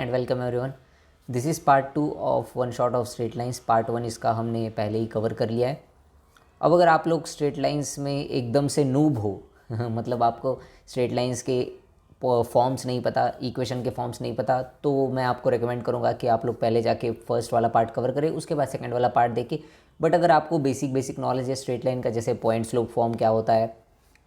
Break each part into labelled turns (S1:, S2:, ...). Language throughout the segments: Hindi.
S1: And welcome everyone. This is part 2 of one shot of straight lines. Part 1 इसका हमने पहले ही कवर कर लिया है। अब अगर आप लोग स्ट्रेट लाइंस में एकदम से नूब हो मतलब आपको स्ट्रेट लाइंस के फॉर्म्स नहीं पता, इक्वेशन के फॉर्म्स नहीं पता, तो मैं आपको रेकमेंड करूँगा कि आप लोग पहले जाके फर्स्ट वाला पार्ट कवर करें, उसके बाद सेकंड वाला पार्ट देखें। बट अगर आपको बेसिक नॉलेज है स्ट्रेट लाइन का, जैसे पॉइंट स्लोप फॉर्म क्या होता है,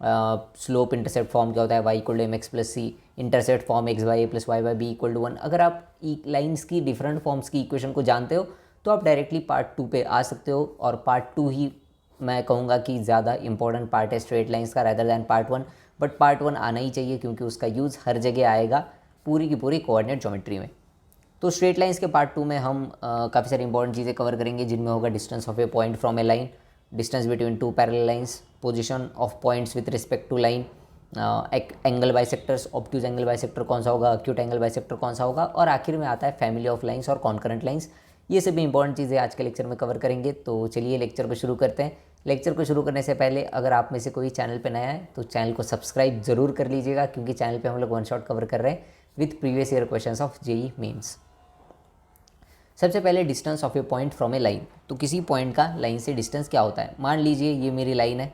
S1: स्लोप इंटरसेप्ट फॉर्म क्या होता है, y equal to m x plus c, intercept form x by a plus y by b equal to 1, अगर आप लाइन्स की डिफरेंट फॉर्म्स की इक्वेशन को जानते हो तो आप डायरेक्टली पार्ट 2 पे आ सकते हो। और पार्ट 2 ही मैं कहूँगा कि ज़्यादा इंपॉर्टेंट पार्ट है स्ट्रेट लाइंस का rather than part 1। But part 1 आना ही चाहिए क्योंकि उसका यूज़ हर जगह आएगा, पूरी की पूरी कोऑर्डिनेट ज्योमेट्री में। तो स्ट्रेट लाइंस के पार्ट 2 में हम काफ़ी सारी इंपॉर्टेंट चीज़ें कवर करेंगे, जिनमें होगा distance of a point from a line, distance between two parallel lines, position of points with respect to line, angle bisectors, obtuse angle bisector कौन सा होगा, एक्यूट एंगल बाइसेक्टर कौन सा होगा, और आखिर में आता है फैमिली ऑफ लाइंस और कॉन्करेंट लाइंस। ये सभी इंपॉर्टेंट चीज़ें आज के लेक्चर में कवर करेंगे। तो चलिए लेक्चर को शुरू करते हैं। लेक्चर को शुरू करने से पहले अगर आप में से कोई चैनल पर नया है तो चैनल को सब्सक्राइब जरूर कर लीजिएगा, क्योंकि चैनल पे हम लोग वन शॉट कवर कर रहे हैं with previous year questions of JEE Mains. सबसे पहले distance of a point from a line. तो किसी पॉइंट का लाइन से डिस्टेंस क्या होता है। मान लीजिए ये मेरी लाइन है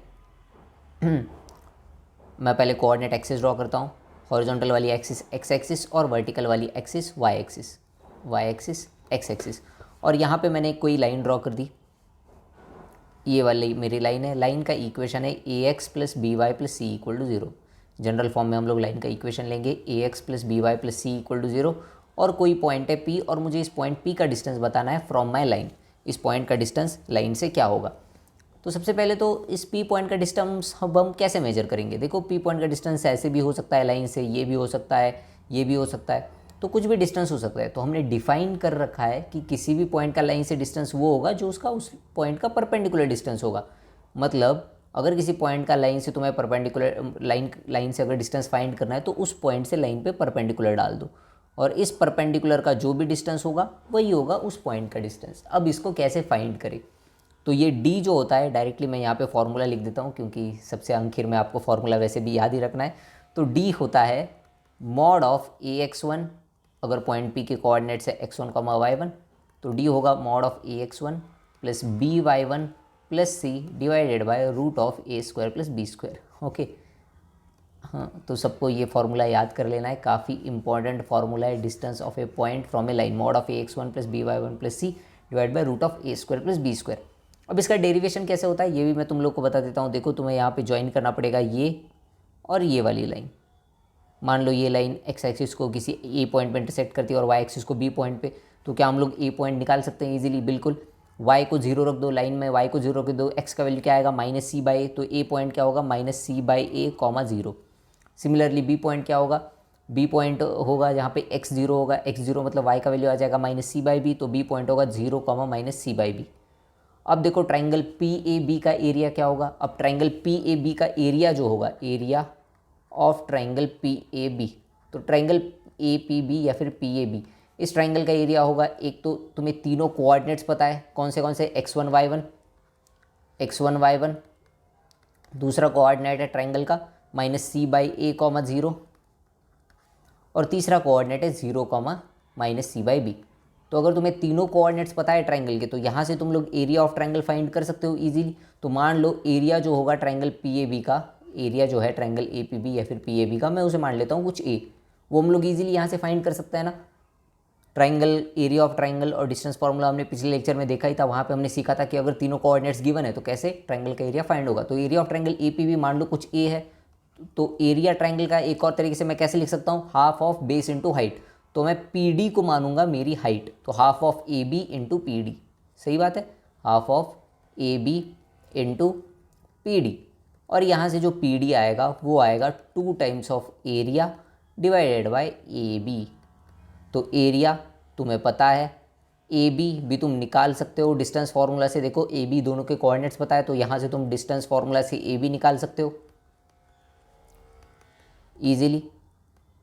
S1: मैं पहले कोऑर्डिनेट एक्सिस ड्रॉ करता हूँ। हॉरिजॉन्टल वाली एक्सिस एक्स एक्सिस और वर्टिकल वाली axis y axis x axis. और यहाँ पे मैंने कोई लाइन ड्रॉ कर दी, ये वाली मेरी लाइन है। लाइन का इक्वेशन है a x plus b y plus c equal to 0। General form में हम लोग लाइन का इक्वेशन लेंगे a x plus b y plus c equal to 0। और कोई पॉइंट है P और मुझे इस पॉइंट P का डिस्टेंस बताना है फ्रॉम माई लाइन। इस पॉइंट का डिस्टेंस लाइन से क्या होगा। तो सबसे पहले तो इस P पॉइंट का डिस्टेंस हम कैसे मेजर करेंगे। देखो P पॉइंट का डिस्टेंस ऐसे भी हो सकता है लाइन से, ये भी हो सकता है, ये भी हो सकता है, तो कुछ भी डिस्टेंस हो सकता है। तो हमने डिफाइन कर रखा है कि किसी भी पॉइंट का लाइन से डिस्टेंस वो होगा जो उसका उस पॉइंट का परपेंडिकुलर डिस्टेंस होगा। मतलब अगर किसी पॉइंट का लाइन से तुम्हें परपेंडिकुलर लाइन से अगर डिस्टेंस फाइंड करना है तो उस पॉइंट से लाइन पे परपेंडिकुलर डाल दो, और इस परपेंडिकुलर का जो भी डिस्टेंस होगा वही होगा उस पॉइंट का डिस्टेंस। अब इसको कैसे फाइंड करें। तो ये D जो होता है, डायरेक्टली मैं यहाँ पे फॉर्मूला लिख देता हूँ क्योंकि सबसे आखिर में आपको फॉर्मूला वैसे भी याद ही रखना है। तो D होता है मॉड ऑफ AX1, अगर पॉइंट P के कोऑर्डिनेट्स है x1 y1 तो D होगा mod of AX1 plus BY1 plus C divided by root of A² plus B²। Okay, हाँ, तो सबको ये फार्मूला याद कर लेना है, काफ़ी इंपॉर्टेंट फार्मूला है। Distance of a point from a line mod of AX1 plus BY1 plus C divide by root of A² plus B²। अब इसका डेरिवेशन कैसे होता है ये भी मैं तुम लोग को बता देता हूँ। देखो, तुम्हें यहाँ पे ज्वाइन करना पड़ेगा ये और ये वाली लाइन। मान लो ये लाइन एक्स एक्सिस को किसी ए पॉइंट पे इंटरसेक्ट करती है और वाई एक्सिस को बी पॉइंट पे, तो क्या हम लोग ए पॉइंट निकाल सकते हैं इजीली। बिल्कुल। वाई को 0 रख दो लाइन में, वाई को 0 रख दो, एक्स का वैल्यू क्या आएगा -c/a, तो ए पॉइंट क्या होगा -c/a, 0। सिमिलरली बी पॉइंट क्या होगा, बी पॉइंट होगा जहाँ पे x0 होगा, x0 मतलब y का वैल्यू आ जाएगा -c/b, तो बी पॉइंट होगा 0, -c/b। अब देखो ट्राइंगल PAB का एरिया क्या होगा। अब ट्राइंगल PAB का एरिया जो होगा, एरिया ऑफ ट्राइंगल PAB, तो ट्राइंगल APB या फिर PAB, इस ट्राइंगल का एरिया होगा। एक तो तुम्हें तीनों कोऑर्डिनेट्स पता है कौन से x1 y1, दूसरा कोऑर्डिनेट है ट्राइंगल का -c/a, 0, और तीसरा कोऑर्डिनेट है 0, -c/b। तो अगर तुम्हें तीनों कोऑर्डिनेट्स पता है ट्राइंगल के, तो यहाँ से तुम लोग एरिया ऑफ ट्राइंगल फाइंड कर सकते हो इजीली। तो मान लो एरिया जो होगा ट्राइंगल PAB का, एरिया जो है ट्राइंगल APB या फिर PAB का, मैं उसे मान लेता हूँ कुछ A, वो हम लोग इजीली यहाँ से फाइंड कर सकते हैं ना। ट्राइंगल, एरिया ऑफ ट्राइंगल और डिस्टेंस फार्मूला हमने पिछले लेक्चर में देखा ही था। वहाँ पे हमने सीखा था कि अगर तीनों कोऑर्डिनेट्स गिवन है तो कैसे ट्राइंगल का एरिया फाइंड होगा। तो एरिया ऑफ ट्राइंगल APB मान लो कुछ A है, तो एरिया ट्राइंगल का एक और तरीके से मैं कैसे लिख सकता हूँ, half of base into height. तो मैं PD को मानूंगा मेरी हाइट, तो half of AB into PD। सही बात है, half of AB into PD। और यहाँ से जो PD आएगा वो आएगा 2 times of area divided by AB। तो एरिया तुम्हें पता है, AB भी तुम निकाल सकते हो डिस्टेंस फार्मूला से। देखो AB दोनों के कोऑर्डिनेट्स पता है, तो यहाँ से तुम डिस्टेंस फार्मूला से AB निकाल सकते हो ईजिली।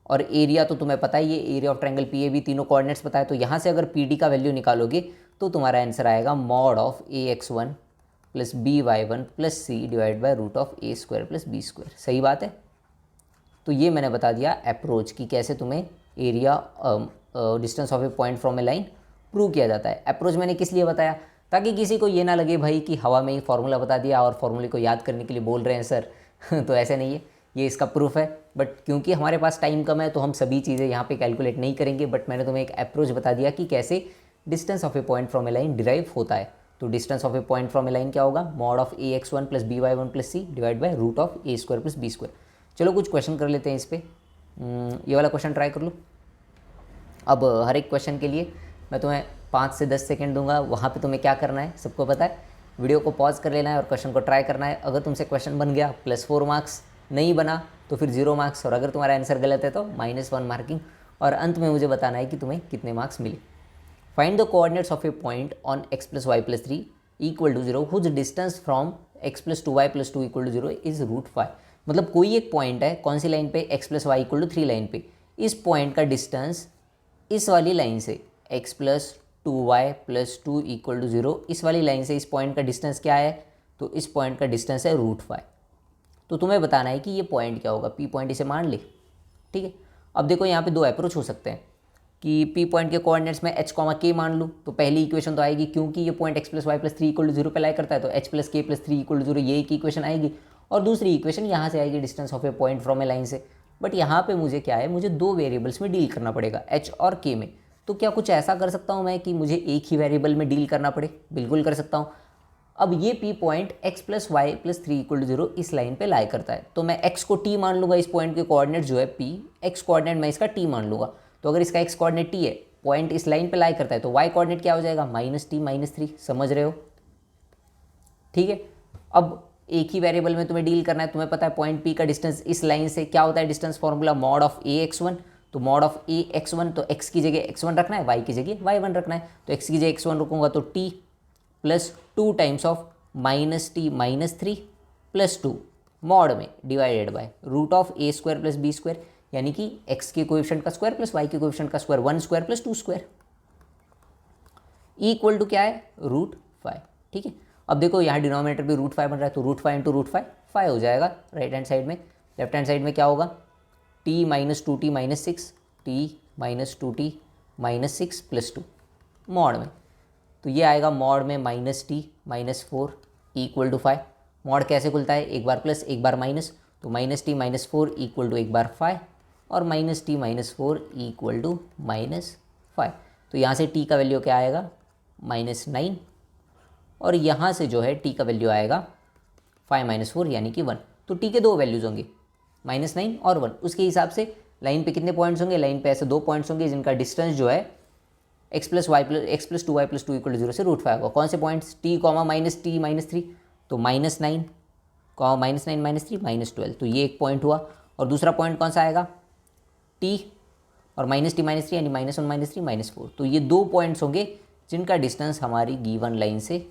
S1: और एरिया तो तुम्हें पता ही है, एरिया ऑफ ट्राइंगल PAB तीनों कोऑर्डिनेट्स पता है, तो यहाँ से अगर PD का वैल्यू निकालोगे तो तुम्हारा आंसर आएगा mod of AX1 plus BY1 plus C divide by root of A² plus B²। सही बात है। तो ये मैंने बता दिया अप्रोच कि कैसे तुम्हें area distance of a point from a line prove किया जाता है। अप्रोच मैंने किस लिए बताया, ताकि किसी को ये ना लगे भाई कि हवा में ही फॉर्मूला बता दिया और फॉर्मूले को याद करने के लिए बोल रहे हैं सर तो ऐसा नहीं है, ये इसका प्रूफ है। बट क्योंकि हमारे पास टाइम कम है तो हम सभी चीज़ें यहाँ पे कैलकुलेट नहीं करेंगे, बट मैंने तुम्हें एक अप्रोच बता दिया कि कैसे distance of a point from a line derive होता है। तो distance of a point from a line क्या होगा, mod of a x one plus b y one plus C divide by root of A square plus B square. चलो कुछ क्वेश्चन कर लेते हैं इस पर। ये वाला क्वेश्चन ट्राई कर लो। अब हर एक क्वेश्चन के लिए मैं तुम्हें 5 से 10 सेकंड दूंगा, वहाँ पे तुम्हें क्या करना है सबको पता है, वीडियो को पॉज कर लेना है और क्वेश्चन को ट्राई करना है। अगर तुमसे क्वेश्चन बन गया +4 मार्क्स, नहीं बना तो फिर 0 मार्क्स, और अगर तुम्हारा आंसर गलत है तो -1 मार्किंग, और अंत में मुझे बताना है कि तुम्हें कितने मार्क्स मिले। Find the coordinates of a point on x + y + 3 = 0 whose distance from x + 2y + 2 = 0 is √5। मतलब कोई एक पॉइंट है, कौन सी लाइन पे, x + y = 3 लाइन पे, इस पॉइंट का डिस्टेंस इस वाली लाइन से x + 2y + 2 = 0, इस वाली लाइन से इस पॉइंट का डिस्टेंस क्या है, तो इस पॉइंट का डिस्टेंस है √5। तो तुम्हें बताना है कि ये पॉइंट क्या होगा, P पॉइंट इसे मान ले, ठीक है। अब देखो यहाँ पे दो अप्रोच हो सकते हैं कि P पॉइंट के कोऑर्डिनेट्स में h, k मान लूँ, तो पहली इक्वेशन तो आएगी, क्योंकि ये पॉइंट x + y + 3 = 0 पे लाई करता है, तो h + k + 3 = 0, ये एक इक्वेशन आएगी। और दूसरी इक्वेशन यहाँ से आएगी distance of a point from a line से। बट यहाँ पे मुझे क्या है, मुझे दो वेरिएबल्स में डील करना पड़ेगा, h और k में। तो क्या कुछ ऐसा कर सकता हूँ मैं कि मुझे एक ही वेरिएबल में डील करना पड़े? बिल्कुल कर सकता हूँ। अब ये P पॉइंट x + y + 3 = 0 इस लाइन पे लाई करता है, तो मैं x को t मान लूँगा, इस पॉइंट के कोऑर्डिनेट जो है P, x कोऑर्डिनेट मैं इसका t मान लूँगा। तो अगर इसका x कोऑर्डिनेट t है, पॉइंट इस लाइन पे लाई करता है, तो y कोऑर्डिनेट क्या हो जाएगा, -t - 3। समझ रहे हो? ठीक है। अब एक ही वेरिएबल में तुम्हें डील करना है, तुम्हें पता है पॉइंट P का डिस्टेंस इस लाइन से क्या होता है, distance formula mod of a x1। तो मॉड ऑफ a x1, तो x की जगह x1 रखना है, y की जगह y1 रखना है। तो x की जगह x1 रखूँगा तो t + 2 times of -t - 3 + 2 mod में divided by root of a² + b², यानी कि x के कोएफिशिएंट का स्क्वायर प्लस y के कोएफिशिएंट का स्क्वायर, 1² + 2² इक्वल टू क्या है, √5। ठीक है। अब देखो यहाँ डिनोमिनेटर भी √5 बन रहा है, तो √5 × √5 5 हो जाएगा राइट हैंड साइड में। लेफ्ट हैंड साइड में क्या होगा, t - 2t - 6, t - 2t - 6 + 2 mod में, तो ये आएगा मॉड में -t - 4 = 5। मॉड कैसे खुलता है, एक बार प्लस एक बार माइनस, तो -t - 4 = एक बार 5 और -t - 4 = -5। तो यहाँ से t का वैल्यू क्या आएगा, -9, और यहाँ से जो है t का वैल्यू आएगा 5 - 4 यानी कि 1। तो t के दो वैल्यूज़ होंगे, -9 और 1। उसके हिसाब से लाइन पे कितने पॉइंट्स होंगे, लाइन पे ऐसे दो पॉइंट्स होंगे जिनका डिस्टेंस जो है x + 2y + 2 = 0 से √5 होगा। कौन से पॉइंट्स, t, -t - 3, तो -9, -9 - 3 -12, तो ये एक पॉइंट हुआ। और दूसरा पॉइंट कौन सा आएगा, t और -t - 3 यानी -1 - 3 -4। तो ये दो पॉइंट्स होंगे जिनका डिस्टेंस हमारी गिवन लाइन से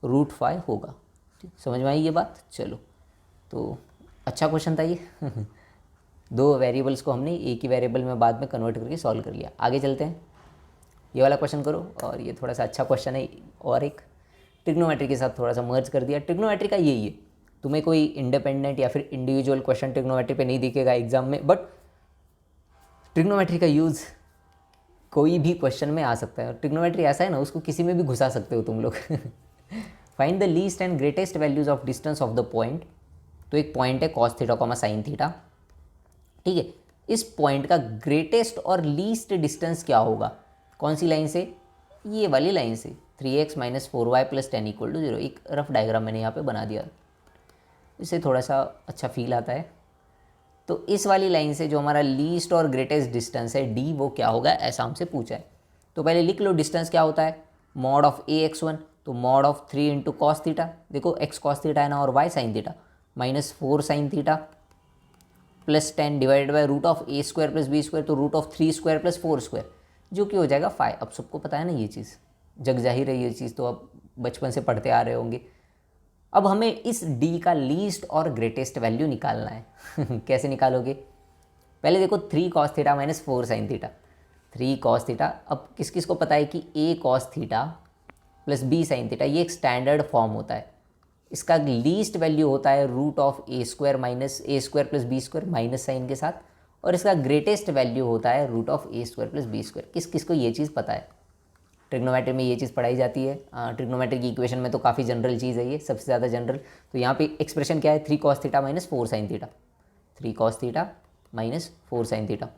S1: √5 होगा। ठीक, समझ में आई ये बात? चलो, तो अच्छा क्वेश्चन था ये दो वेरिएबल्स को हमने एक ही वेरिएबल में बाद में कन्वर्ट करके सॉल्व कर लिया। आगे चलते हैं, ये वाला क्वेश्चन करो। और ये थोड़ा सा अच्छा क्वेश्चन है, और एक ट्रिग्नोमेट्री के साथ थोड़ा सा मर्ज कर दिया। ट्रिग्नोमेट्री का यही है, तुम्हें कोई इंडिपेंडेंट या फिर इंडिविजुअल क्वेश्चन ट्रिग्नोमेट्री पे नहीं दिखेगा एग्जाम में, बट ट्रिग्नोमेट्री का यूज़ कोई भी क्वेश्चन में आ सकता है। और ट्रिग्नोमेट्री ऐसा है ना, उसको किसी में भी घुसा सकते हो तुम लोग find the least and greatest values of distance of the point. तो एक पॉइंट है cos थीटा, sin थीटा, ठीक है। इस पॉइंट का ग्रेटेस्ट और लीस्ट डिस्टेंस क्या होगा, कौन सी लाइन से, ये वाली लाइन से, 3x - 4y + 10 = 0। एक रफ डायग्राम मैंने यहाँ पे बना दिया, इससे थोड़ा सा अच्छा फील आता है। तो इस वाली लाइन से जो हमारा लीस्ट और ग्रेटेस्ट डिस्टेंस है d, वो क्या होगा, ऐसा हमसे पूछा है। तो पहले लिख लो डिस्टेंस क्या होता है, मॉड ऑफ a x1, तो मॉड ऑफ 3 × cos थीटा, देखो x cos थीटा है ना, और y sin थीटा, -4 sin थीटा + 10 divided by root of a² + b², तो √3² + 4², जो कि हो जाएगा 5। अब सबको पता है ना ये चीज़, जग जाहिर है ये चीज़, तो अब बचपन से पढ़ते आ रहे होंगे। अब हमें इस d का लीस्ट और ग्रेटेस्ट वैल्यू निकालना है कैसे निकालोगे, पहले देखो 3 cos थीटा - 4 sin थीटा, 3 cos थीटा। अब किस किस को पता है कि a cos theta + b sin थीटा ये एक स्टैंडर्ड फॉर्म होता है, इसका लीस्ट वैल्यू होता है √a² - a² + b² minus sign के साथ, और इसका ग्रेटेस्ट वैल्यू होता है root of A square plus B square. किस किस को ये चीज़ पता है? ट्रिग्नोमेट्री में ये चीज़ पढ़ाई जाती है। ट्रिग्नोमेट्री की इक्वेशन में तो काफ़ी जनरल चीज़ है ये, सबसे ज़्यादा जनरल। तो यहाँ पे एक्सप्रेशन क्या है? 3 cos थीटा माइनस 4 sin थीटा, 3 cos थीटा माइनस 4 sin थीटा।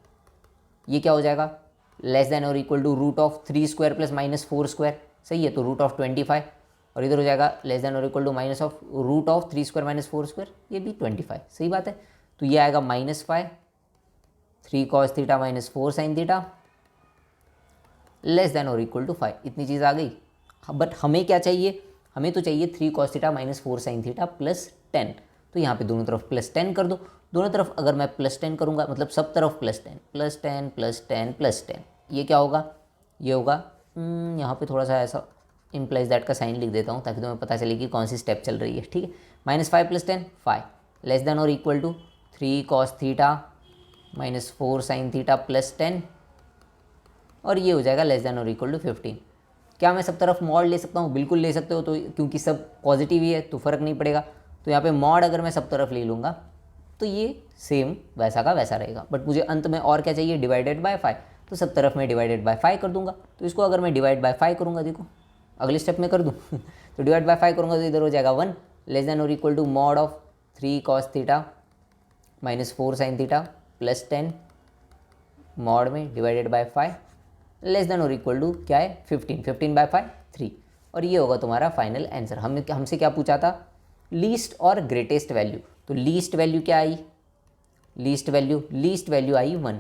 S1: ये क्या हो जाएगा? लेस देन और equal to root of 3 square plus minus 4 square, सही है। तो रूट ऑफ 25, और इधर हो जाएगा लेस देन और equal to minus of root of 3 square minus 4 square, ये भी 25, सही बात है। तो ये आएगा -5, 3 cos theta minus 4 sin theta less than और इक्वल टू 5। इतनी चीज़ आ गई। बट हमें क्या चाहिए? हमें तो चाहिए 3 cos theta minus 4 sin theta plus 10। तो यहाँ पे दोनों तरफ प्लस 10 कर दो। दोनों तरफ अगर मैं प्लस 10 करूँगा, मतलब सब तरफ प्लस 10 प्लस 10 प्लस 10 प्लस 10, ये क्या होगा? ये होगा यहाँ पे थोड़ा सा ऐसा इम्प्लाइज दैट का साइन लिख देता हूँ ताकि तुम्हें पता चले कि कौन सी स्टेप चल रही है, ठीक है। -5 प्लस 10 5 लेस देन और equal to 3 cos theta minus 4 sin theta plus 10, और ये हो जाएगा लेस देन और इक्वल टू 15। क्या मैं सब तरफ मॉड ले सकता हूँ? बिल्कुल ले सकते हो, तो क्योंकि सब पॉजिटिव ही है तो फ़र्क नहीं पड़ेगा। तो यहाँ पे मॉड अगर मैं सब तरफ ले लूँगा तो ये सेम वैसा का वैसा रहेगा। बट मुझे अंत में और क्या चाहिए? Divided by 5। तो सब तरफ मैं डिवाइडेड बाय 5 कर दूंगा। तो इसको अगर मैं डिवाइड बाय 5 करूँगा, देखो अगले स्टेप में कर दूँ तो डिवाइड बाय 5 करूँगा तो इधर हो जाएगा 1 लेस देन और equal to mod of 3 cos theta minus 4 sin theta plus 10 mod में डिवाइडेड बाय 5 लेस देन और इक्वल टू क्या है? 15, 15 बाय 5 3। और ये होगा तुम्हारा फाइनल आंसर। हमसे क्या पूछा था? लीस्ट और ग्रेटेस्ट वैल्यू। तो लीस्ट वैल्यू क्या आई? लीस्ट वैल्यू आई 1,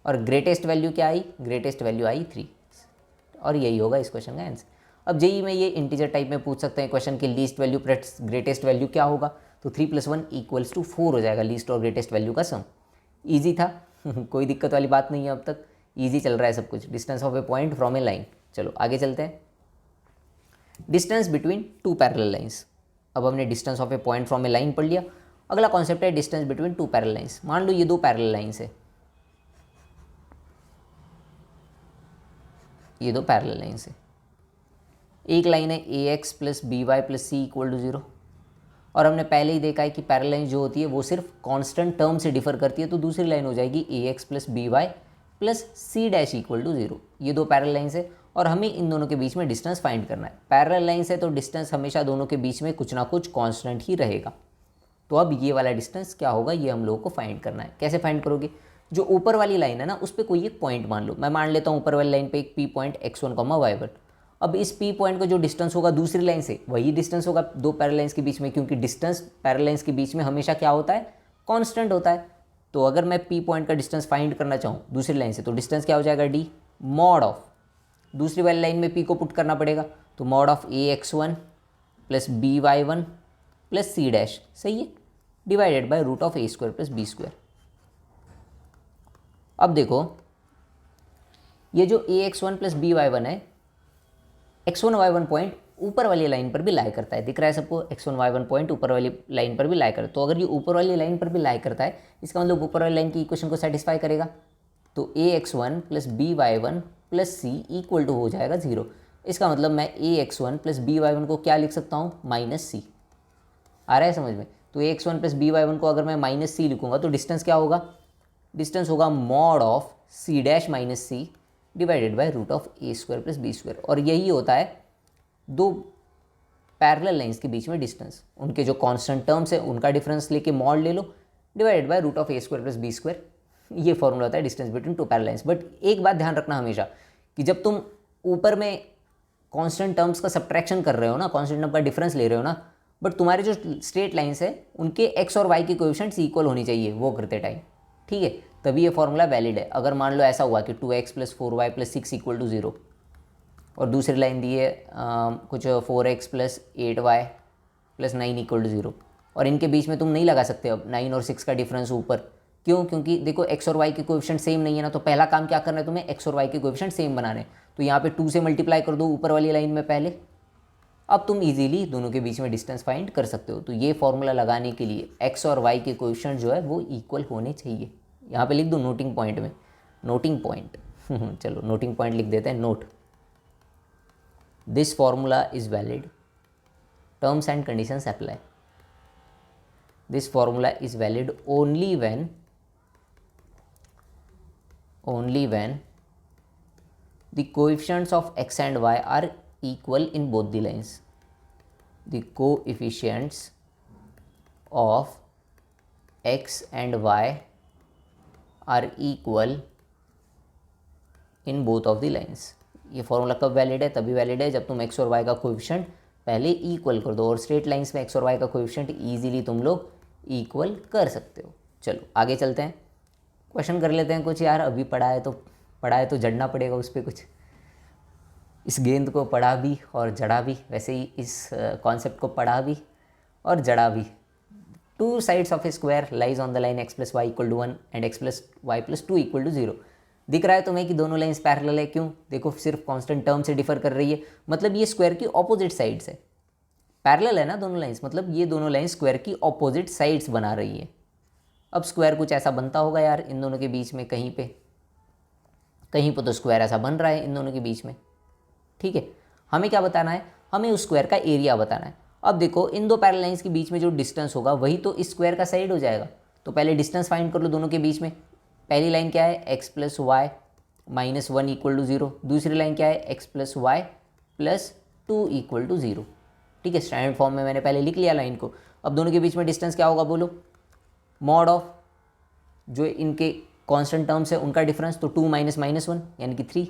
S1: और ग्रेटेस्ट वैल्यू क्या आई? ग्रेटेस्ट वैल्यू आई 3, और यही होगा इस क्वेश्चन का आंसर। अब जेई में ये इंटीजर टाइप में पूछ सकते हैं क्वेश्चन की least value plus greatest value क्या होगा? तो 3 + 1 = 4 हो जाएगा लीस्ट और ग्रेटेस्ट वैल्यू का सम। ईजी था कोई दिक्कत वाली बात नहीं है, अब तक ईजी चल रहा है सब कुछ। Distance of a point from a line. चलो आगे चलते हैं। Distance between 2 parallel lines. अब हमने distance of a point from a line पढ़ लिया। अगला कॉन्सेप्ट है डिस्टेंस बिटवीन 2 पैरेलल लाइंस। मान लो ये 2 पैरेलल लाइंस है, ये 2 पैरेलल लाइंस है। एक लाइन है AX + BY + C = 0, और हमने पहले ही देखा है कि पैरेलल लाइन जो होती है वो सिर्फ कांस्टेंट टर्म से डिफर करती है। तो दूसरी लाइन हो जाएगी AX + BY + C = 0। ये 2 पैरेलल लाइंस है और हमें इन दोनों के बीच में डिस्टेंस फाइंड करना है। पैरेलल लाइंस है तो डिस्टेंस हमेशा दोनों के बीच में कुछ ना कुछ कांस्टेंट ही रहेगा। तो अब ये वाला डिस्टेंस क्या होगा, ये हम लोगों को फाइंड करना है। कैसे फाइंड करोगे? जो ऊपर वाली लाइन है ना, उस पर कोई एक पॉइंट मान लो। मैं मान लेता हूँ ऊपर वाली लाइन पे एक P पॉइंट x1, y1। अब इस P पॉइंट का जो डिस्टेंस होगा दूसरी लाइन से, वही डिस्टेंस होगा 2 पैरेलल लाइंस के बीच में, क्योंकि डिस्टेंस पैरेलल लाइंस के बीच में हमेशा क्या होता है? कांस्टेंट होता है। तो अगर मैं P पॉइंट का डिस्टेंस फाइंड करना चाहूँ दूसरी लाइन से, तो डिस्टेंस क्या हो जाएगा? D मॉड ऑफ दूसरी वाली लाइन में P को पुट करना पड़ेगा, तो mod of AX1 + BY1 + C', सही है, divided by root of A² + B²। अब देखो ये जो AX1 + BY1 है, X1 Y1 पॉइंट ऊपर वाली लाइन पर भी लाई करता है। दिख रहा है सबको? X1 Y1 पॉइंट ऊपर वाली लाइन पर भी लाई करता है। तो अगर ये ऊपर वाली लाइन पर भी लाई करता है, इसका मतलब ऊपर वाली लाइन की इक्वेशन को सेटिस्फाई करेगा। तो AX1 + BY1 + C = हो जाएगा 0। इसका मतलब मैं AX1 + BY1 को क्या लिख सकता हूँ? -C। आ रहा है समझ में? तो AX1 + BY1 को अगर मैं -C लिखूँगा तो डिस्टेंस क्या होगा? डिस्टेंस होगा mod of C' - C divided by root of A² + B²। और यही होता है 2 पैरेलल लाइंस के बीच में डिस्टेंस। उनके जो कांस्टेंट टर्म्स है उनका डिफरेंस लेके मॉड ले लो, divided by root of A² + B²। ये फॉर्मूला होता है distance between 2 parallel lines. But एक बात ध्यान रखना हमेशा कि जब तुम ऊपर में कांस्टेंट टर्म्स का सब्ट्रैक्शन कर रहे हो ना, कांस्टेंट टर्म का डिफरेंस ले रहे हो ना, बट तुम्हारे जो स्ट्रेट लाइंस है उनके x और y की कोएफिशिएंट्स इक्वल होनी चाहिए वो करते टाइम, ठीक है, तभी ये फॉर्मूला वैलिड है। अगर मान लो ऐसा हुआ कि 2x + 4y + 6 = 0, और दूसरी लाइन दी है कुछ 4x + 8y + 9 = 0, और इनके बीच में तुम नहीं लगा सकते अब 9 और 6 का डिफरेंस ऊपर। क्यों? क्योंकि देखो x और y के कोएफिशिएंट सेम नहीं है ना। तो पहला काम क्या करना है तुम्हें? x और y के कोएफिशिएंट सेम बनाने। तो यहाँ पे 2 से मल्टीप्लाई कर दो ऊपर वाली लाइन में पहले। अब तुम इजीली दोनों के बीच में डिस्टेंस फाइंड कर सकते हो। तो ये फॉर्मूला लगाने के लिए x और y के कोएफिशिएंट जो है वो इक्वल होने चाहिए। यहाँ पे लिख दो नोटिंग पॉइंट में, नोटिंग पॉइंट चलो नोटिंग पॉइंट लिख देते हैं। Note, this formula is valid, terms and conditions apply. This formula is valid only when only when the coefficients of x and y are equal in both the lines, the coefficients of x and y are equal in both of the lines. ये फॉर्मूला कब वैलिड है? तभी वैलिड है जब तुम x और y का कोएफिशिएंट पहले इक्वल कर दो, और स्ट्रेट लाइन्स में x और y का कोएफिशिएंट इजीली तुम लोग इक्वल कर सकते हो। चलो आगे चलते हैं, क्वेश्चन कर लेते हैं कुछ यार। अभी पढ़ा है तो जड़ना पड़ेगा उस पर कुछ। इस गेंद को पढ़ा भी और जड़ा भी, वैसे ही इस कॉन्सेप्ट को पढ़ा भी और जड़ा भी। Two sides of A square lies on the line x + y = 1 and x + y + 2 = 0। दिख रहा है तुम्हें कि दोनों लाइन्स पैरेलल है। क्यों? देखो सिर्फ कांस्टेंट टर्म से डिफर कर रही है, मतलब ये स्क्वायर की ऑपोजिट साइड्स है। पैरेलल है ना दोनों लाइन्स, मतलब ये दोनों लाइन्स स्क्वायर की ऑपोजिट साइड्स बना रही है। अब स्क्वायर कुछ ऐसा बनता होगा यार इन दोनों के बीच में, कहीं पे तो स्क्वायर ऐसा बन रहा है इन दोनों के बीच में। ठीक है, हमें क्या बताना है? हमें उस स्क्वायर का एरिया बताना है। अब देखो इन दो पैरेलल लाइन्स के बीच में जो डिस्टेंस होगा वही तो इस स्क्वायर का साइड हो जाएगा। तो पहले डिस्टेंस फाइंड कर लो दोनों के बीच में। पहली लाइन क्या है? x + y - 1 = 0। दूसरी लाइन क्या है? x + y + 2 = 0। ठीक है, स्टैंडर्ड फॉर्म में मैंने पहले लिख लिया लाइन को। अब दोनों के बीच में डिस्टेंस क्या होगा बोलो? मॉड ऑफ जो इनके कांस्टेंट टर्म्स है उनका डिफरेंस, तो 2 - -1 यानी कि 3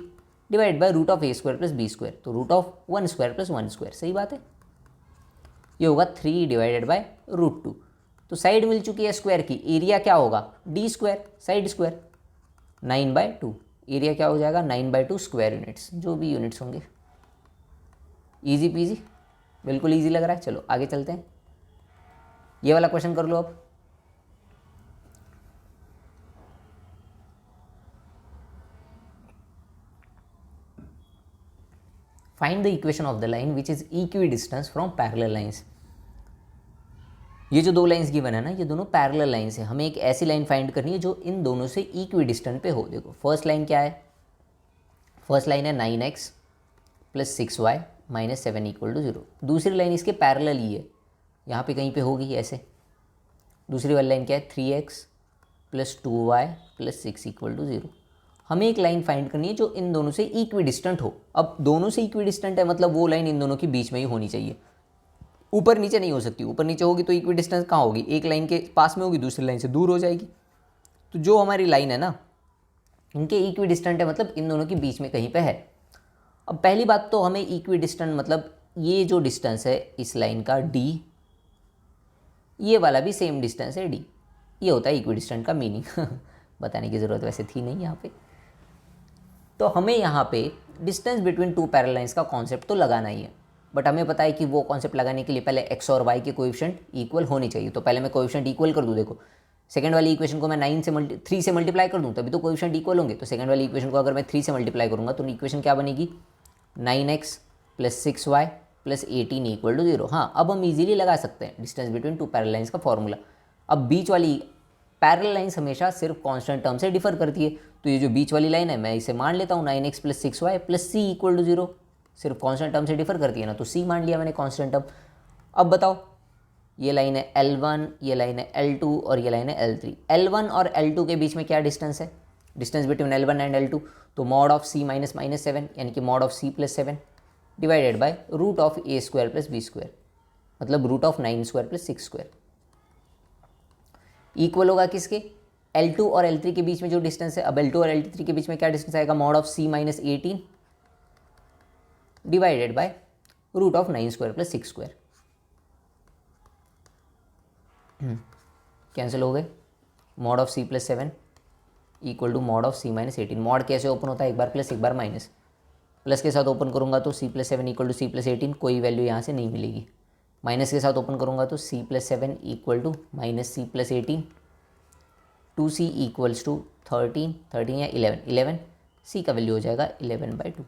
S1: डिवाइड बाय √(a² + b²), तो √(1² + 1²). सही बात है, ये होगा 3 डिवाइडेड बाय √2। तो साइड मिल चुकी है स्क्वायर की। एरिया क्या होगा? d², side square 9/2। एरिया क्या हो जाएगा? 9/2 स्क्वायर यूनिट्स, जो भी यूनिट्स होंगे। इजी पीजी, बिल्कुल इजी लग रहा है। चलो आगे चलते हैं, ये वाला क्वेश्चन कर लो अब। Find the equation of the line which is equi distance from parallel lines. ये जो दो लाइन्स गिवन है ना, ये दोनों पैरेलल लाइन्स है। हमें एक ऐसी लाइन फाइंड करनी है जो इन दोनों से इक्वी डिस्टेंट पे हो। देखो फर्स्ट लाइन क्या है? फर्स्ट लाइन है 9x + 6y - 7 = 0। दूसरी लाइन इसके पैरेलल ही है, यहाँ पे कहीं पे होगी ऐसे। दूसरी वाली लाइन क्या है? 3x + 2y + 6 = 0। हमें एक लाइन फाइंड करनी है जो इन दोनों से इक्वी डिस्टेंट हो। अब दोनों से इक्वी डिस्टेंट है मतलब वो लाइन इन दोनों के बीच में ही होनी चाहिए, ऊपर नीचे नहीं हो सकती। ऊपर नीचे होगी तो इक्वी डिस्टेंस कहाँ होगी? एक लाइन के पास में होगी, दूसरी लाइन से दूर हो जाएगी। तो जो हमारी लाइन है ना, इनके इक्वी डिस्टेंट है, मतलब इन दोनों के बीच में कहीं पे है। अब पहली बात तो हमें इक्वी डिस्टेंट मतलब ये जो डिस्टेंस है इस लाइन का d, ये वाला भी सेम डिस्टेंस है d, ये होता है इक्वी डिस्टेंट का मीनिंग। बताने की ज़रूरत वैसे थी नहीं यहाँ पे। तो हमें यहाँ पे distance between two parallel lines का कॉन्सेप्ट तो लगाना ही है, बट हमें पता है कि वो कॉन्सेप्ट लगाने के लिए पहले x और y के कोएफिशिएंट इक्वल होनी चाहिए। तो पहले मैं कोएफिशिएंट इक्वल कर दूँ। देखो सेकंड वाली इक्वेशन को मैं 3 से मल्टीप्लाई कर दूँ तभी तो कोएफिशिएंट इक्वल होंगे। तो सेकंड वाली इक्वेशन को अगर मैं 3 से मल्टीप्लाई करूँगा तो इक्वेशन क्या बनेगी? 9x + 6y + 18 = 0। हाँ, अब हम इजीली लगा सकते हैं distance between two parallel lines का फॉर्मूला। अब बीच वाली पैरेलल लाइन्स हमेशा सिर्फ कांस्टेंट टर्म से डिफर करती है, तो ये जो बीच वाली लाइन है मैं इसे मान लेता हूँ 9x + 6y + c = 0। सिर्फ कांस्टेंट टर्म से डिफर करती है ना, तो c मान लिया मैंने कांस्टेंट टर्म। अब बताओ, ये लाइन है L1, ये लाइन है L2 और ये लाइन है L3। L1 और L2 के बीच में क्या डिस्टेंस है? Distance between L1 and L2, तो मॉड ऑफ c - -7 यानी कि mod of c + 7 divided by √(a² + b²), मतलब √(9² + 6²। इक्वल होगा किसके? L2 और L3 के बीच में जो डिस्टेंस है। अब L2 और L3 के बीच में क्या डिस्टेंस आएगा? Mod of c - 18 divided by √(9² + 6²। Cancel हो गए। Mod of c + 7 equal to mod of c - 18। Mod कैसे ओपन होता है? एक बार प्लस एक बार माइनस। प्लस के साथ ओपन करूँगा तो c + 7 इक्वल टू c + 18, कोई वैल्यू यहाँ से नहीं मिलेगी। माइनस के साथ ओपन करूँगा तो c + 7 equal to -c + 18, 2c equals to 13 या 11। c का वैल्यू हो जाएगा 11/2।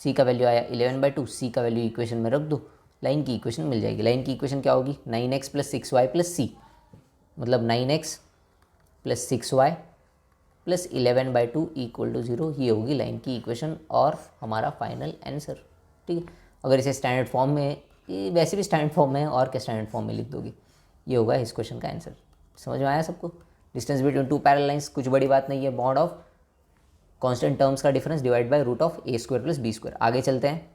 S1: c का वैल्यू आया 11/2। c का वैल्यू इक्वेशन में रख दो, लाइन की इक्वेशन मिल जाएगी। लाइन की इक्वेशन क्या होगी? 9x + 6y + c, मतलब 9x + 6y + 11/2 = 0। ये होगी लाइन की इक्वेशन और हमारा फाइनल आंसर। ठीक है, अगर इसे स्टैंडर्ड फॉर्म में, ये वैसे भी स्टैंडर्ड फॉर्म में है और क्या स्टैंडर्ड फॉर्म में लिख दोगे, ये होगा इस क्वेश्चन का आंसर। समझ में आया सबको? Distance between two parallel lines कुछ बड़ी बात नहीं है। मॉड ऑफ कांस्टेंट टर्म्स का difference divide by root of A square plus B square. आगे चलते हैं,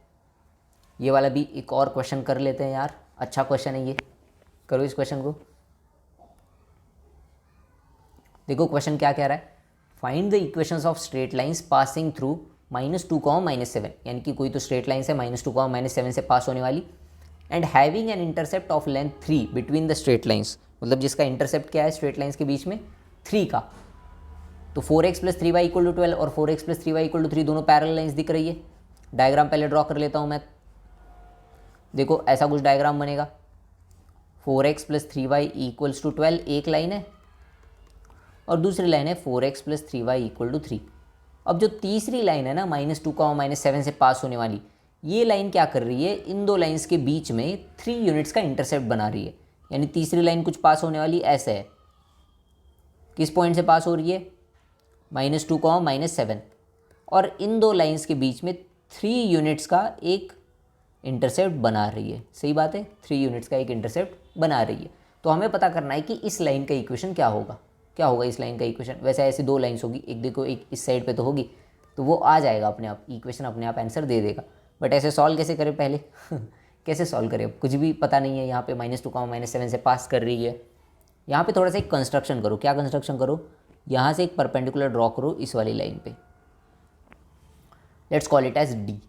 S1: ये वाला भी एक और क्वेश्चन कर लेते हैं यार, अच्छा क्वेश्चन है ये, करो इस क्वेश्चन को। देखो क्वेश्चन क्या कह रहा है, find the equations of straight lines passing through -2, -7, यानी कि कोई तो स्ट्रेट लाइन है -2, -7 से पास होने वाली, and having an intercept of length 3 between the straight lines, मतलब जिसका इंटरसेप्ट क्या है स्ट्रेट लाइंस के बीच में 3 का। तो 4x + 3y = 12 और 4x + 3y = 3 दोनों पैरेलल लाइंस दिख रही है। डायग्राम पहले ड्रॉ कर लेता हूँ मैं। देखो ऐसा कुछ डायग्राम बनेगा, 4x + 3y = 12 एक लाइन है, और दूसरी लाइन है 4x + 3y = 3। अब जो तीसरी लाइन है ना -2, -7 से पास होने वाली, ये लाइन क्या कर रही है, इन दो लाइंस के बीच में 3 यूनिट्स का इंटरसेप्ट बना रही है। यानी तीसरी लाइन कुछ पास होने वाली ऐसे है, किस पॉइंट से पास हो रही है, -2, -7, और इन दो लाइंस के बीच में 3 यूनिट्स का एक इंटरसेप्ट बना रही है। सही बात है, 3 यूनिट्स का एक इंटरसेप्ट बना रही है। तो हमें पता करना है कि इस लाइन का इक्वेशन क्या होगा, क्या होगा इस लाइन का इक्वेशन। वैसे ऐसी 2 लाइंस होगी, एक देखो एक इस साइड पे तो होगी, तो वो आ जाएगा अपने आप, इक्वेशन अपने आप आंसर दे देगा। बट ऐसे सॉल्व कैसे करें पहले कैसे सॉल्व करें, अब कुछ भी पता नहीं है। यहाँ पे -2, -7 से पास कर रही है। यहाँ पे थोड़ा सा एक कंस्ट्रक्शन करो। क्या कंस्ट्रक्शन करो, यहाँ से एक परपेंडिकुलर ड्रॉ करो इस वाली लाइन पे, let's call it as D.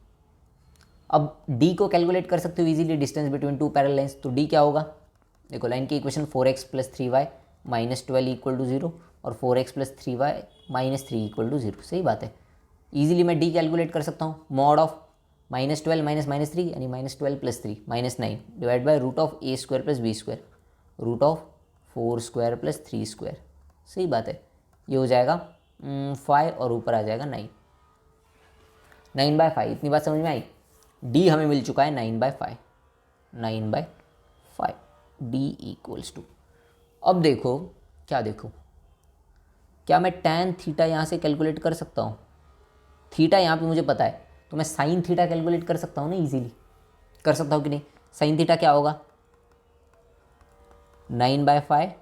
S1: अब डी को कैलकुलेट कर सकते हो easily, distance between 2 parallel lines. तो डी क्या होगा, देखो लाइन की इक्वेशन 4x + 3y -12 = 0 और 4x + 3y -3 = 0। सही बात है, इजीली मैं डी कैलकुलेट कर सकता हूँ। मॉड ऑफ -12 -3 यानी -12 + 3 -9 divide by root of a² + b², रूट ऑफ 4² + 3²। सही बात है, ये हो जाएगा 5 और ऊपर आ जाएगा 9, 9/5। इतनी बात समझ में आई। डी हमें मिल चुका है 9/5, 9/5 डी = अब देखो क्या, देखो क्या मैं tan थीटा यहाँ से कैलकुलेट कर सकता हूँ। थीटा यहाँ पे मुझे पता है, तो मैं साइन थीटा कैलकुलेट कर सकता हूँ ना, इजीली कर सकता हूँ कि नहीं। साइन थीटा क्या होगा, 9/5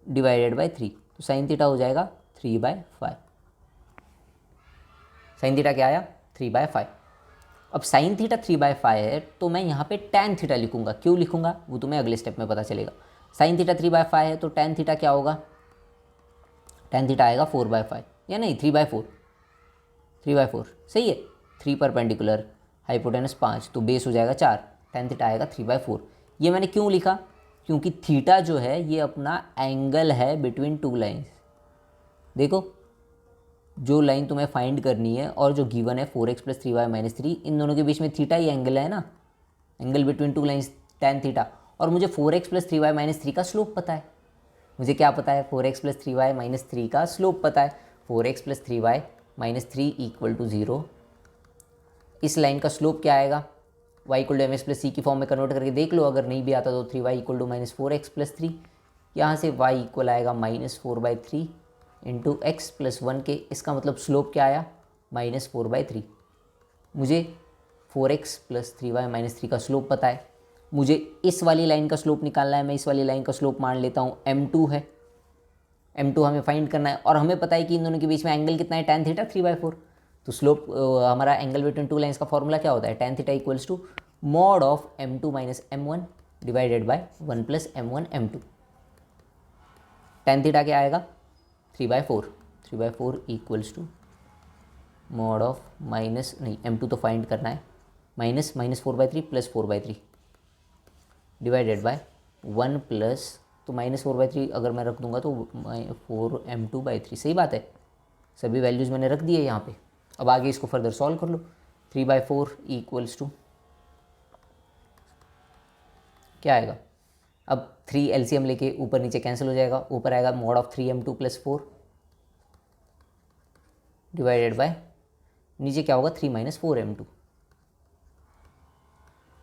S1: डिवाइडेड बाई 3, तो साइन थीटा हो जाएगा 3/5। साइन थीटा क्या आया, 3/5। अब साइन थीटा 3/5 है, तो मैं यहाँ पे टैन थीटा लिखूंगा। क्यों लिखूंगा वो तुम्हें अगले स्टेप में पता चलेगा। साइन थीटा 3/5 है, तो टैन थीटा क्या होगा, टैन थीटा आएगा 4/5, या नहीं 3/4, 3/4 सही है। 3 परपेंडिकुलर, हाइपोटेनस 5, तो बेस हो जाएगा 4, टैन थीटा आएगा 3/4। ये मैंने क्यों लिखा, क्योंकि थीटा जो है ये अपना एंगल है बिटवीन 2 लाइन्स। देखो जो लाइन तुम्हें फाइंड करनी है और जो गिवन है 4x + 3y - 3, इन दोनों के बीच में थीटा ही एंगल है ना, angle between 2 lines tan theta. और मुझे 4x + 3y - 3 का स्लोप पता है। मुझे क्या पता है, 4x + 3y - 3 का स्लोप पता है। 4x + 3y - 3 = 0। इस लाइन का स्लोप क्या आएगा, y = mx + c की फॉर्म में कन्वर्ट करके देख लो, अगर नहीं भी आता तो 3y = -4x + 3। यहाँ से y इक्वल आएगा -4/3 इंटू x + 1 के। इसका मतलब स्लोप क्या आया, -4/3। मुझे 4x + 3y - 3 का स्लोप पता है। मुझे इस वाली लाइन का स्लोप निकालना है, मैं इस वाली लाइन का स्लोप मान लेता हूँ m2 है। m2 हमें फाइंड करना है, और हमें पता है कि इन दोनों के बीच में एंगल कितना है, tan थीटा 3/4। तो स्लोप हमारा एंगल बिटवीन 2 लाइन्स का फॉर्मूला क्या होता है, tan theta = mod of m2 - m1 divided by 1 + m1 m2। tan theta क्या आएगा, 3/4, 3/4 = mod ऑफ माइनस नहीं m2 तो फाइंड करना है, -4/3 + 4/3 डिवाइडेड बाय 1 प्लस, तो -4/3 अगर मैं रख दूंगा तो 4m2/3। सही बात है, सभी वैल्यूज़ मैंने रख दिए यहाँ पे। अब आगे इसको फर्दर सॉल्व कर लो। 3/4 = क्या आएगा, अब 3 LCM लेके ऊपर नीचे कैंसिल हो जाएगा, ऊपर आएगा mod of 3m2 + 4 divided by, नीचे क्या होगा 3 - 4m2।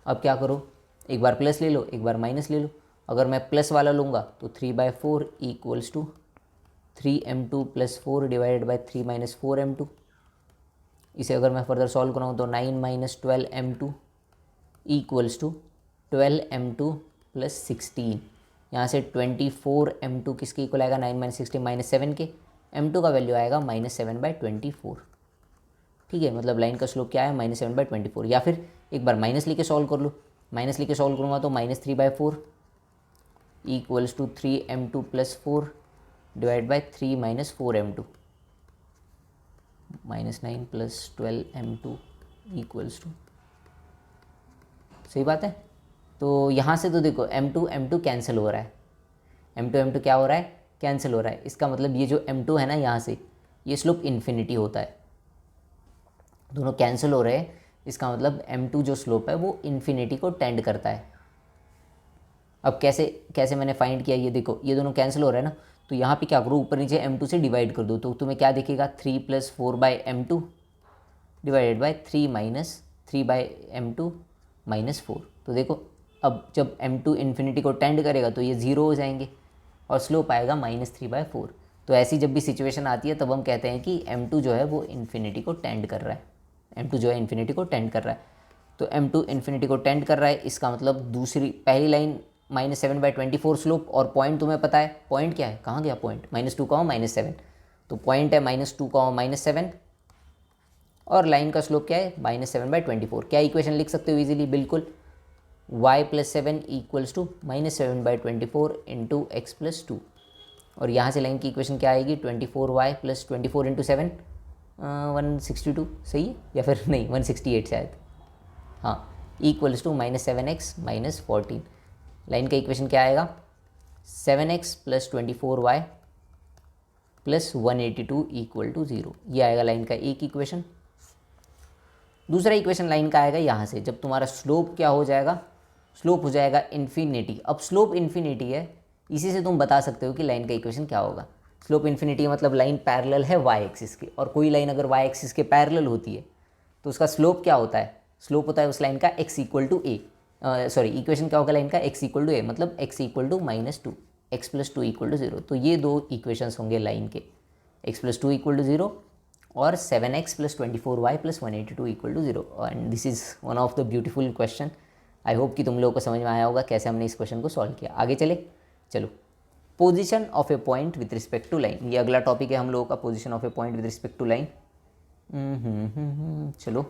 S1: अब क्या करो, एक बार प्लस ले लो, एक बार माइनस ले लो। अगर मैं प्लस वाला लूँगा तो 3/4 = 3m2 + 4 डिवाइडेड बाय 3 - 4m2। इसे अगर मैं फर्दर सॉल्व कराऊँ तो 9 - 12m2 = 12m2 + 16। यहाँ से 24m2 किसके इक्वल आएगा, 9 - 16 -7 के, m2 का वैल्यू आएगा -7/24। ठीक है, मतलब लाइन का स्लोप क्या है, -7/24। या फिर एक बार माइनस लेके सॉल्व कर लो, माइनस लेके सॉल्व करूँगा तो -3/4 equals to 3m2 + 4 divide by 3 - 4m2 -9 + 12m2 equals to, सही बात है। तो यहाँ से तो देखो m2 कैंसिल हो रहा है, m2 क्या हो रहा है, कैंसिल हो रहा है। इसका मतलब ये जो m2 है ना, यहाँ से ये स्लोप इन्फिनिटी होता है, दोनों कैंसिल हो रहे हैं। इसका मतलब m2 जो स्लोप है वो इन्फिनिटी को टेंड करता है। अब कैसे कैसे मैंने फाइंड किया, ये देखो ये दोनों कैंसिल हो रहा है ना, तो यहाँ पे क्या करो, ऊपर नीचे m2 से डिवाइड कर दो, तो तुम्हें क्या दिखेगा, 3 + 4/m2 डिवाइडेड बाई 3 - 3/m2 - 4। तो देखो अब जब m2 इन्फिनिटी को टेंड करेगा तो ये 0 हो जाएंगे और स्लोप आएगा -3/4। तो ऐसी जब भी सिचुएशन आती है तब हम कहते हैं कि m2 जो है वो इन्फिनिटी को टेंड कर रहा है, m2 जो है इन्फिनिटी को टेंड कर रहा है। तो m2 इन्फिनिटी को टेंड कर रहा है, इसका मतलब दूसरी पहली लाइन -7/24 स्लोप, और पॉइंट तुम्हें पता है, पॉइंट क्या है, कहाँ गया पॉइंट, -2, -7। तो पॉइंट है -2, -7, और लाइन का स्लोप क्या है, -7/24। क्या इक्वेशन लिख सकते हो इजीली, बिल्कुल, y + 7 equals to -7/24 into x + 2। और यहाँ से लाइन की इक्वेशन क्या आएगी, 24y + 24 इंटू 7 162, सही है, या फिर नहीं 168 शायद, हाँ, इक्वल्स टू -7x - 14। लाइन का इक्वेशन क्या आएगा, 7x + 24y + 182 = 0। ये आएगा लाइन का एक इक्वेशन। दूसरा इक्वेशन लाइन का आएगा यहाँ से, जब तुम्हारा स्लोप क्या हो जाएगा, स्लोप हो जाएगा इन्फिनिटी। अब स्लोप इन्फिनिटी है, इसी से तुम बता सकते हो कि लाइन का इक्वेशन क्या होगा। स्लोप इन्फिनिटी मतलब लाइन पैरेलल है y एक्सिस के, और कोई लाइन अगर y एक्सिस के पैरेलल होती है तो उसका स्लोप क्या होता है, स्लोप होता है उस लाइन का x = a, सॉरी इक्वेशन क्या होगा लाइन का, x = a, मतलब x = -2, x + 2 = 0। तो ये दो इक्वेशंस होंगे लाइन के, x + 2 = 0 और 7x + 24y + 182 = 0। And this is one of the beautiful question. I hope कि तुम लोगों को समझ में आया होगा कैसे हमने इस क्वेश्चन को सॉल्व किया। आगे चले, चलो, position of a point with respect to line, ये अगला टॉपिक है हम लोगों का, position of a point with respect to line. चलो,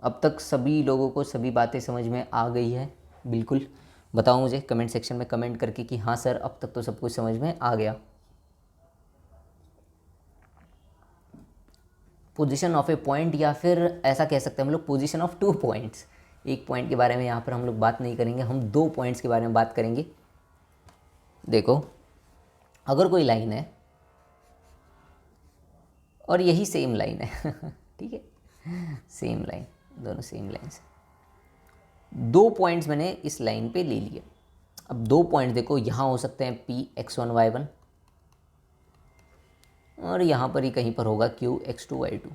S1: अब तक सभी लोगों को सभी बातें समझ में आ गई है, बिल्कुल बताओ मुझे कमेंट सेक्शन में कमेंट करके कि हाँ सर अब तक तो सब कुछ समझ में आ गया। पोजीशन ऑफ ए पॉइंट, या फिर ऐसा कह सकते हैं हम लोग पोजीशन ऑफ 2 पॉइंट्स। एक पॉइंट के बारे में यहाँ पर हम लोग बात नहीं करेंगे, हम 2 पॉइंट्स के बारे में बात करेंगे। देखो, अगर कोई लाइन है और यही सेम लाइन है ठीक है, सेम लाइन, दोनों सेम लाइन से 2 पॉइंट्स मैंने इस लाइन पे ले लिए। अब 2 पॉइंट देखो, यहाँ हो सकते हैं P x1 y1, और यहाँ पर ही कहीं पर होगा Q x2 y2,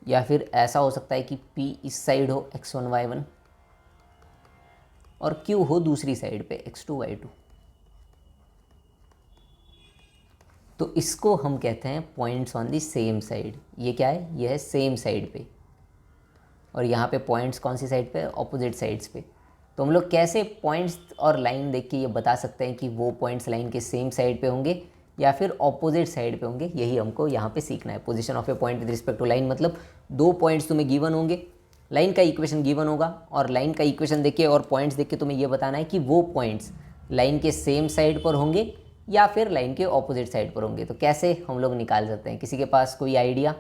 S1: या फिर ऐसा हो सकता है कि P इस साइड हो x1 y1 और Q हो दूसरी साइड पे x2 y2। तो इसको हम कहते हैं points on the same side. ये क्या है, ये है सेम साइड पे, और यहाँ पे पॉइंट्स कौन सी साइड पे, ऑपोजिट साइड्स पे। तो हम लोग कैसे पॉइंट्स और लाइन देख के ये बता सकते हैं कि वो पॉइंट्स लाइन के सेम साइड पे होंगे या फिर ऑपोजिट साइड पे होंगे, यही हमको यहाँ पे सीखना है। Position of a point with respect to line मतलब 2 पॉइंट्स तुम्हें गिवन होंगे, लाइन का इक्वेशन गिवन होगा, और लाइन का इक्वेशन देख के और पॉइंट्स देख के तुम्हें ये बताना है कि वो पॉइंट्स लाइन के सेम साइड पर होंगे या फिर लाइन के ऑपोजिट साइड पर होंगे। तो कैसे हम लोग निकाल सकते हैं, किसी के पास कोई आइडिया,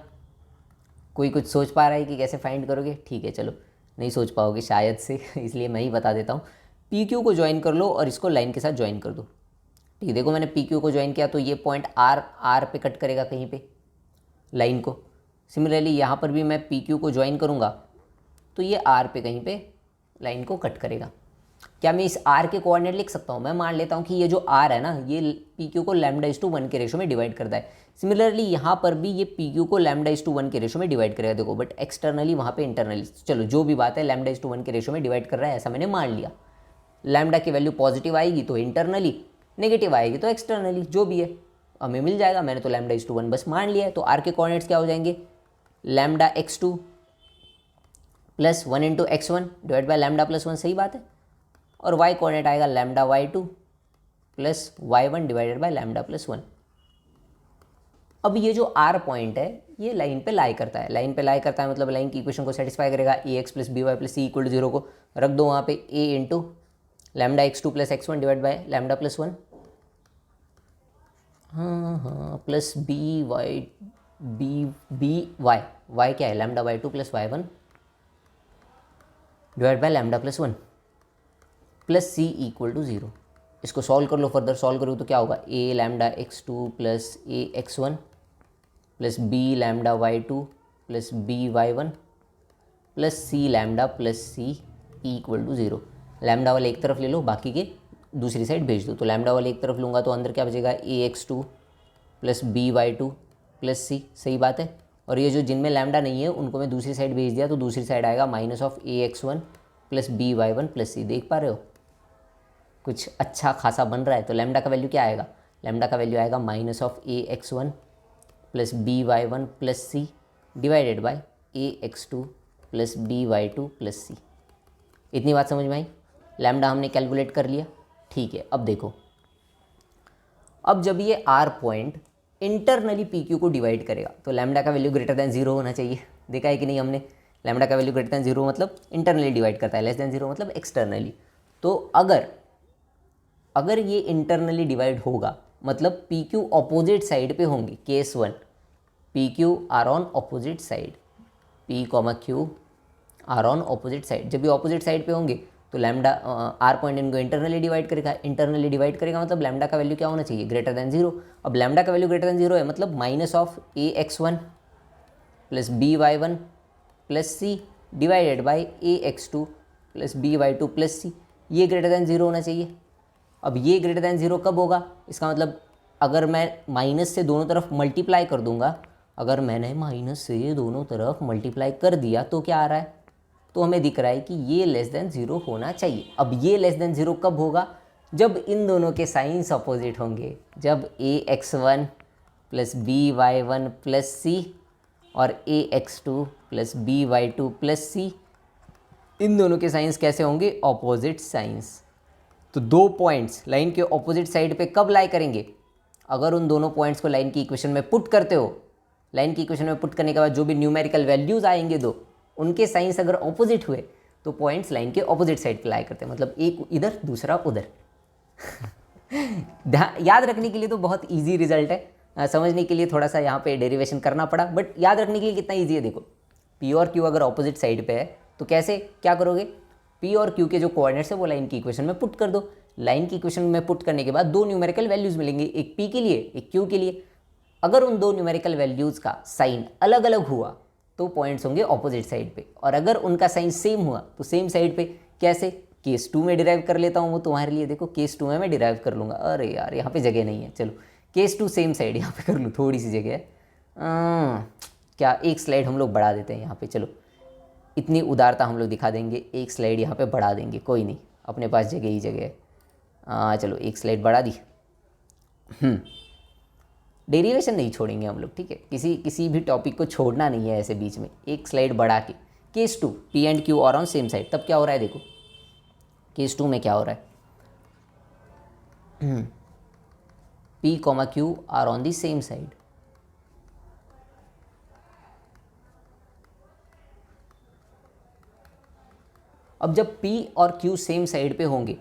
S1: कोई कुछ सोच पा रहा है कि कैसे फाइंड करोगे? ठीक है, चलो, नहीं सोच पाओगे शायद से इसलिए मैं ही बता देता हूँ। पी क्यू को ज्वाइन कर लो और इसको लाइन के साथ ज्वाइन कर दो। ठीक है, देखो मैंने पी क्यू को ज्वाइन किया तो ये पॉइंट आर पे कट करेगा कहीं पे लाइन को। सिमिलरली यहाँ पर भी मैं पी क्यू को ज्वाइन करूँगा तो ये आर पे कहीं पे लाइन को कट करेगा। क्या मैं इस आर के कोऑर्डिनेट लिख सकता हूँ? मैं मान लेता हूँ कि ये जो आर है ना, ये पी क्यू को λ/1 के रेशो में डिवाइड करता है। सिमिलरली यहाँ पर भी ये पी क्यू को λ/1 के रेशो में डिवाइड करेगा। देखो, बट एक्सटर्नली वहाँ पे इंटरनली, चलो जो भी बात है, λ/1 के रेशो में डिवाइड कर रहा है ऐसा मैंने मान लिया। लैम्डा की वैल्यू पॉजिटिव आएगी तो इंटरनली, नेगेटिव आएगी तो एक्सटर्नली, जो भी है हमें मिल जाएगा। मैंने तो λ/1 बस मान लिया है। तो आर के कोऑर्डिनेट्स क्या हो जाएंगे, λx2 + 1 × x1 डिवाइड बाय λ + 1, सही बात है। और y कोऑर्डिनेट आएगा λy2 plus y1 divided by lambda plus 1। अब ये जो r पॉइंट है ये लाइन पे लाई करता है, लाइन पे लाई करता है मतलब लाइन की इक्वेशन को सेटिस्फाई करेगा। A x plus b y plus c equal to 0 को रख दो वहाँ पे, a into lambda x2 plus x1 divide by lambda plus 1, हाँ प्लस बी वाई वाई क्या है, lambda y2 plus y1 divide by lambda plus 1 plus c equal to 0। इसको सॉल्व कर लो, फर्दर सॉल्व करो तो क्या होगा, a lambda x2 plus a x1 plus b lambda y2 plus b y1 plus c lambda plus c equal to 0। Lambda वाले एक तरफ ले लो, बाकी के दूसरी साइड भेज दो। तो लैम्डा वाले एक तरफ लूँगा तो अंदर क्या बचेगा, a x2 plus b y2 plus c, सही बात है। और ये जो जिनमें लैम्डा नहीं है उनको मैं दूसरी साइड भेज दिया तो दूसरी साइड आएगा minus of a x1 plus b y1 plus c। देख पा रहे हो कुछ अच्छा खासा बन रहा है। तो लैम्डा का वैल्यू क्या आएगा, लैम्डा का वैल्यू आएगा minus of a x1 plus b y1 plus c divided bye a x2 plus b y2 plus c। इतनी बात समझ में आई। लैम्डा हमने कैलकुलेट कर लिया, ठीक है। अब देखो, अब जब ये r point internally P Q को डिवाइड करेगा तो लैम्डा का वैल्यू ग्रेटर दैन 0 होना चाहिए। देखा है कि नहीं हमने, लैम्डा का वैल्यू ग्रेटर दैन 0 मतलब इंटरनली डिवाइड करता है, लेस दैन 0 मतलब एक्सटर्नली। तो अगर ये इंटरनली डिवाइड होगा मतलब पी क्यू ऑपोजिट साइड पे होंगे। Case 1, P Q R on opposite side, P comma Q R on opposite side. जब ये ऑपोजिट साइड पे होंगे तो लैम्डा आर पॉइंट इनको इंटरनली डिवाइड करेगा, इंटरनली डिवाइड करेगा मतलब लैम्डा का वैल्यू क्या होना चाहिए, ग्रेटर दैन 0। अब लैम्डा का वैल्यू ग्रेटर दैन 0 है मतलब minus of a x1 plus b y1 plus c divided by a x2 plus b y2 plus c, ये ग्रेटर दैन 0 होना चाहिए। अब ये ग्रेटर दैन 0 कब होगा, इसका मतलब अगर मैं माइनस से दोनों तरफ मल्टीप्लाई कर दूंगा, अगर मैंने माइनस से दोनों तरफ मल्टीप्लाई कर दिया तो क्या आ रहा है, तो हमें दिख रहा है कि ये लेस देन 0 होना चाहिए। अब ये लेस देन 0 कब होगा, जब इन दोनों के साइंस अपोजिट होंगे। जब a x1 plus b y1 plus c और a x2 plus b y2 plus c, इन दोनों के साइंस कैसे होंगे, ऑपोजिट साइंस। तो दो पॉइंट्स लाइन के ऑपोजिट साइड पे कब लाई करेंगे, अगर उन दोनों पॉइंट्स को लाइन की इक्वेशन में पुट करते हो। लाइन की इक्वेशन में पुट करने के बाद जो भी न्यूमेरिकल वैल्यूज़ आएंगे दो, उनके साइंस अगर ऑपोजिट हुए तो पॉइंट्स लाइन के ऑपोजिट साइड पे लाई करते हैं, मतलब एक इधर दूसरा उधर। याद रखने के लिए तो बहुत इजी रिजल्ट है, समझने के लिए थोड़ा सा यहाँ पे डेरिवेशन करना पड़ा, बट याद रखने के लिए कितना इजी है। देखो पी और क्यू अगर ऑपोजिट साइड पे है तो कैसे क्या करोगे, पी और क्यू के जो कोऑर्डिनेट्स है वो लाइन की इक्वेशन में पुट कर दो। लाइन की इक्वेशन में पुट करने के बाद दो न्यूमेरिकल वैल्यूज़ मिलेंगे, एक पी के लिए एक क्यू के लिए। अगर उन दो न्यूमेरिकल वैल्यूज़ का साइन अलग अलग हुआ तो पॉइंट्स होंगे ऑपोजिट साइड पे, और अगर उनका साइन सेम हुआ तो सेम साइड पे। कैसे, केस 2 में डिराइव कर लेता हूँ वो तुम्हारे लिए। देखो केस 2 में मैं डिराइव कर लूँगा, अरे यार यहाँ पे जगह नहीं है, चलो केस 2 सेम साइड यहाँ पे कर लूँ, थोड़ी सी जगह है। क्या एक स्लाइड हम लोग बढ़ा देते हैं यहाँ पे, चलो इतनी उदारता हम लोग दिखा देंगे, एक स्लाइड यहाँ पे बढ़ा देंगे, कोई नहीं अपने पास जगह ही जगह है। चलो एक स्लाइड बढ़ा दी। डेरिवेशन नहीं छोड़ेंगे हम लोग, ठीक है, किसी भी टॉपिक को छोड़ना नहीं है ऐसे बीच में। एक स्लाइड बढ़ा के case 2 P and Q R on same side, तब क्या हो रहा है, देखो केस 2 में क्या हो रहा है, P comma Q R on the same side. अब जब P और Q सेम साइड पे होंगे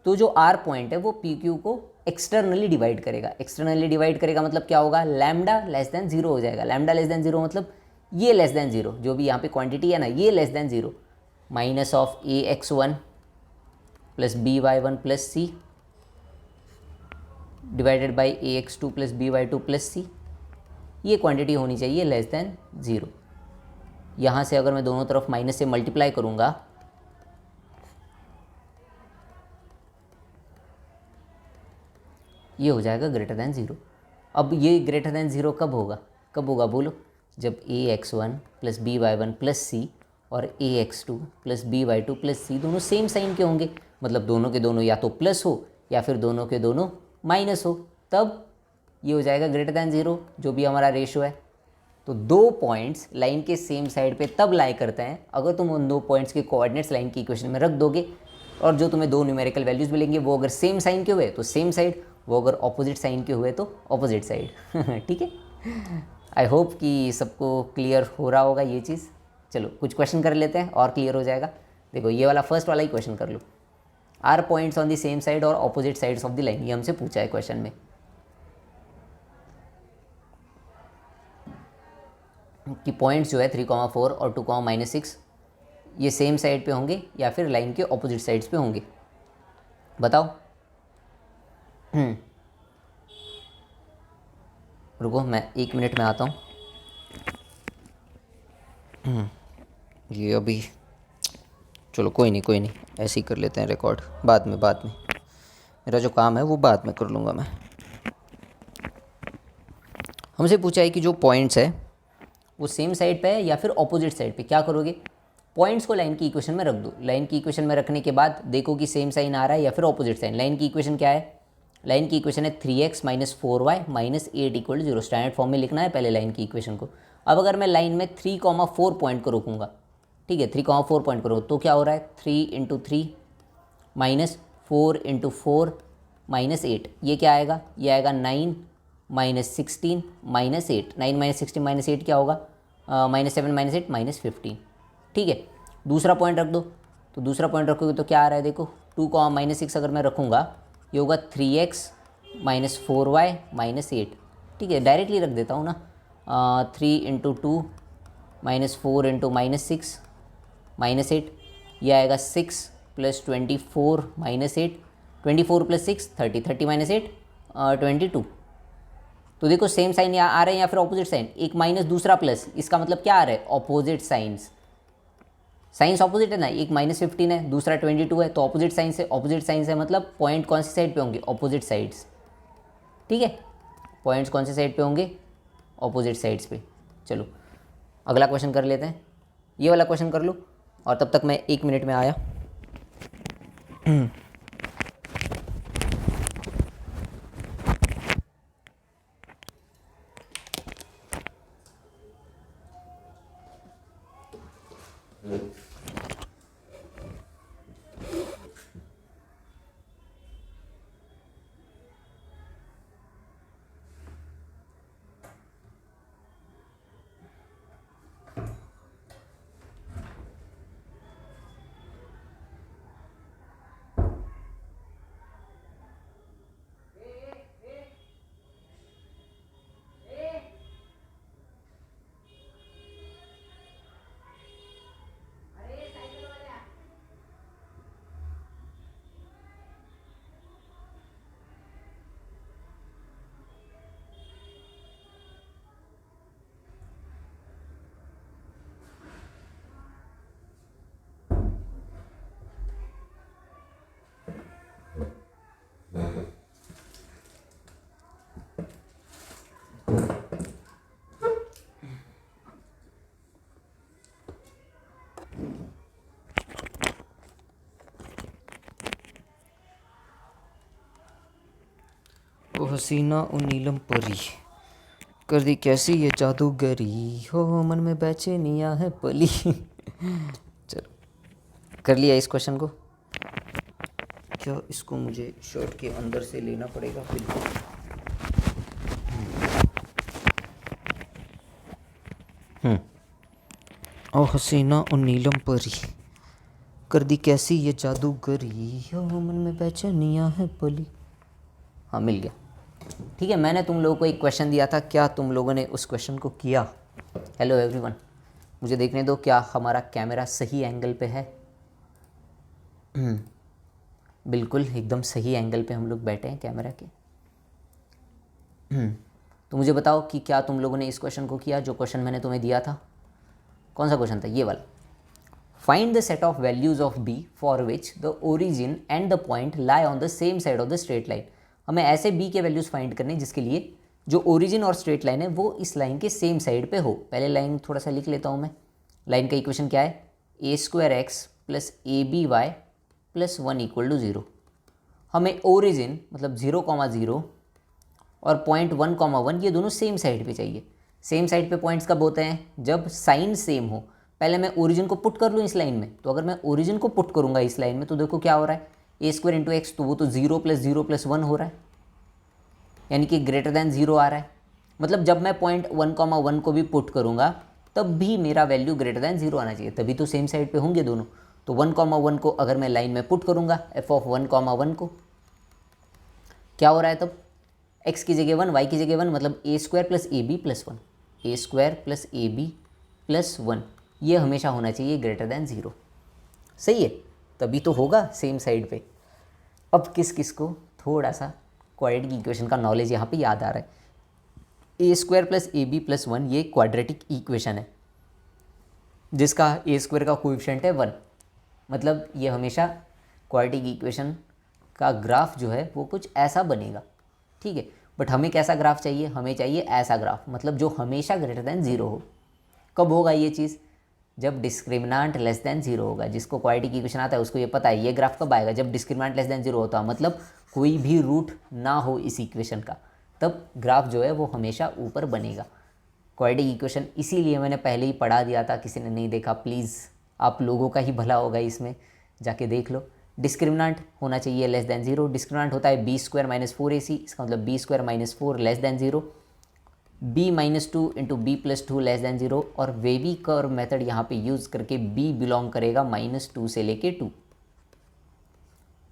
S1: तो जो R पॉइंट है वो PQ को एक्सटर्नली डिवाइड करेगा। एक्सटर्नली डिवाइड करेगा मतलब क्या होगा, लैम्डा लेस देन 0 हो जाएगा। लैम्डा लेस देन 0 मतलब ये लेस देन 0, जो भी यहाँ पे क्वांटिटी है ना ये less than 0, minus of a x1 plus b y1 plus c divided by a x2 plus b y2 plus c, ये क्वांटिटी होनी चाहिए लेस देन 0। यहाँ से अगर मैं दोनों तरफ माइनस से मल्टीप्लाई करूँगा ये हो जाएगा ग्रेटर दैन 0। अब ये ग्रेटर दैन 0 कब होगा बोलो, जब a x1 plus b y1 plus c और a x2 plus b y2 plus c दोनों सेम साइन के होंगे, मतलब दोनों के दोनों या तो प्लस हो या फिर दोनों के दोनों माइनस हो, तब ये हो जाएगा ग्रेटर दैन 0, जो भी हमारा रेशो है। तो दो पॉइंट्स लाइन के सेम साइड पे तब लाई करते हैं अगर तुम उन दो पॉइंट्स के कोऑर्डिनेट्स लाइन की इक्वेशन में रख दोगे, और जो तुम्हें दो न्यूमेरिकल वैल्यूज़ मिलेंगे वो अगर सेम साइन के हुए तो सेम साइड, वो अगर ऑपोजिट साइन के हुए तो ऑपोजिट साइड। ठीक है, आई होप कि सबको क्लियर हो रहा होगा ये चीज़। चलो कुछ क्वेश्चन कर लेते हैं और क्लियर हो जाएगा। देखो ये वाला फर्स्ट वाला ही क्वेश्चन कर लो। Are points on the same side और opposite sides of the line, ये हमसे पूछा है क्वेश्चन में कि पॉइंट्स जो है 3,4 और 2,-6 ये सेम साइड पे होंगे या फिर लाइन के ऑपोजिट साइड्स पे होंगे, बताओ। रुको मैं 1 मिनट में आता हूँ। ये अभी चलो कोई नहीं ऐसे ही कर लेते हैं रिकॉर्ड, बाद में मेरा जो काम है वो बाद में कर लूँगा मैं। हमसे पूछा है कि जो पॉइंट्स है वो सेम साइड पे है या फिर ऑपोजिट साइड पे, क्या करोगे? पॉइंट्स को लाइन की इक्वेशन में रख दो। लाइन की इक्वेशन में रखने के बाद देखो कि सेम साइन आ रहा है या फिर ऑपोजिट साइन। लाइन की इक्वेशन क्या है? लाइन की इक्वेशन है 3x - 4y - 8 = 0। स्टैंडर्ड फॉर्म में लिखना है पहले लाइन की इक्वेशन को। अब अगर मैं लाइन में 3,4 पॉइंट को रोकूंगा, ठीक है, 3,4 पॉइंट को रोक तो क्या हो रहा है? 3 × 3 - 4 × 4 - 8, ये क्या आएगा? ये आएगा 9 - 16 - 8। 9 - 16 - 8 क्या होगा? -7 - 8 -15। ठीक है, दूसरा पॉइंट रख दो। तो दूसरा पॉइंट रखोगे तो क्या आ रहा है? देखो 2, -6 अगर मैं रखूँगा ये होगा 3x - 4y - 8। ठीक है, डायरेक्टली रख देता हूँ ना। 3 × 2 - 4 × -6 -8, ये आएगा 6 + 24 - 8। 24 + 6 30, 30 - 8 22। तो देखो सेम साइन आ रहे हैं या फिर ऑपोजिट साइन? एक माइनस दूसरा प्लस, इसका मतलब क्या आ रहा है? Opposite science. साइंस ऑपोजिट है ना, एक -15 है दूसरा 22 है, तो ऑपोजिट साइंस है। ऑपोजिट साइंस है मतलब पॉइंट कौन सी साइड पे होंगे? Opposite sides. ठीक है, पॉइंट्स कौन से साइड पे होंगे? ऑपोजिट साइड्स पे। चलो अगला क्वेश्चन कर लेते हैं, ये वाला क्वेश्चन कर लो और तब तक मैं 1 मिनट में आया। ओ हसीना ओ नीलम परी, कर दी कैसी ये जादूगरी, हो मन में बेचैनियाँ है पली। चलो कर लिया इस क्वेश्चन को। क्या इसको मुझे शर्ट के अंदर से लेना पड़ेगा? बिल्कुल। ओ हसीना ओ नीलम परी, कर दी कैसी ये जादूगरी, हो मन में बेचैनियाँ है पली। हाँ मिल गया। ठीक है, मैंने तुम लोगों को एक क्वेश्चन दिया था, क्या तुम लोगों ने उस क्वेश्चन को किया? हेलो एवरीवन, मुझे देखने दो क्या हमारा कैमरा सही एंगल पे है। बिल्कुल एकदम सही एंगल पे हम लोग बैठे हैं कैमरा के। तो मुझे बताओ कि क्या तुम लोगों ने इस क्वेश्चन को किया, जो क्वेश्चन मैंने तुम्हें दिया था? कौन सा क्वेश्चन था? ये वाला। Find the set of values of b for which the origin and the point lie on the same side of the straight line. हमें ऐसे b के वैल्यूज़ फाइंड करने जिसके लिए जो ओरिजिन और स्ट्रेट लाइन है वो इस लाइन के सेम साइड पे हो। पहले लाइन थोड़ा सा लिख लेता हूँ मैं। लाइन का इक्वेशन क्या है? a² x + aby + 1 = 0। हमें ओरिजिन मतलब 0,0 और पॉइंट 1,1 ये दोनों सेम साइड पे चाहिए। सेम साइड पे पॉइंट्स कब होते हैं? जब साइन सेम हो। पहले मैं ओरिजिन को पुट कर लूँ इस लाइन में। तो अगर मैं ओरिजिन को पुट करूँगा इस लाइन में तो देखो क्या हो रहा है, ए स्क्वायर इंटू एक्स, तो वो तो 0 + 0 + 1 हो रहा है, यानी कि ग्रेटर देन 0 आ रहा है। मतलब जब मैं पॉइंट 1,1 को भी पुट करूँगा तब भी मेरा वैल्यू ग्रेटर देन 0 आना चाहिए, तभी तो सेम साइड पे होंगे दोनों। तो 1,1 को अगर मैं लाइन में पुट करूँगा f(1,1) को, क्या हो रहा है तब, x की जगह 1, y की जगह 1, मतलब a² + ab + 1, a² + ab + 1, ये हमेशा होना चाहिए ग्रेटर देन 0। सही है, तभी तो होगा सेम साइड पे। अब किस किस को थोड़ा सा क्वाड्रेटिक इक्वेशन का नॉलेज यहाँ पे याद आ रहा है, a² + ab + 1 ये क्वाड्रेटिक इक्वेशन है जिसका a² का कोएफिशिएंट है 1, मतलब ये हमेशा क्वाड्रेटिक इक्वेशन का ग्राफ जो है वो कुछ ऐसा बनेगा, ठीक है। बट हमें कैसा ग्राफ चाहिए, हमें चाहिए ऐसा ग्राफ, मतलब जो हमेशा ग्रेटर देन 0 हो। कब होगा ये चीज़, जब डिस्क्रिमिनांट लेस देन 0 होगा। जिसको क्वाड्रेटिक इक्वेशन आता है उसको ये पता है ये ग्राफ कब आएगा, जब डिस्क्रिमिनांट लेस देन 0 होता है, मतलब कोई भी रूट ना हो इस इक्वेशन का, तब ग्राफ जो है वो हमेशा ऊपर बनेगा। क्वाड्रेटिक इक्वेशन इसीलिए मैंने पहले ही पढ़ा दिया था, किसी ने नहीं देखा प्लीज़ आप लोगों का ही भला होगा, इसमें जाके देख लो। डिस्क्रिमिनांट होना चाहिए लेस देन 0, डिस्क्रिमिनांट होता है b² - 4ac, इसका मतलब b² - 4 less than 0, b - 2 × b + 2 less than 0, और वेवी कर्व मेथड यहाँ पे यूज़ करके b बिलोंग करेगा -2 से लेके 2।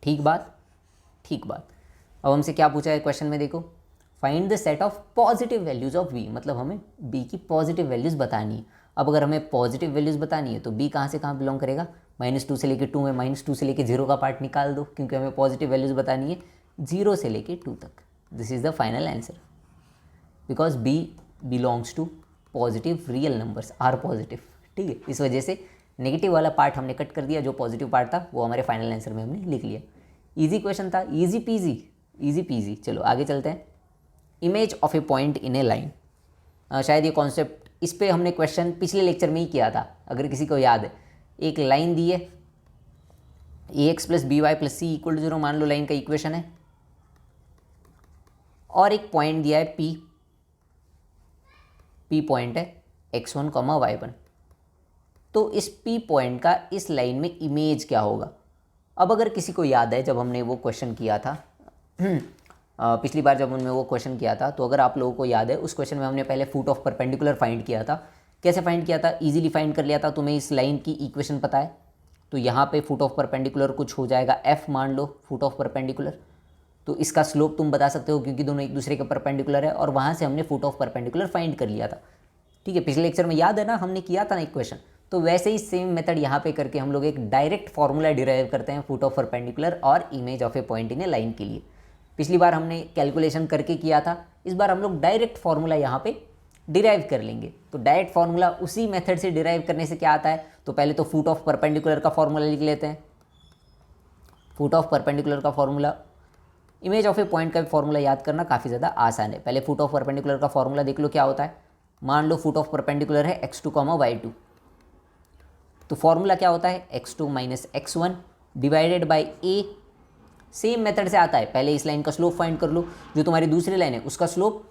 S1: ठीक बात, ठीक बात। अब हमसे क्या पूछा है क्वेश्चन में, देखो find the set of positive values of b, मतलब हमें b की पॉजिटिव वैल्यूज़ बतानी है। अब अगर हमें पॉजिटिव वैल्यूज़ बतानी है तो b कहाँ से कहाँ बिलोंग करेगा, -2 से लेके 2 में -2 से लेके 0 का पार्ट निकाल दो, क्योंकि हमें पॉजिटिव वैल्यूज़ बतानी है 0 से लेके 2 तक। This is the final answer, because b belongs to positive real numbers, R positive, ठीक है। इस वजह से नेगेटिव वाला पार्ट हमने कट कर दिया, जो पॉजिटिव पार्ट था वो हमारे फाइनल आंसर में हमने लिख लिया। ईजी क्वेश्चन था, ईजी पीजी। चलो आगे चलते हैं। Image of a point in a line, शायद ये कॉन्सेप्ट इस पे हमने क्वेश्चन पिछले लेक्चर में ही किया था, अगर किसी को याद है। एक लाइन दी है ax + by + c = 0, मान लो लाइन का इक्वेशन है, और एक पॉइंट दिया है p पॉइंट है x1, y1। तो इस p पॉइंट का इस लाइन में इमेज क्या होगा। अब अगर किसी को याद है जब हमने वो क्वेश्चन किया था पिछली बार जब हमने वो क्वेश्चन किया था, तो अगर आप लोगों को याद है उस क्वेश्चन में हमने पहले फुट ऑफ परपेंडिकुलर फाइंड किया था। कैसे फाइंड किया था, इजीली फाइंड कर लिया था। तुम्हें इस लाइन की इक्वेशन पता है, तो यहाँ पे फुट ऑफ परपेंडिकुलर कुछ हो जाएगा f, मान लो फुट ऑफ परपेंडिकुलर, तो इसका स्लोप तुम बता सकते हो क्योंकि दोनों एक दूसरे के परपेंडिकुलर है, और वहाँ से हमने फुट ऑफ परपेंडिकुलर फाइंड कर लिया था, ठीक है। पिछले लेक्चर में याद है ना, हमने किया था ना एक क्वेश्चन। तो वैसे ही सेम मेथड यहाँ पे करके हम लोग एक डायरेक्ट फार्मूला डिराइव करते हैं फुट ऑफ परपेंडिकुलर और image of a point in a line के लिए। पिछली बार हमने कैलकुलेशन करके किया था, इस बार हम लोग डायरेक्ट फार्मूला यहाँ पे डिराइव कर लेंगे। तो डायरेक्ट फार्मूला उसी मेथड से डिराइव करने से क्या आता है, तो पहले तो फुट ऑफ परपेंडिकुलर का फार्मूला लिख लेते हैं। फुट ऑफ परपेंडिकुलर का formula, image of a point का फार्मूला याद करना काफ़ी ज़्यादा आसान है। पहले फुट ऑफ परपेंडिकुलर का फार्मूला देख लो क्या होता है। मान लो फुट ऑफ परपेंडिकुलर है x2, y2, तो फॉर्मूला क्या होता है x2 - x1 divided by a। Same method से आता है, पहले इस लाइन का स्लोप फाइंड कर लो, जो तुम्हारी दूसरी लाइन है उसका स्लोप,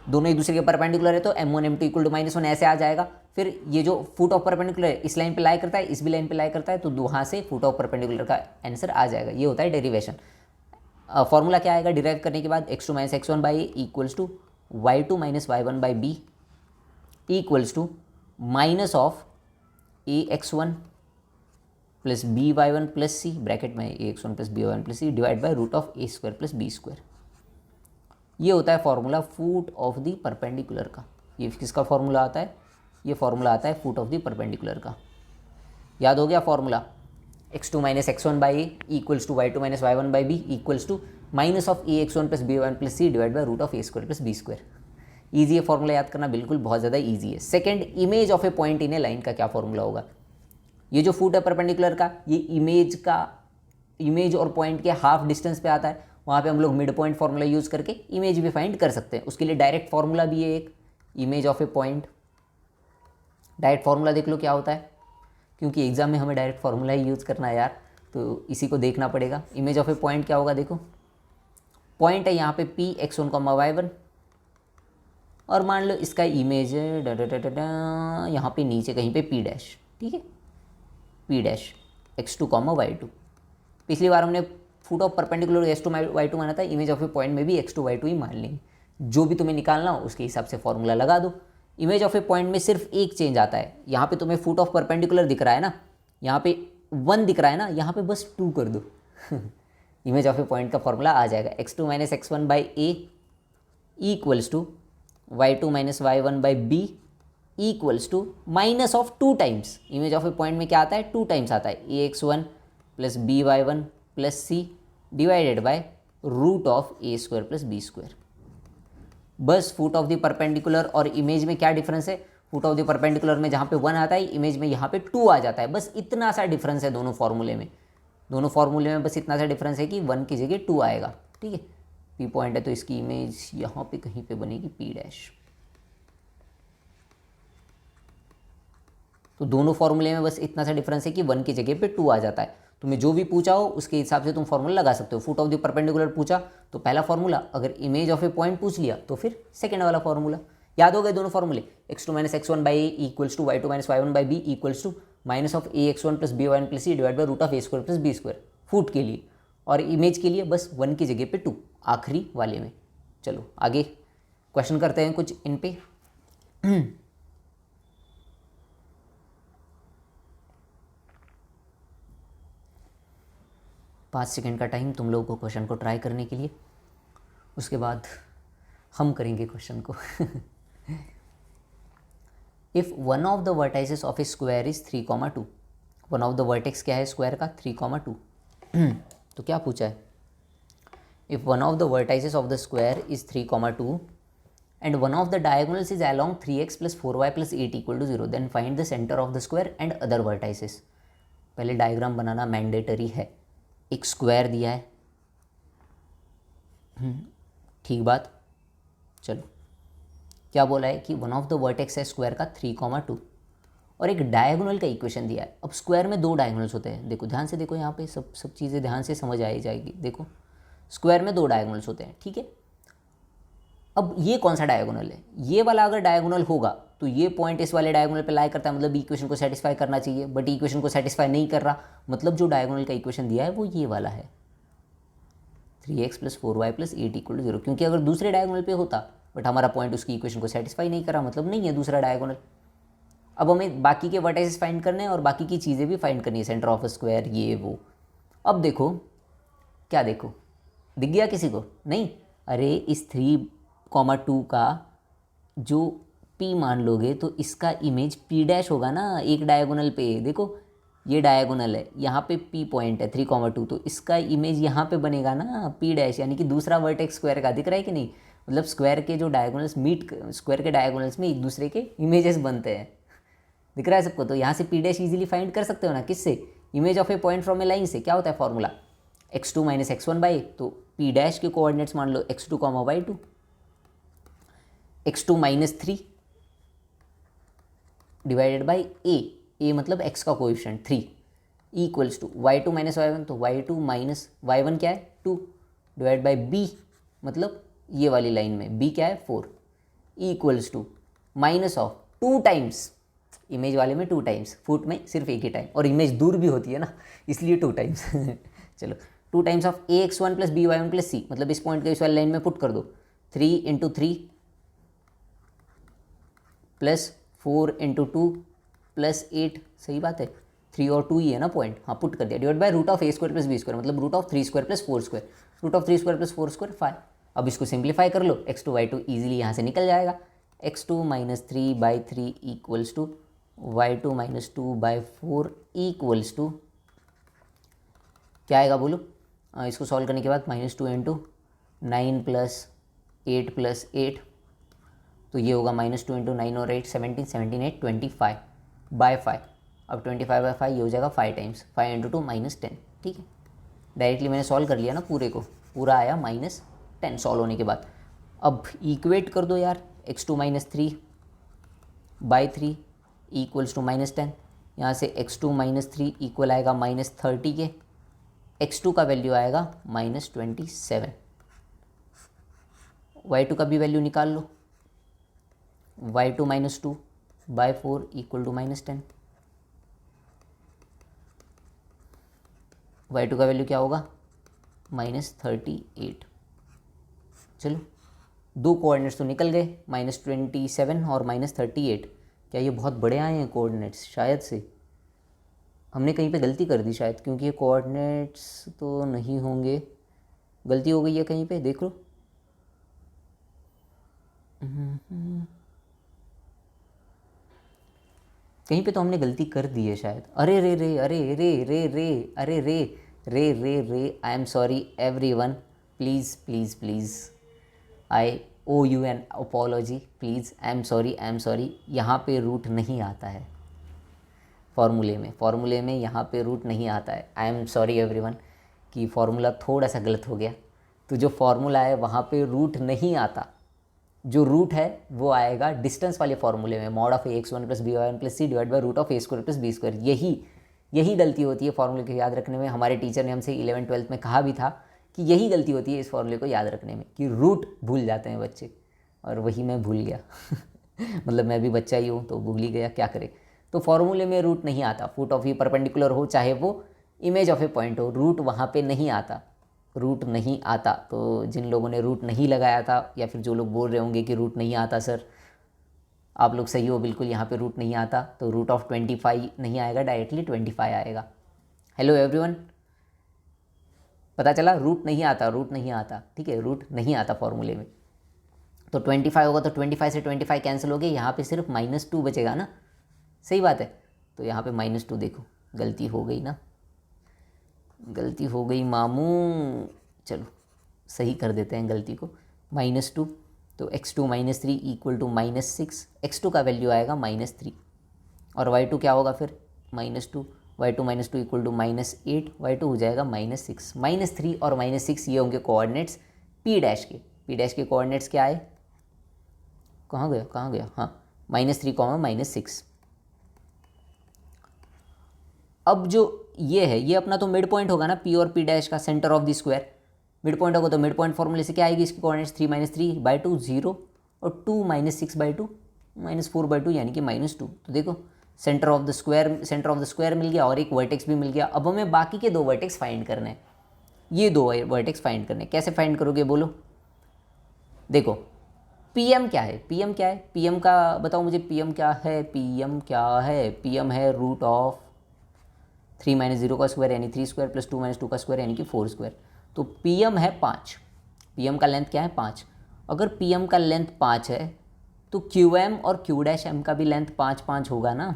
S1: दोनों एक दूसरे के परपेंडिकुलर है तो m1 m2 = -1 ऐसे आ जाएगा। फिर ये जो फुट ऑफ परपेंडिकुलर है इस लाइन पे लाई करता है, इस भी लाइन पे लाई करता है, तो वहाँ से फुट ऑफ परपेंडिकुलर का आंसर आ जाएगा। ये होता है डेरिवेशन। फॉर्मूला क्या आएगा डिराइव करने के बाद, x2 - x1 बाई a = y2 - y1 बाई b equals to minus of ax1 plus by1 plus c, bracket में ax1 plus by1 plus c divide by √a² plus b²। ये होता है formula foot of the perpendicular का। ये किसका फॉर्मूला आता है, ये फॉर्मूला आता है फुट ऑफ द परपेंडिकुलर का। याद हो गया फॉर्मूला, x2 - x1 बाई a equals to y2 - y1 बाई b equals to minus of ax1 plus by1 plus c divide by √a² plus b²। Easy है फॉर्मूला याद करना, बिल्कुल बहुत ज़्यादा ईजी है। Second, image of a point in a line का क्या फॉर्मूला होगा। ये जो फुट है परपेंडिकुलर का, ये इमेज और पॉइंट के हाफ डिस्टेंस पे आता है, वहाँ पे हम लोग मिड पॉइंट फार्मूला यूज़ करके इमेज भी फाइंड कर सकते हैं। उसके लिए डायरेक्ट फार्मूला भी है एक, image of a point. Direct formula देख लो क्या होता है, क्योंकि एग्जाम में हमें डायरेक्ट फार्मूला ही यूज़ करना है यार, तो इसी को देखना पड़ेगा। इमेज ऑफ ए पॉइंट क्या होगा, देखो पॉइंट है यहाँ पे p x1, y1, और मान लो इसका इमेज है यहाँ पे नीचे कहीं पे p डैश, ठीक है, P dash x2 comma y2। पिछली बार हमने foot of perpendicular x2 y2 माना था, इमेज ऑफ ए पॉइंट में भी x2 y2 ही मान लेंगे। जो भी तुम्हें निकालना हो उसके हिसाब से फॉर्मूला लगा दो। इमेज ऑफ ए पॉइंट में सिर्फ एक चेंज आता है, यहाँ पे तुम्हें फुट ऑफ परपेंडिकुलर दिख रहा है ना, यहाँ पे 1 दिख रहा है ना, यहाँ पे बस 2 कर दो इमेज ऑफ ए पॉइंट का फॉर्मूला आ जाएगा x2 minus x1 by A equals to y2 minus y1 by B equals to minus of 2 times. Image of a point में क्या आता है, 2 टाइम्स आता है, ax1 plus by1 plus c divided by root of a square plus B square. बस फुट ऑफ द परपेंडिकुलर और इमेज में क्या डिफरेंस है, फुट ऑफ द परपेंडिकुलर में जहाँ पे 1 आता है, इमेज में यहाँ पे 2 आ जाता है। बस इतना सा डिफरेंस है दोनों फार्मूले में, दोनों फार्मूले में बस इतना सा डिफरेंस है कि 1 की जगह 2 आएगा। ठीक है, पी पॉइंट है तो इसकी इमेज यहाँ पे कहीं पे बनेगी पी डैश। तो दोनों फार्मूले में बस इतना सा डिफरेंस है कि 1 की जगह पे 2 आ जाता है। तुम्हें जो भी पूछा हो उसके हिसाब से तुम फार्मूला लगा सकते हो। फुट ऑफ द परपेंडिकुलर पूछा तो पहला फार्मूला, अगर इमेज ऑफ ए पॉइंट पूछ लिया तो फिर सेकंड वाला फार्मूला। याद हो गए दोनों फार्मूले, x2 minus x1 by A equals to y2 minus y1 by B equals to minus of ax1 plus by1 plus C divide by root of a square plus B square foot के लिए, और इमेज के लिए बस 1 की जगह पे 2 आखिरी वाले में। चलो आगे क्वेश्चन करते हैं कुछ इन पे। 5 सेकेंड का टाइम तुम लोगों को क्वेश्चन को ट्राई करने के लिए, उसके बाद हम करेंगे क्वेश्चन को। If one of the vertices of A square is 3,2, one of the vertex क्या है स्क्वायर का 3,2। तो क्या पूछा है, if one of the vertices of the square is 3,2 and one of the diagonals is along 3x plus 4y plus 8 equal to 0, then find the centre of the square and other vertices. पहले डायग्राम बनाना मैंडेटरी है। एक स्क्वायर दिया है, ठीक बात। चलो क्या बोला है कि वन ऑफ द वर्टेक्स है स्क्वायर का 3,2 और एक डायगोनल का इक्वेशन दिया है। अब स्क्वायर में 2 डायगोनल्स होते हैं, देखो ध्यान से देखो, यहाँ पे सब चीज़ें ध्यान से समझ आई जाएगी। देखो स्क्वायर में 2 डायगोनल्स होते हैं, ठीक है। अब ये कौन सा डायगोनल है, ये वाला अगर डायगोनल होगा तो ये पॉइंट इस वाले डायगोनल पे लाई करता है, मतलब इक्वेशन को सेटिस्फाई करना चाहिए, बट इक्वेशन को सेटिस्फाई नहीं कर रहा, मतलब जो डायगोनल का इक्वेशन दिया है वो ये वाला है 3x plus 4y plus 8 equal to 0। क्योंकि अगर दूसरे डायगोनल पे होता बट हमारा पॉइंट उसकी इक्वेशन को सेटिस्फाई नहीं करा, मतलब नहीं है दूसरा डायगोनल। अब हमें बाकी के वर्टाइसेस फाइंड करने हैं और बाकी की चीज़ें भी फाइंड करनी है, सेंटर ऑफ स्क्वायर ये वो। अब देखो क्या, देखो दिख गया किसी को, नहीं? अरे इस 3,2 का जो p मान लोगे तो इसका इमेज p डैश होगा ना, एक डायगोनल पे। देखो ये डायगोनल है, यहाँ पे p पॉइंट है 3,2, तो इसका इमेज यहाँ पे बनेगा ना p डैश, यानी कि दूसरा वर्टेक्स स्क्वायर का। दिख रहा है कि नहीं? मतलब स्क्वायर के जो डायगोनल्स स्क्वायर के डायगोनल्स में एक दूसरे के इमेजेस बनते हैं। दिख रहा है सबको? तो यहाँ से p डैश ईजिली फाइंड कर सकते हो ना, किससे? Image of a point from a line से। क्या होता है formula, x2 minus x1 by, तो p डैश के कोऑर्डिनेट्स मान लो x2 comma y2, x2 minus 3 divided by a मतलब x का coefficient 3 equals to y2 minus y1, तो y2 माइनस y1 क्या है 2 डिवाइड बाई b मतलब ये वाली लाइन में b क्या है 4 equals to minus of 2 times, image वाले में 2 टाइम्स, फुट में सिर्फ एक ही टाइम, और इमेज दूर भी होती है ना इसलिए 2 टाइम्स। चलो 2 times of ax1 plus by1 plus c, मतलब इस पॉइंट को इस वाली लाइन में पुट कर दो, 3 इंटू 3 प्लस 4 इंटू 2 प्लस 8, सही बात है, 3 और 2 ही है ना पॉइंट, हाँ पुट कर दिया, divide by root of a square plus B square, मतलब root of 3 square plus 4 square, root of 3 square plus 4 square 5। अब इसको सिंप्लीफाई कर लो, x2 y2 ईजिली यहाँ से निकल जाएगा, x2 minus 3 by 3 equals to y2 minus 2 by 4 equals to क्या आएगा बोलो? इसको सॉल्व करने के बाद -2 इंटू 9 प्लस 8 प्लस 8, तो ये होगा -2 इंटू 9 और 8 17, 17 8 25 बाय 5। अब 25 बाय 5 ये हो जाएगा 5 टाइम्स, 5 इंटू 2 -10। ठीक है, डायरेक्टली मैंने सॉल्व कर लिया ना पूरे को, पूरा आया -10 सॉल्व होने के बाद। अब इक्वेट कर दो यार, x2 minus 3 by 3 equals to -10, यहाँ से x2 माइनस 3 इक्वल आएगा -30 के, x2 का वैल्यू आएगा -27, y2 का भी वैल्यू निकाल लो, y2 minus 2 by 4 equal to -10, y2 का वैल्यू क्या होगा -38। चलो दो कोऑर्डिनेट्स तो निकल गए, -27 और -38। क्या ये बहुत बड़े आए हैं कोऑर्डिनेट्स? शायद से हमने कहीं पे गलती कर दी शायद, क्योंकि ये कोऑर्डिनेट्स तो नहीं होंगे, गलती हो गई है कहीं पे, देख लो। कहीं पे तो हमने गलती कर दी है शायद। अरे रे रे, अरे रे रे रे, अरे रे रे रे रे, I am sorry everyone, please please please, I owe you an apology, please, I am sorry. यहाँ पे रूट नहीं आता है फॉर्मूले में यहाँ पे रूट नहीं आता है। आई एम सॉरी एवरीवन कि फार्मूला थोड़ा सा गलत हो गया। तो जो फार्मूला है वहाँ पे रूट नहीं आता, जो रूट है वो आएगा डिस्टेंस वाले फार्मूले में, mod of ax1 + by1 + c divide by root of a² + b²। यही गलती होती है फार्मूले को याद रखने में। हमारे टीचर ने हमसे 11th-12th में कहा भी था कि यही गलती होती है इस फार्मूले को याद रखने में, कि रूट भूल जाते हैं बच्चे, और वही मैं भूल गया मतलब मैं भी बच्चा ही हूँ तो भूल ही गया, क्या करे। तो फार्मूले में रूट नहीं आता, फुट ऑफ व्यू परपेंडिकुलर हो चाहे वो इमेज ऑफ ए पॉइंट हो, रूट वहाँ पे नहीं आता, रूट नहीं आता। तो जिन लोगों ने रूट नहीं लगाया था, या फिर जो लोग बोल रहे होंगे कि रूट नहीं आता सर, आप लोग सही हो बिल्कुल, यहाँ पे रूट नहीं आता। तो रूट ऑफ 25 नहीं आएगा, डायरेक्टली 25 आएगा। हेलो एवरीवन, पता चला? रूट नहीं आता, रूट नहीं आता, ठीक है, रूट नहीं आता फॉर्मूले में। तो 25 होगा तो 25 से 25 कैंसिल हो गए, यहाँ पे सिर्फ -2 बचेगा ना, सही बात है। तो यहाँ पे -2, देखो गलती हो गई ना, गलती हो गई मामू, चलो सही कर देते हैं गलती को। -2, तो x2 - 3 = -6, x2 का वैल्यू आएगा -3, और y2 क्या होगा फिर -2, y2 - 2 = -8, y2 हो जाएगा -6। -3 और -6 ये होंगे कोऑर्डिनेट्स p डैश के। p डैश के कोऑर्डिनेट्स क्या आए, कहाँ गया, हाँ -3, -6। अब जो ये है, ये अपना तो मिड पॉइंट होगा ना, p और p डैश का, centre of the square. Mid point होगा तो मिड पॉइंट फॉर्मूले से क्या आएगी इसकी कोऑर्डिनेट्स, 3 - 3/2 0, और 2 - 6/2 -4/2 यानी कि -2। तो देखो सेंटर ऑफ द स्क्वायर मिल गया, और एक वर्टेक्स भी मिल गया। अब हमें बाकी के दो वर्टेक्स फाइंड करने हैं, ये दो वर्टेक्स फाइंड करने। कैसे फाइंड करोगे बोलो? देखो पीएम क्या है, पीएम का बताओ मुझे, पीएम क्या है? पीएम है रूट ऑफ 3 - 0 का स्क्वायर यानी 3² + 2 - 2 का स्क्वायर यानी कि 4²। तो पीएम है 5, पीएम का लेंथ क्या है 5। अगर पीएम का लेंथ 5 है तो क्यूएम और क्यू डैश एम का भी लेंथ 5 होगा ना।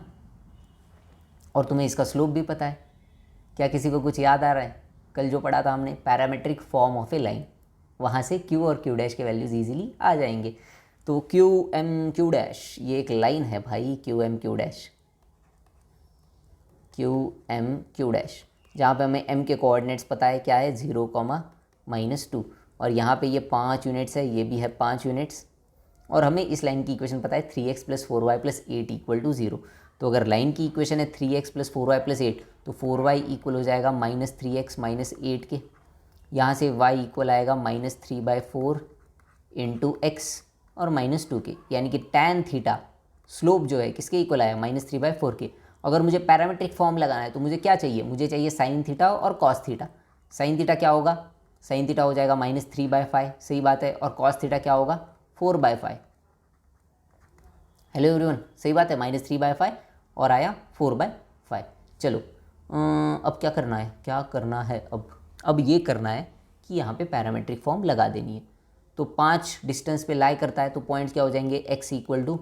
S1: और तुम्हें इसका स्लोप भी पता है। क्या किसी को कुछ याद आ रहा है? कल जो पढ़ा था हमने, parametric form of a line, वहाँ से क्यू और क्यू डैश के वैल्यूज़ ईजिली आ जाएंगे। तो क्यू एम क्यू डैश ये एक लाइन है भाई, क्यू एम क्यू डैश, जहाँ पे हमें m के कोऑर्डिनेट्स पता है क्या है, 0, -2, और यहाँ पे ये 5 यूनिट्स है, ये भी है 5 यूनिट्स, और हमें इस लाइन की इक्वेशन पता है 3x + 4y + 8 = 0। तो अगर लाइन की इक्वेशन है 3x + 4y + 8, तो 4y इक्वल हो जाएगा -3x - 8 के। यहाँ से y इक्वल आएगा -3/4 × x और -2 के, यानी कि tan थीटा स्लोप जो है किसके इक्वल आया, -3/4 के। अगर मुझे पैरामेट्रिक फॉर्म लगाना है तो मुझे क्या चाहिए, मुझे चाहिए साइन थीटा और कॉस थीटा। साइन थीटा क्या होगा, साइन थीटा हो जाएगा -3/5, सही बात है, और कॉस थीटा क्या होगा 4/5। हेलो एवरीवन, सही बात है, -3/5 और आया 4/5। चलो अब क्या करना है, अब ये करना है कि यहाँ पे पैरामेट्रिक फॉर्म लगा देनी है। तो 5 डिस्टेंस पे लाई करता है, तो पॉइंट्स क्या हो जाएंगे, x =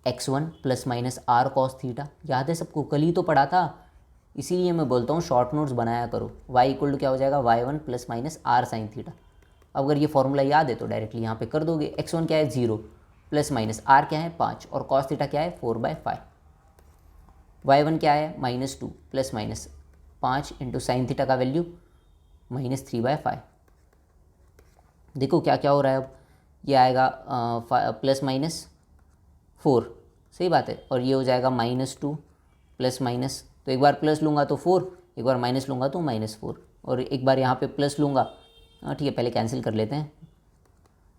S1: x1 ± r cos theta. याद है सबको, कल ही तो पढ़ा था, इसीलिए मैं बोलता हूँ शॉर्ट नोट्स बनाया करो। y = क्या हो जाएगा, y1 ± r sin थीटा। अब अगर ये फॉर्मूला याद है तो डायरेक्टली यहाँ पे कर दोगे। x1 क्या है 0, ± r क्या है 5, और cos थीटा क्या है 4/5। y1 क्या है -2 ± 5 × sin थीटा का वैल्यू -3/5। देखो क्या क्या हो रहा है, अब ये आएगा +-4, सही बात है, और ये हो जाएगा -2 +-, तो एक बार प्लस लूँगा तो 4, एक बार माइनस लूँगा तो -4, और एक बार यहाँ पे प्लस लूँगा, ठीक है पहले कैंसिल कर लेते हैं।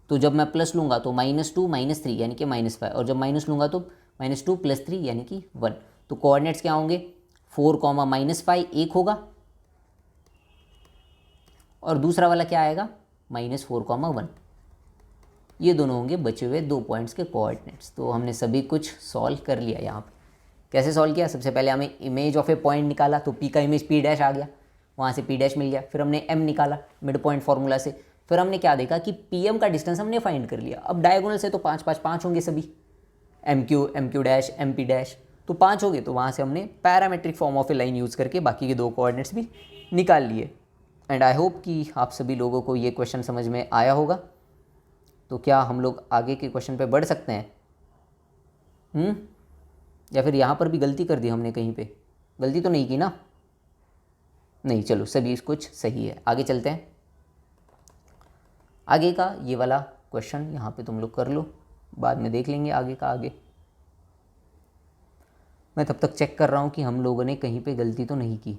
S1: तो जब मैं प्लस लूँगा तो -2 -3 यानी कि -5, और जब माइनस लूँगा तो -2 + 3 यानी कि 1। तो कोऑर्डिनेट्स क्या होंगे, 4, -5 एक होगा, और दूसरा वाला क्या आएगा, -4,1। ये दोनों होंगे बचे हुए 2 पॉइंट्स के कोऑर्डिनेट्स। तो हमने सभी कुछ सॉल्व कर लिया। यहाँ पे कैसे सॉल्व किया, सबसे पहले हमें इमेज ऑफ ए पॉइंट निकाला, तो पी का इमेज पी डैश आ गया, वहाँ से पी डैश मिल गया। फिर हमने एम निकाला मिड पॉइंट फार्मूला से। फिर हमने क्या देखा कि पी एम का डिस्टेंस हमने फाइंड कर लिया। अब डायगोनल से तो 5 5 5 होंगे सभी, M Q dash M P dash, तो 5 हो गए। तो वहाँ से हमने parametric form of a line use करके बाकी के 2 कोऑर्डिनेट्स भी निकाल लिए। एंड आई होप कि आप सभी लोगों को ये क्वेश्चन समझ में आया होगा। तो क्या हम लोग आगे के क्वेश्चन पे बढ़ सकते हैं? या फिर यहाँ पर भी गलती कर दी हमने, कहीं पे गलती तो नहीं की ना? नहीं, चलो सभी कुछ सही है। आगे चलते हैं। आगे का ये वाला क्वेश्चन यहाँ पे तुम लोग कर लो, बाद में देख लेंगे आगे का आगे। मैं तब तक चेक कर रहा हूँ कि हम लोगों ने कहीं पे गलती तो नहीं की।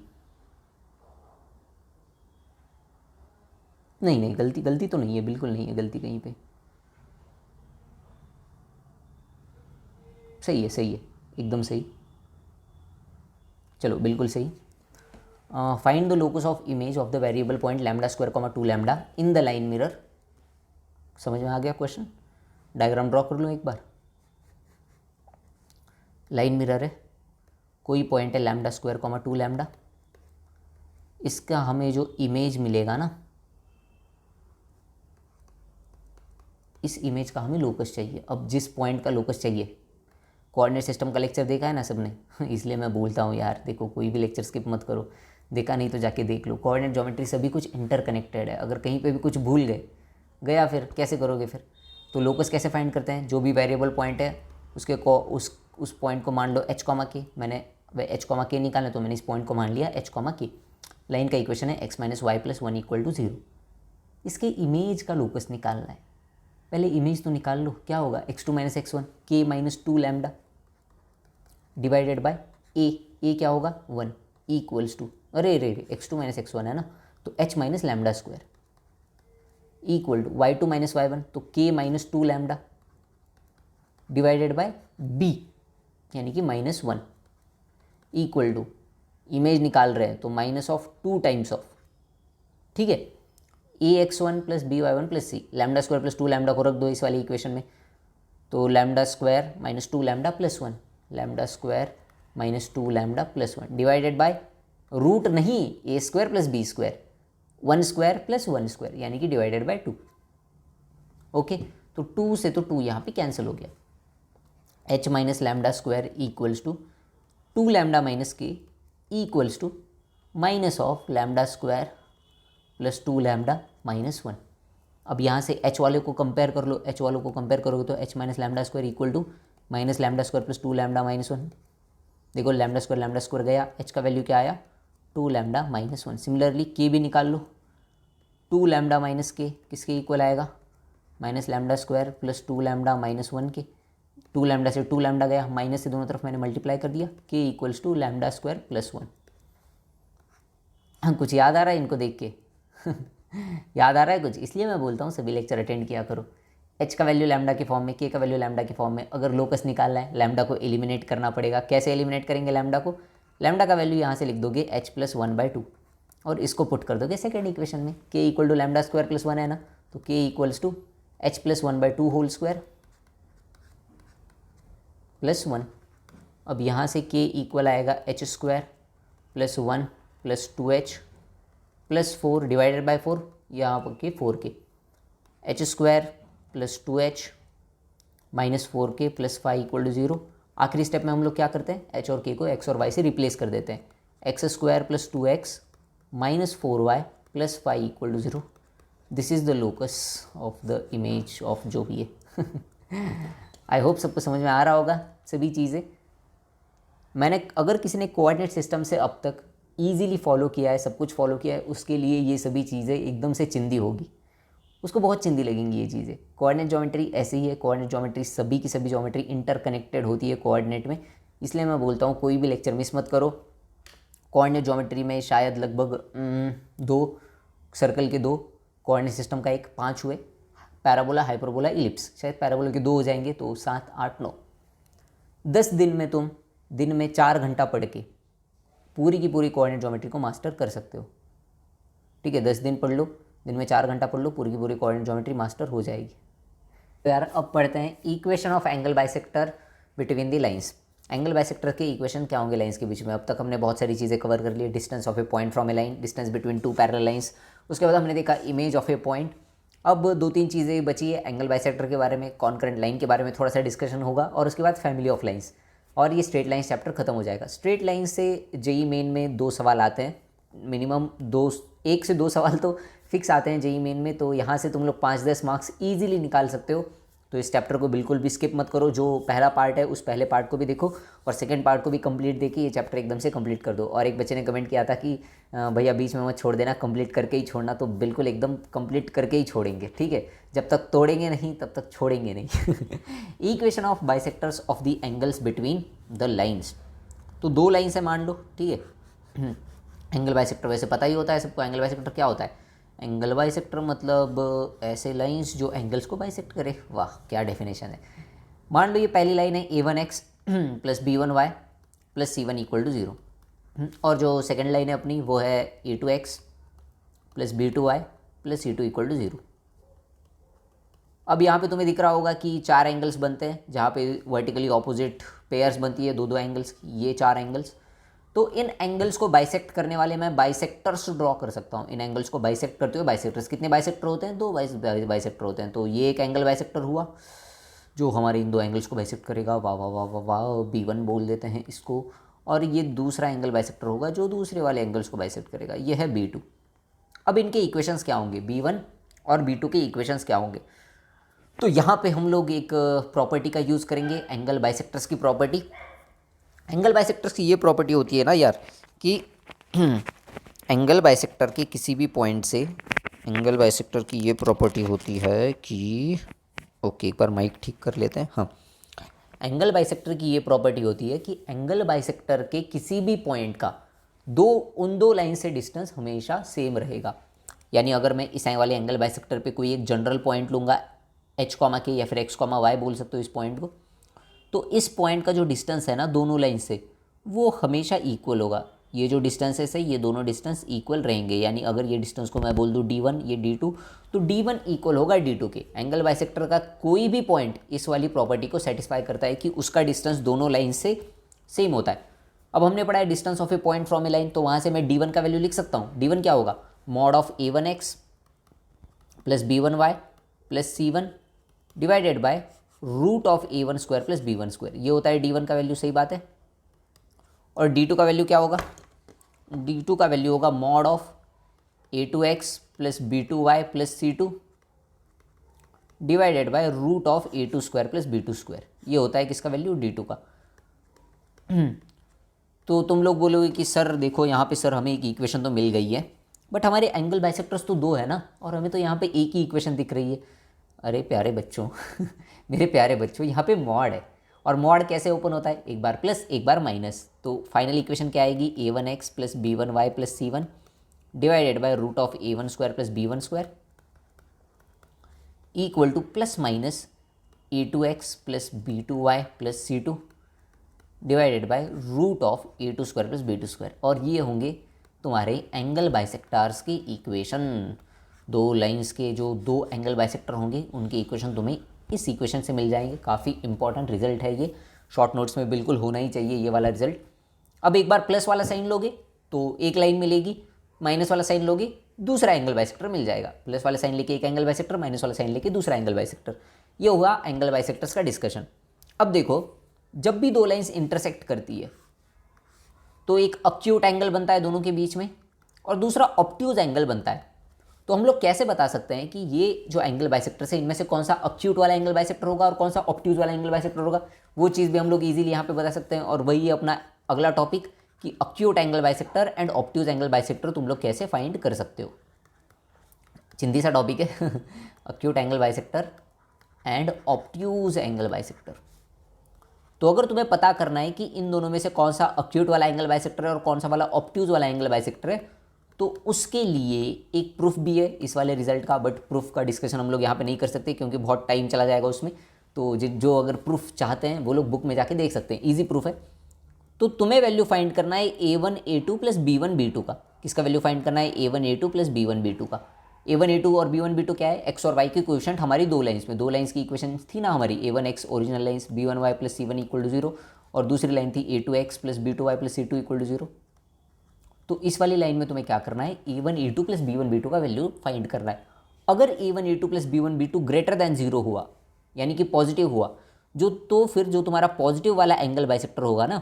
S1: नहीं, गलती तो नहीं है, बिल्कुल नहीं है गलती कहीं पे। सही है, एकदम सही। चलो बिल्कुल सही। Find the locus of image of the variable point λ², 2 lambda in the line mirror. समझ में आ गया क्वेश्चन? डायग्राम ड्रॉ कर लूँ एक बार। लाइन मिरर है, कोई पॉइंट है λ², 2 लैम्डा। इसका हमें जो इमेज मिलेगा ना, इस इमेज का हमें लोकस चाहिए। अब जिस पॉइंट का लोकस चाहिए, कोऑर्डिनेट सिस्टम का लेक्चर देखा है ना सबने, इसलिए मैं बोलता हूँ यार, देखो कोई भी लेक्चर स्किप मत करो, देखा नहीं तो जाके देख लो। कोऑर्डिनेट ज्योमेट्री सभी कुछ इंटरकनेक्टेड है। अगर कहीं पे भी कुछ भूल गया फिर कैसे करोगे फिर? तो लोकस कैसे फाइंड करते हैं? जो भी वेरिएबल पॉइंट है उसके उस पॉइंट को मान लो h, k। मैंने h, k निकालना, तो मैंने इस पॉइंट को मान लिया h, k। लाइन का इक्वेशन है x - y + 1 = 0। इसके इमेज का लोकस निकालना है। पहले इमेज तो निकाल लो, क्या होगा, x2 - x1 k - 2 lambda divided by a क्या होगा 1 इक्वल्स टू, अरे x2 - x1 है ना, तो h - λ² equal to y2 - y1, तो k - 2 lambda divided by b यानी कि -1 इक्वल टू, इमेज निकाल रहे हैं तो -2 टाइम्स ऑफ, ठीक है, ax1 + by1 + c, λ² + 2 लैम्डा को रख दो इस वाली इक्वेशन में, तो λ² - 2 lambda + 1, λ² - 2 lambda + 1 divided by root नहीं, a² + b², 1² + 1² यानी कि डिवाइडेड बाय 2। ओके, तो 2 से तो 2 यहाँ पे कैंसिल हो गया। h - λ² equals to 2 lambda - k equals to -λ² + 2 lambda - 1। अब यहाँ से h वाले को कंपेयर कर लो, h वालों को कंपेयर करोगे तो h - λ² इक्वल टू -λ² + 2 लैम्डा - 1। देखो λ² गया, h का वैल्यू क्या आया 2 लैम्डा - 1। सिमिलरली k भी निकाल लो, 2 लैम्डा - k किसके इक्वल आएगा, -λ² + 2 लैम्डा - 1 के। 2 लैम्डा से 2 लैम्डा गया, माइनस से दोनों तरफ मैंने मल्टीप्लाई कर दिया, k इक्वल्स टू λ² + 1। हाँ, कुछ याद आ रहा है इनको देख के? याद आ रहा है कुछ? इसलिए मैं बोलता हूँ सभी लेक्चर अटेंड किया करो। h का वैल्यू लैम्डा के फॉर्म में, k का वैल्यू लैम्डा के फॉर्म में। अगर लोकस निकालना है, लैम्डा को एलिमिनेट करना पड़ेगा। कैसे एलिमिनेट करेंगे लैम्डा को? लैम्डा का वैल्यू यहाँ से लिख दोगे h + 1/2 और इसको पुट कर दोगे सेकेंड इक्वेशन में, k इक्वल टू λ² + 1 है ना, तो k equals to h + 1/2 whole square + 1। अब यहाँ से k इक्वल आएगा h² + 1 + 2h + 4 डिवाइडेड बाय 4, यहाँ पर के 4k, h² + 2h - 4k + 5 = 0। आखिरी स्टेप में हम लोग क्या करते हैं, h और k को x और y से रिप्लेस कर देते हैं, x² + 2x - 4y + 5 = 0। This is the locus of the image of जो भी है। आई होप सबको समझ में आ रहा होगा सभी चीज़ें। मैंने, अगर किसी ने कोऑर्डिनेट सिस्टम से अब तक ईजिली फॉलो किया है, सब कुछ फॉलो किया है, उसके लिए ये सभी चीज़ें एकदम से चिंदी होगी, उसको बहुत चिंदी लगेंगी ये चीज़ें। कोऑर्डिनेट ज्योमेट्री ऐसे ही है, कोऑर्डिनेट ज्योमेट्री सभी की सभी ज्योमेट्री इंटरकनेक्टेड होती है कोऑर्डिनेट में। इसलिए मैं बोलता हूँ कोई भी लेक्चर मिस मत करो। कोऑर्डिनेट ज्योमेट्री में शायद लगभग 2 सर्कल के 2, कोऑर्डिनेट सिस्टम का 1, 5 हुए, पैराबोला, हाइपरबोला, इलिप्स, शायद पैराबोला के 2 हो जाएंगे, तो 7, 8, 9, 10 दिन में तुम दिन में 4 घंटा पढ़ के पूरी की पूरी कोऑर्डिनेट ज्योमेट्री को मास्टर कर सकते हो। ठीक है, 10 दिन पढ़ लो, दिन में 4 घंटा पढ़ लो, पूरी की पूरी कोऑर्डिनेट ज्योमेट्री मास्टर हो जाएगी। तो यार अब पढ़ते हैं equation of angle bisector between the lines. Angle bisector के इक्वेशन क्या होंगे लाइंस के बीच में। अब तक हमने बहुत सारी चीज़ें कवर कर ली। Distance of a point from a line, distance between two parallel lines, उसके बाद हमने देखा इमेज ऑफ ए पॉइंट। अब 2-3 चीज़ें बची है एंगल बाइसेक्टर के बारे में, कॉन्करेंट लाइन के बारे में थोड़ा सा डिस्कशन होगा, और उसके बाद फैमिली ऑफ लाइंस, और ये स्ट्रेट लाइंस चैप्टर खत्म हो जाएगा। स्ट्रेट लाइन से जेई मेन में 2 सवाल आते हैं, मिनिमम 1 से 2 सवाल तो फिक्स आते हैं जेई मेन में, तो यहाँ से तुम लोग 5-10 मार्क्स ईजिली निकाल सकते हो। तो इस चैप्टर को बिल्कुल भी स्किप मत करो। जो पहला पार्ट है उस पहले पार्ट को भी देखो, और सेकंड पार्ट को भी कंप्लीट देखिए, ये चैप्टर एकदम से कंप्लीट कर दो। और एक बच्चे ने कमेंट किया था कि भैया बीच में मत छोड़ देना, कंप्लीट करके ही छोड़ना। तो बिल्कुल एकदम कंप्लीट करके ही छोड़ेंगे, ठीक है। जब तक तोड़ेंगे नहीं तब तक छोड़ेंगे नहीं। Equation of bisectors of the angles between the lines. तो 2 लाइन्स है मान लो, ठीक है। एंगल बाइसेक्टर वैसे पता ही होता है सबको, एंगल बाइसेक्टर क्या होता है। एंगल बाइसेक्टर मतलब ऐसे लाइंस जो एंगल्स को बाइसेक्ट करे। वाह क्या डेफिनेशन है। मान लो ये पहली लाइन है a1x plus b1y plus c1 equal to 0, और जो सेकंड लाइन है अपनी वो है a2x plus b2y plus c2 equal to 0। अब यहाँ पे तुम्हें दिख रहा होगा कि 4 एंगल्स बनते हैं, जहाँ पे वर्टिकली ऑपोजिट पेयर्स बनती है, 2-2 एंगल्स की, ये 4 एंगल्स। तो इन एंगल्स को बाइसेक्ट करने वाले मैं बाइसेक्टर्स ड्रॉ कर सकता हूँ। इन एंगल्स को बाइसेक्ट करते हुए बाइसेक्टर्स, कितने बाइसेक्टर होते हैं, 2 बाइसेक्टर होते हैं। तो ये एक एंगल बाइसेक्टर हुआ जो हमारे इन 2 एंगल्स को बाइसेक्ट करेगा। वाह वाह वाह वाह वाह, b1 बोल देते हैं इसको। और ये दूसरा एंगल बाइसेक्टर होगा जो दूसरे वाले एंगल्स को बाइसेक्ट करेगा, ये है b2। अब इनके इक्वेशंस क्या होंगे, b1 और b2 के इक्वेशंस क्या होंगे। तो यहाँ पे हम लोग एक प्रॉपर्टी का यूज़ करेंगे, एंगल बाइसेक्टर्स की प्रॉपर्टी। एंगल बाइसेक्टर्स की ये प्रॉपर्टी होती है ना यार कि एंगल बाइसेक्टर के किसी भी पॉइंट से, एंगल बाइसेक्टर की ये प्रॉपर्टी होती है कि ओके, एक बार माइक ठीक कर लेते हैं। हाँ, एंगल बाइसेक्टर की ये प्रॉपर्टी होती है कि एंगल बाइसेक्टर के किसी भी पॉइंट का उन दो लाइन से डिस्टेंस हमेशा सेम रहेगा। यानी अगर मैं इस वाले एंगल बाइसेक्टर पे कोई एक जनरल पॉइंट लूँगा h, के या फिर x, y बोल सकते हो इस पॉइंट को, तो इस पॉइंट का जो डिस्टेंस है ना दोनों लाइन से, वो हमेशा इक्वल होगा। ये जो डिस्टेंसेस है ये दोनों डिस्टेंस इक्वल रहेंगे। यानी अगर ये डिस्टेंस को मैं बोल दूँ d1, ये d2, तो d1 इक्वल होगा d2 के। एंगल बाइसेक्टर का कोई भी पॉइंट इस वाली प्रॉपर्टी को सेटिस्फाई करता है कि उसका डिस्टेंस दोनों लाइन से सेम होता है। अब हमने पढ़ा है distance of a point from a line, तो वहाँ से मैं d1 का वैल्यू लिख सकता हूँ। d1 क्या होगा, mod of a1x plus b1y plus c1 divided by root of a1 square plus b1 square. ये होता है d1 का वैल्यू, सही बात है। और d2 का वैल्यू क्या होगा, d2 का वैल्यू होगा mod of a2x plus b2y plus c2 divided by root of a2 square plus b2 square. ये होता है किसका वैल्यू, d2 का। तो तुम लोग बोलोगे कि सर देखो यहाँ पे सर हमें एक इक्वेशन तो मिल गई है, बट हमारे एंगल बाइसेक्टर्स तो 2 है ना, और हमें तो यहाँ पे एक ही इक्वेशन दिख रही है। अरे प्यारे बच्चों मेरे प्यारे बच्चों, यहाँ पे मॉड है, और मॉड कैसे ओपन होता है, एक बार प्लस एक बार माइनस। तो फाइनल इक्वेशन क्या आएगी, a1x plus b1y plus c1 divided by root of a1 square plus b1 square equal to plus minus a2x plus b2y plus c2 divided by root of a2 square plus b2 square. और ये होंगे तुम्हारे एंगल बाइसेक्टर्स के इक्वेशन। 2 लाइंस के जो 2 एंगल बाइसेक्टर होंगे उनके इक्वेशन तुम्हें इस इक्वेशन से मिल जाएंगे। काफ़ी इंपॉर्टेंट रिजल्ट है ये, शॉर्ट नोट्स में बिल्कुल होना ही चाहिए ये वाला रिजल्ट। अब एक बार प्लस वाला साइन लोगे तो एक लाइन मिलेगी, माइनस वाला साइन लोगे दूसरा एंगल बाइसेक्टर मिल जाएगा। प्लस वाला साइन लेके एक एंगल बाइसेक्टर, माइनस वाला साइन लेके दूसरा एंगल बाइसेक्टर। ये हुआ एंगल बाइसेक्टर्स का डिस्कशन। अब देखो, जब भी 2 लाइन्स इंटरसेक्ट करती है तो एक अक्यूट एंगल बनता है दोनों के बीच में, और दूसरा ऑब्ट्यूज एंगल बनता है। तो हम लोग कैसे बता सकते हैं कि ये जो एंगल बाइसेक्टर है इनमें से कौन सा अक्यूट वाला एंगल बाइसेक्टर होगा और कौन सा ऑब्ट्यूज वाला एंगल बाइसेक्टर होगा। वो चीज़ भी हम लोग इजीली यहाँ पे बता सकते हैं। और वही है अपना अगला टॉपिक कि acute angle bisector and obtuse angle bisector तुम लोग कैसे फाइंड कर सकते हो। चिंदी सा टॉपिक है acute angle bisector and obtuse angle bisector. तो अगर तुम्हें पता करना है कि इन दोनों में से कौन सा अक्यूट वाला एंगल बाइसेक्टर है और कौन सा वाला ऑब्ट्यूज वाला एंगल बाइसेक्टर है, तो उसके लिए एक प्रूफ भी है इस वाले रिजल्ट का। बट प्रूफ का डिस्कशन हम लोग यहाँ पे नहीं कर सकते क्योंकि बहुत टाइम चला जाएगा उसमें। तो जो अगर प्रूफ चाहते हैं वो लोग बुक में जाके देख सकते हैं, ईजी प्रूफ है। तो तुम्हें वैल्यू फाइंड करना है a1 a2 plus b1 b2 का। किसका वैल्यू फाइंड करना है, A1 A2 plus B1 B2 का। A1 A2 और B1 B2 क्या है, एक्स और वाई की इक्वेशन हमारी दो लाइन्स में, दो लाइन्स की इक्वेशन थी ना हमारी, A1x original lines, B1y plus C1 equal to 0, और दूसरी लाइन थी A2x plus B2y plus C2 equal to 0। तो इस वाली लाइन में तुम्हें क्या करना है, A1 A2 plus B1 B2 का वैल्यू फाइंड करना है। अगर A1 A2 plus B1 B2 greater than 0 हुआ, यानी कि पॉजिटिव हुआ, जो तो फिर जो तुम्हारा पॉजिटिव वाला एंगल बाइसेक्टर होगा ना,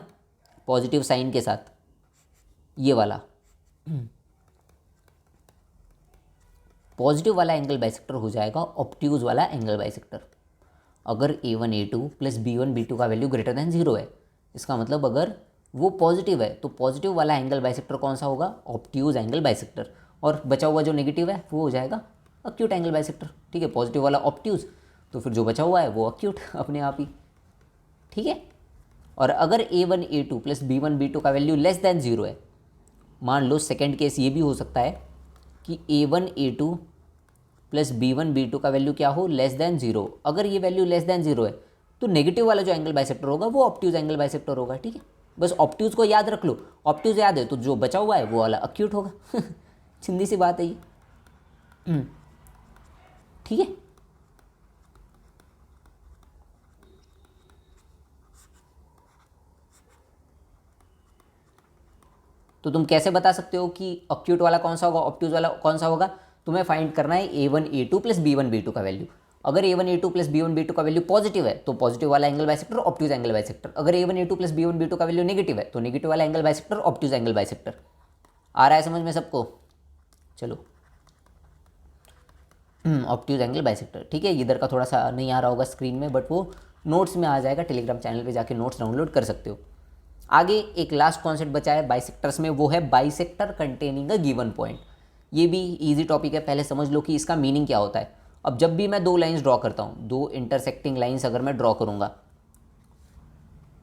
S1: पॉजिटिव साइन के साथ, ये वाला पॉजिटिव वाला एंगल बाइसेक्टर हो जाएगा ऑब्ट्यूज वाला एंगल बाइसेक्टर। अगर A1 A2 plus B1 B2 का वैल्यू ग्रेटर देन 0 है, इसका मतलब अगर वो पॉजिटिव है तो पॉजिटिव वाला एंगल बाइसेक्टर कौन सा होगा, ऑब्ट्यूज एंगल बाइसेक्टर, और बचा हुआ जो नेगेटिव है वो हो जाएगा अक्यूट एंगल बाइसेक्टर। ठीक है, पॉजिटिव वाला ऑब्ट्यूज, तो फिर जो बचा हुआ है वो अक्यूट अपने आप ही। ठीक है, और अगर A1 A2 plus B1 B2 का वैल्यू लेस देन 0 है, मान लो सेकेंड केस ये भी हो सकता है कि A1 A2 plus B1 B2 का वैल्यू क्या हो, लेस देन 0। अगर ये वैल्यू लेस देन 0 है तो नेगेटिव वाला जो एंगल बाइसेक्टर होगा वो ऑब्ट्यूज एंगल बाइसेक्टर होगा। ठीक है, बस ऑब्ट्यूज को याद रख लो, ऑब्ट्यूज याद है तो जो बचा हुआ है वो वाला अक्यूट होगा। चिंदी सी बात है ये। ठीक है, तो तुम कैसे बता सकते हो कि अक्यूट वाला कौन सा होगा, ऑब्ट्यूज वाला कौन सा होगा, तुम्हें फाइंड करना है A1 A2 plus B1 B2 का वैल्यू। अगर A1 A2 plus B1 B2 का वैल्यू पॉजिटिव है तो पॉजिटिव वाला angle bisector obtuse angle bisector. अगर A1 A2 plus B1 B2 का वैल्यू नेगेटिव है तो नेगेटिव वाला angle bisector obtuse angle bisector. आ रहा है समझ में सबको? चलो, ऑब्ट्यूज एंगल बाइसेक्टर। ठीक है, इधर का थोड़ा सा नहीं आ रहा होगा स्क्रीन में, बट वो नोट्स में आ जाएगा, टेलीग्राम चैनल पे जाके नोट्स डाउनलोड कर सकते हो। आगे एक लास्ट कॉन्सेप्ट बचा है बाइसेक्टर्स में, वो है bisector containing a given point. ये भी इजी टॉपिक है, पहले समझ लो कि इसका मीनिंग क्या होता है। अब जब भी मैं दो लाइंस ड्रॉ करता हूँ, दो इंटरसेक्टिंग लाइंस अगर मैं ड्रॉ करूँगा,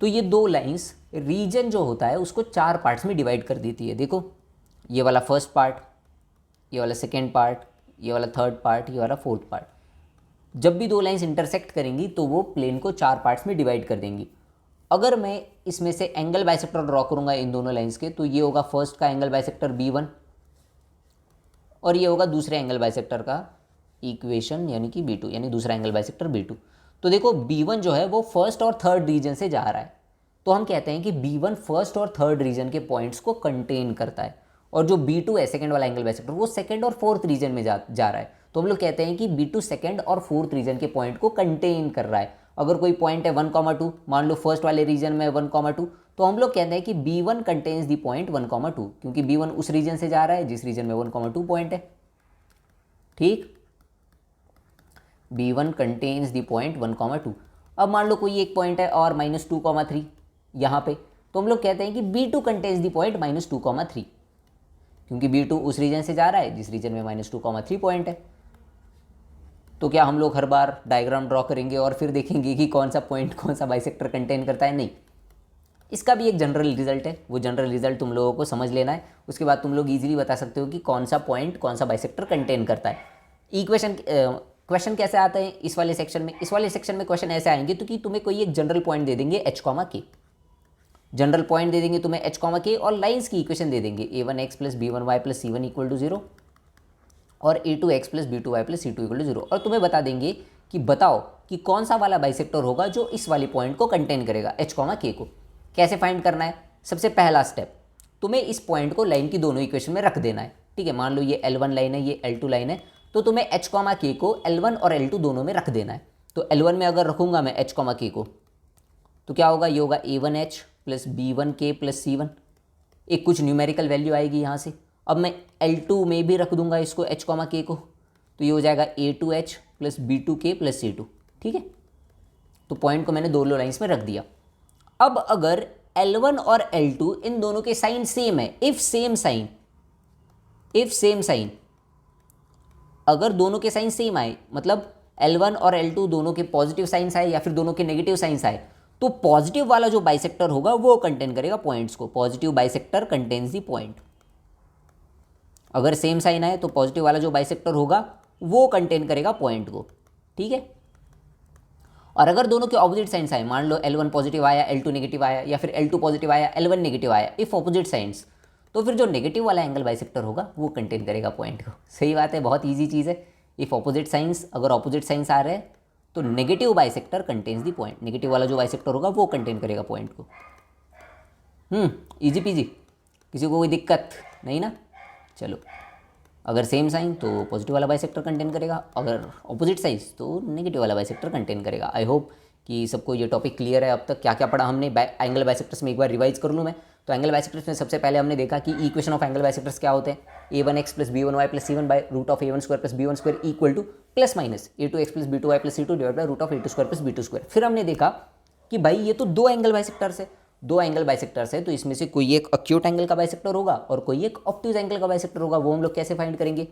S1: तो ये दो लाइंस रीजन जो होता है उसको चार पार्ट्स में डिवाइड कर देती है। देखो, ये वाला फर्स्ट पार्ट, ये वाला सेकेंड पार्ट, ये वाला थर्ड पार्ट, ये वाला फोर्थ पार्ट। जब भी दो लाइंस इंटरसेक्ट करेंगी तो वो प्लेन को चार पार्ट्स में डिवाइड कर देंगी। अगर मैं इसमें से एंगल बाइसेक्टर ड्रॉ करूंगा इन दोनों लाइंस के, तो ये होगा फर्स्ट का एंगल बाइसेक्टर B1 और ये होगा दूसरे एंगल बाइसेक्टर का इक्वेशन यानी कि B2, यानी दूसरा एंगल बाइसेक्टर B2। तो देखो B1 जो है वो फर्स्ट और थर्ड रीजन से जा रहा है, तो हम कहते हैं कि B1 फर्स्ट और थर्ड रीजन के पॉइंट्स को कंटेन करता है, और जो B2 है सेकंड वाला एंगल बाइसेक्टर वो सेकंड और फोर्थ रीजन में जा रहा है। तो हम लोग कहते हैं कि B2 सेकंड और फोर्थ रीजन के पॉइंट को कंटेन कर रहा है। अगर कोई पॉइंट है 1,2, मान लो फर्स्ट वाले रीजन में 1,2, तो हम लोग कहते हैं कि B1 कंटेन्स दी पॉइंट 1,2, क्योंकि B1 उस रीजन से जा रहा है जिस रीजन में 1,2 पॉइंट है। ठीक, B1 कंटेन्स दी पॉइंट 1,2। अब मान लो कोई एक पॉइंट है और -2,3 यहाँ पे, तो हम लोग कहते हैं कि B2 कंटेन्स दी पॉइंट -2,3, क्योंकि B2 उस रीजन से जा रहा है जिस रीजन में -2,3 पॉइंट है। तो क्या हम लोग हर बार डायग्राम ड्रॉ करेंगे और फिर देखेंगे कि कौन सा पॉइंट कौन सा बाइसेक्टर कंटेन करता है? नहीं, इसका भी एक जनरल रिजल्ट है, वो जनरल रिजल्ट तुम लोगों को समझ लेना है। उसके बाद तुम लोग इजीली बता सकते हो कि कौन सा पॉइंट कौन सा बाइसेक्टर कंटेन करता है। इक्वेशन क्वेश्चन कैसे आते हैं इस वाले सेक्शन में? इस वाले सेक्शन में क्वेश्चन ऐसे आएंगे तो कि तुम्हें कोई एक जनरल पॉइंट दे देंगे h, जनरल पॉइंट दे देंगे तुम्हें h, और लाइन्स की इक्वेशन दे देंगे A1x plus B1y plus C1 equal to 0 और A2x plus B2y plus C2 equal to 0, और तुम्हें बता देंगे कि बताओ कि कौन सा वाला बाइसेक्टर होगा जो इस वाले पॉइंट को कंटेन करेगा h, को। कैसे फाइंड करना है? सबसे पहला स्टेप, तुम्हें इस पॉइंट को लाइन की दोनों इक्वेशन में रख देना है। ठीक है, मान लो ये L1 लाइन है, ये L2 लाइन है, तो तुम्हें h, k को L1 और L2 दोनों में रख देना है। तो L1 में अगर रखूंगा मैं h, k को, तो क्या होगा? ये होगा A1h plus B1k plus C1, एक कुछ न्यूमेरिकल वैल्यू आएगी यहाँ से। अब मैं L2 में भी रख दूंगा इसको h, k को, तो ये हो जाएगा A2h plus B2k plus C2। ठीक है, तो पॉइंट को मैंने दोनों लाइंस में रख दिया। अब अगर L1 और L2 इन दोनों के साइन सेम है, इफ सेम साइन, अगर दोनों के साइन सेम आए, मतलब L1 और L2 दोनों के पॉजिटिव साइंस आए या फिर दोनों के नेगेटिव साइंस आए, तो पॉजिटिव वाला जो बाइसेक्टर होगा वो कंटेन करेगा पॉइंट्स को। Positive bisector contains the point. अगर सेम साइन आए तो पॉजिटिव वाला जो बाइसेक्टर होगा वो कंटेन करेगा पॉइंट को। ठीक है, और अगर दोनों के ऑपोजिट साइंस आए, मान लो L1 पॉजिटिव आया, L2 नेगेटिव आया, या फिर L2 पॉजिटिव आया, L1 नेगेटिव आया, इफ ऑपोजिट साइंस, तो फिर जो नेगेटिव वाला एंगल बाइसेक्टर होगा वो कंटेन करेगा पॉइंट को। सही बात है, बहुत ईजी चीज़ है। इफ ऑपोजिट साइंस, अगर ऑपोजिट साइंस आ रहे हैं तो negative bisector contains the point, negative वाला जो बाइसेक्टर होगा वो कंटेन करेगा पॉइंट को। इजी पीजी, किसी को कोई दिक्कत नहीं ना। चलो, अगर सेम साइन तो पॉजिटिव वाला बाइसेक्टर कंटेन करेगा, अगर ऑपोजिट साइज तो नेगेटिव वाला बाइसेक्टर कंटेन करेगा। आई होप कि सबको ये टॉपिक क्लियर है। अब तक क्या क्या पढ़ा हमने एंगल बाइसेक्टर्स में, एक बार रिवाइज कर लूँ मैं। तो एंगल बाइसेक्टर्स में सबसे पहले हमने देखा कि इक्वेशन ऑफ एंगल बाइसेक्टर्स क्या होते हैं, a1x plus b1y plus c1 by root of a1 square plus b1 square equal to plus minus a2x plus b2y plus c2 divide by root of a2 square plus b2 square. फिर हमने देखा कि भाई ये तो दो एंगल बाइसेक्टर्स है, दो एंगल बाइसेक्टर्स है, तो इसमें से कोई एक अक्यूट एंगल का बाइसेक्टर होगा और कोई एक ऑब्ट्यूज एंगल का बाइसेक्टर होगा। वो हम लोग कैसे फाइंड करेंगे,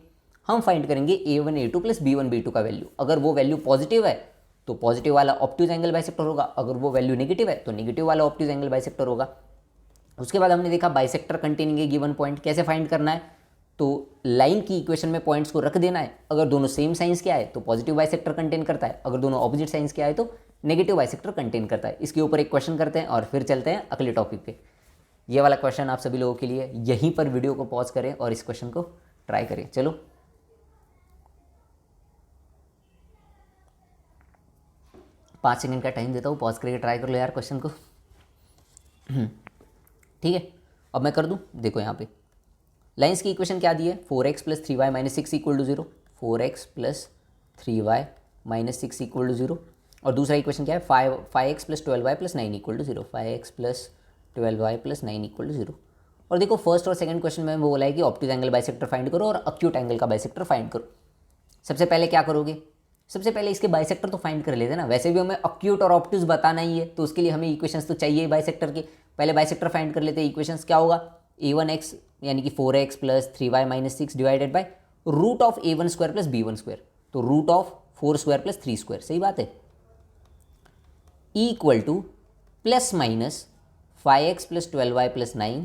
S1: हम फाइंड करेंगे a1 a2 plus b1 b2 का वैल्यू। अगर वो वैल्यू पॉजिटिव है तो पॉजिटिव वाला ऑब्ट्यूज एंगल बाइसेक्टर होगा, अगर वो वैल्यू नेगेटिव है तो नेगेटिव वाला ऑब्ट्यूज एंगल बाइसेक्टर होगा। उसके बाद हमने देखा bisector containing A given point कैसे फाइंड करना है। तो लाइन की इक्वेशन में पॉइंट्स को रख देना है, अगर दोनों सेम साइंस के आए तो पॉजिटिव बाइसेक्टर कंटेन करता है, अगर दोनों ऑपोजिट साइंस के आए तो नेगेटिव बाइसेक्टर कंटेन करता है। इसके ऊपर एक क्वेश्चन करते हैं और फिर चलते हैं अगले टॉपिक पे। ये वाला क्वेश्चन आप सभी लोगों के लिए, यहीं पर वीडियो को पॉज करें और इस क्वेश्चन को ट्राई करें। चलो, 5 सेकंड का टाइम देता हूँ, पॉज करके ट्राई कर लो यार क्वेश्चन को। ठीक है, अब मैं कर दूँ। देखो यहाँ पे लाइन्स की इक्वेशन क्या दी है, 4x plus 3y minus 6 equal to 0, 4x plus 3y minus 6 equal to 0। और दूसरा इक्वेशन क्या है, 5x plus 12y plus 9 equal to 0, 5x plus 12y plus 9 equal to 0। और देखो फर्स्ट और सेकंड क्वेश्चन में वो बोला है कि ऑप्टिक एंगल बाइसेक्टर फाइंड करो और अक्यूट एंगल का बाइसेक्टर फाइंड करो। सबसे पहले क्या करोगे, सबसे पहले इसके बाइसेक्टर तो फाइंड कर लेते ना। वैसे भी हमें अक्यूट और ऑप्ट्यूज बताना ही है तो उसके लिए हमें इक्वेशंस तो चाहिए बाइसेक्टर के। पहले बाइसेक्टर फाइंड कर लेते हैं। इक्वेशंस क्या होगा, a1x यानी कि 4x plus 3y minus 6 divided by root of a1 square plus b1 square, तो root of 4 square plus 3 square, सही बात है, equal to plus minus 5x plus 12y plus 9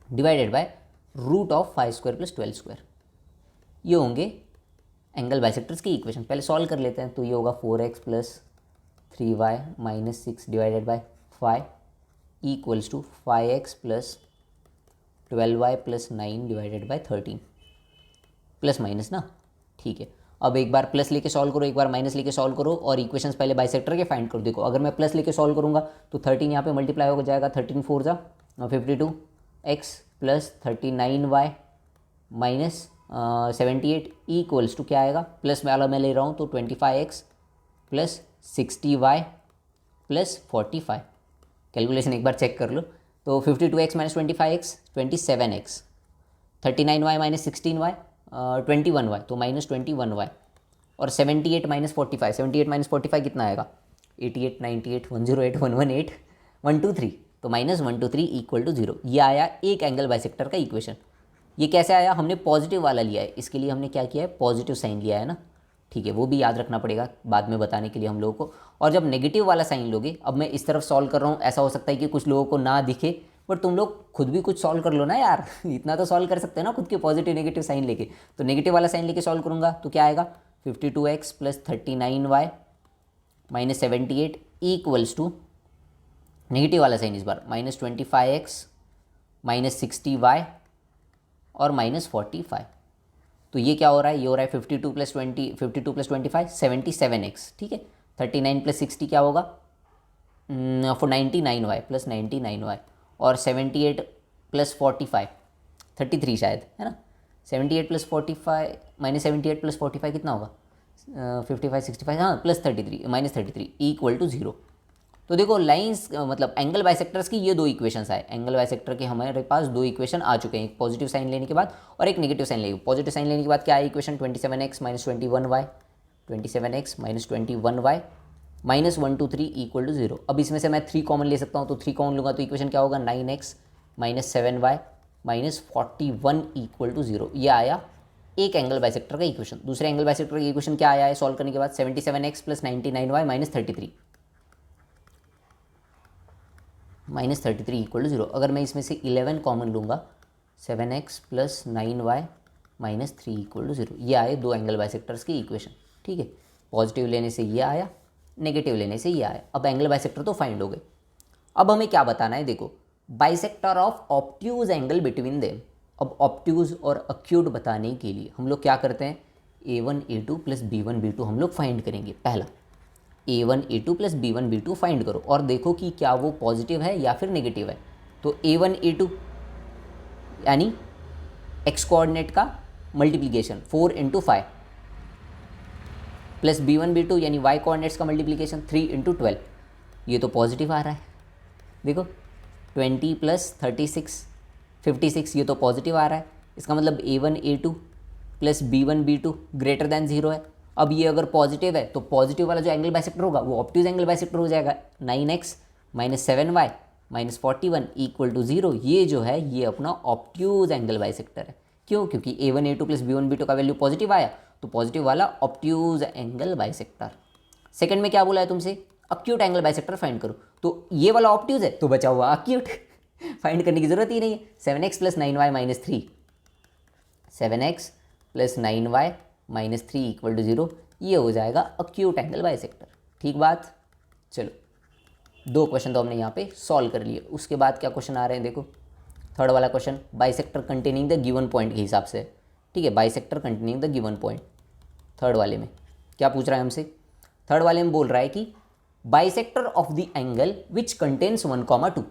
S1: divided by root of 5 square plus 12 square. ये होंगे एंगल बाइसेक्टर्स की इक्वेशन। पहले सॉल्व कर लेते हैं। तो ये होगा 4x plus 3y minus 6 divided by 5 equals to 5x plus 12y plus 9 divided bye 13, plus minus ना, ठीक है। अब एक बार प्लस लेके सॉल्व करो, एक बार माइनस लेके सॉल्व करो और इक्वेशंस पहले बाइसेक्टर के फाइंड करो। देखो अगर मैं प्लस लेके सॉल्व करूँगा तो 13 यहाँ पे मल्टीप्लाई हो जाएगा, 13 4 जा 52x plus 39y minus 78 equals to क्या आएगा, प्लस वाला मैं ले रहा हूँ तो 25x plus 60y plus 45। Calculation एक बार चेक कर लो। तो 52x minus 25x 27x, 39y minus 16y 21y, तो माइनस 21y, और 78 माइनस 45, 78 माइनस 45 कितना आएगा, 88 98 108 118 123, तो माइनस 123 इक्वल टू 0। ये आया एक एंगल बाइसेक्टर का इक्वेशन। ये कैसे आया, हमने पॉजिटिव वाला लिया है, इसके लिए हमने क्या किया है, पॉजिटिव साइन लिया है ना, ठीक है। वो भी याद रखना पड़ेगा बाद में बताने के लिए हम लोगों को। और जब नेगेटिव वाला साइन लोगे, अब मैं इस तरफ सॉल्व कर रहा हूँ, ऐसा हो सकता है कि कुछ लोगों को ना दिखे, बट तुम लोग खुद भी कुछ सॉल्व कर लो ना यार। इतना तो सॉल्व कर सकते हैं ना खुद के पॉजिटिव नेगेटिव साइन लेके। तो नेगेटिव वाला साइन लेके सॉल्व करूँगा तो क्या आएगा, 52x plus 39y minus 78 equals to negative वाला साइन इस बार माइनस 25x माइनस 60y और माइनस 45। तो ये क्या हो रहा है, ये हो रहा है 52 प्लस 20, 52 प्लस 25 77x, ठीक है। 39 प्लस 60 क्या होगा, 99y प्लस 99y, और 78 प्लस 45 33 शायद, है ना। 78 प्लस 45 माइनस 78 प्लस 45 कितना होगा, 55 65, हाँ प्लस 33 माइनस 33 इक्वल टू 0। तो देखो लाइंस मतलब एंगल बाइसेक्टर्स की ये दो इक्वेशंस आए। एंगल बाइसेक्टर के हमारे पास दो इक्वेशन आ चुके हैं, एक पॉजिटिव साइन लेने के बाद और एक नेगेटिव साइन लेने के। पॉजिटिव साइन लेने के बाद क्या है equation, 27x minus 21y, 27x minus 21y minus 123 equal to 0। अब इसमें से मैं 3 कॉमन ले सकता हूँ, तो 3 कॉमन लूँगा तो इक्वेशन क्या होगा, 9x minus 7y minus 41 equal to 0। ये आया एक एंगल बाइसेक्टर का इक्वेशन। दूसरे एंगल बाइसेक्टर का इक्वेशन क्या आया है सॉल्व करने के बाद, 77x plus 99y minus 33 minus 33 equal to 0। अगर मैं इसमें से 11 कॉमन लूँगा, 7x plus 9y minus 3 equal to 0। ये आए दो एंगल बाइसेक्टर्स की इक्वेशन, ठीक है। पॉजिटिव लेने से ये आया, नेगेटिव लेने से ये आया। अब एंगल बाइसेक्टर तो फाइंड हो गए। अब हमें क्या बताना है, देखो bisector of obtuse angle between them. अब ऑब्ट्यूज और अक्यूट बताने के लिए हम लोग क्या करते हैं, A1 A2 plus B1 B2 हम लोग फाइंड करेंगे। पहला A1 A2 plus B1 B2 find करो और देखो कि क्या वो पॉजिटिव है या फिर नेगेटिव है। तो A1 A2 यानी एक्स कोऑर्डिनेट का मल्टीप्लिकेशन 4 × 5 प्लस B1 B2 यानी वाई कोऑर्डिनेट्स का मल्टीप्लिकेशन 3 × 12, ये तो पॉजिटिव आ रहा है। देखो 20 प्लस 36 56, ये तो पॉजिटिव आ रहा है। इसका मतलब A1 A2 plus B1 B2 greater than 0 है। अब ये अगर पॉजिटिव है तो पॉजिटिव वाला जो एंगल बाइसेक्टर होगा वो ऑब्ट्यूज एंगल बाइसेक्टर हो जाएगा। 9x minus 7y minus 41 equal to 0, ये जो है ये अपना ऑब्ट्यूज एंगल बाइसेक्टर है। क्यों? क्योंकि A1 A2 plus B1 B2 का वैल्यू पॉजिटिव आया, तो पॉजिटिव वाला ऑब्ट्यूज एंगल बाइसेक्टर। सेकंड में क्या बोला है तुमसे, अक्यूट एंगल बाइसेक्टर फाइंड करो। तो ये वाला ऑब्ट्यूज है तो बचा हुआ अक्यूट फाइंड करने की जरूरत ही नहीं है। 7x plus 9y minus 3, 7x plus 9y minus 3 equal to 0, ये हो जाएगा अक्यूट एंगल बाइसेक्टर। ठीक बात। चलो 2 क्वेश्चन तो हमने यहाँ पे सॉल्व कर लिए। उसके बाद क्या क्वेश्चन आ रहे हैं देखो। थर्ड वाला question bisector containing the given point के हिसाब से, ठीक है, bisector containing the given point. Third वाले में क्या पूछ रहा है हमसे, थर्ड वाले में बोल रहा है कि bisector of the angle which contains 1,2,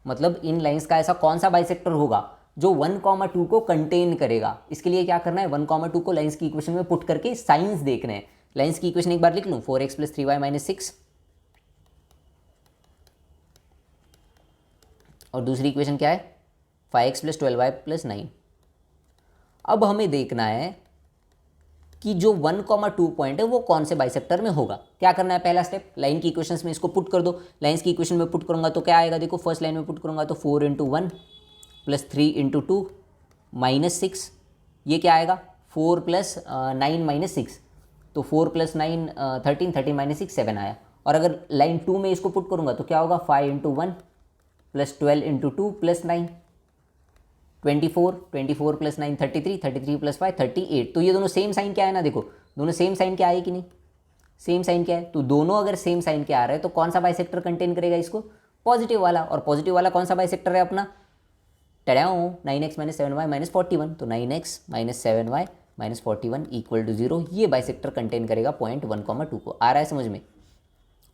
S1: मतलब इन लाइंस का ऐसा कौन सा बाइसेक्टर होगा जो 1,2 को कंटेन करेगा। इसके लिए क्या करना है, 1,2 को लाइंस की इक्वेशन में पुट करके साइंस देखने हैं। लाइंस की इक्वेशन एक बार लिख लूँ, 4x प्लस 3y माइनस 6, और दूसरी इक्वेशन क्या है 5x प्लस 12y प्लस 9। अब हमें देखना है कि जो 1,2 पॉइंट है वो कौन से बाइसेक्टर में होगा। क्या करना है, पहला स्टेप लाइन की इक्वेशंस में इसको पुट कर दो। लाइंस की इक्वेशन में पुट करूंगा तो क्या आएगा, देखो फर्स्ट लाइन में पुट करूंगा तो 4 × 1 प्लस 3 × 2 माइनस 6, ये क्या आएगा 4 प्लस 9 माइनस 6, तो 4 प्लस 9 13, 13 माइनस 6 7 आया। और अगर लाइन 2 में इसको पुट करूंगा तो क्या होगा 5 × 1 प्लस 12 × 2 प्लस 9, 24, 24 प्लस 9 33, 33 प्लस 5 38। तो ये दोनों सेम साइन क्या है ना, देखो दोनों सेम साइन क्या है कि नहीं, सेम साइन क्या है, तो दोनों अगर सेम साइन के आ रहे हैं तो कौन सा बाइसेक्टर कंटेन करेगा इसको, पॉजिटिव वाला। और पॉजिटिव वाला कौन सा बाइसेक्टर है अपना, टड़ाओ 9x माइनस 7y माइनस 41, तो 9x minus 7y minus 41 equal to 0, ये बाइसेक्टर कंटेन करेगा पॉइंट 1,2 को। आ रहा है समझ में।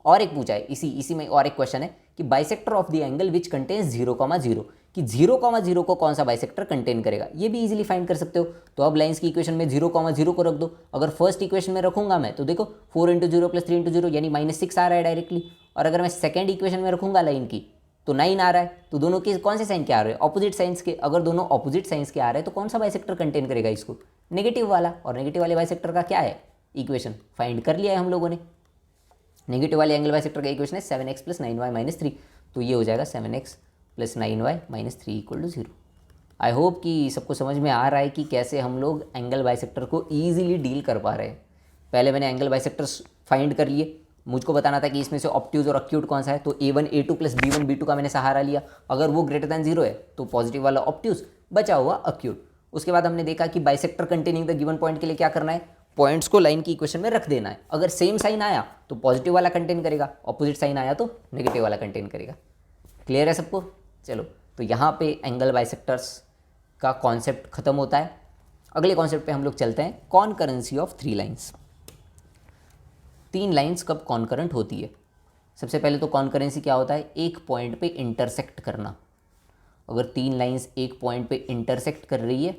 S1: और एक पूछा है इसी में और एक क्वेश्चन है कि bisector of the angle which contains 0,0, कि 0,0 को कौन सा बाइसेक्टर कंटेन करेगा, ये भी इजीली फाइंड कर सकते हो। तो अब लाइंस की इक्वेशन में 0,0 को रख दो। अगर फर्स्ट इक्वेशन में रखूंगा मैं तो देखो 4 × 0 प्लस 3 × 0 यानी माइनस 6 आ रहा है डायरेक्टली। और अगर मैं सेकेंड इक्वेशन में रखूंगा लाइन की तो 9 आ रहा है। तो दोनों के कौन से साइन के आ रहे हैं, ऑपोजिट साइंस के। अगर दोनों ऑपोजिट साइंस के आ रहे हैं तो कौन सा बाइसेक्टर कंटेन करेगा इसको, नेगेटिव वाला। और नेगेटिव वाले बाइसेक्टर का क्या है, इक्वेशन फाइंड कर लिया है हम लोगों ने। नेगेटिव वाले एंगल बाइसेक्टर का इक्वेशन है 7x प्लस 9y माइनस 3, तो ये हो जाएगा 7x plus 9y minus 3 equal to 0। I hope कि सबको समझ में आ रहा है कि कैसे हम लोग एंगल बाइसेक्टर को ईजिली डील कर पा रहे हैं। पहले मैंने एंगल बाइसेक्टर्स फाइंड कर लिए, मुझको बताना था कि इसमें से ऑब्ट्यूज और अक्यूट कौन सा है, तो A1 A2 plus B1 B2 का मैंने सहारा लिया। अगर वो ग्रेटर दैन 0 है तो पॉजिटिव वाला ऑब्ट्यूज, बचा हुआ अक्यूट। उसके बाद हमने देखा कि bisector containing the given point के लिए क्या करना है, पॉइंट्स को लाइन की इक्वेशन में रख देना है। अगर सेम साइन आया तो पॉजिटिव वाला कंटेन करेगा, ऑपोजिट साइन आया तो नेगेटिव वाला कंटेन करेगा। क्लियर है सबको। चलो तो यहाँ पे एंगल बाइसेक्टर्स का कॉन्सेप्ट खत्म होता है। अगले कॉन्सेप्ट पे हम लोग चलते हैं, कॉनकरेंसी ऑफ 3 लाइन्स। 3 लाइन्स कब कॉनकरेंट होती है। सबसे पहले तो कॉनकरेंसी क्या होता है, एक पॉइंट पे इंटरसेक्ट करना। अगर 3 लाइन्स एक पॉइंट पे इंटरसेक्ट कर रही है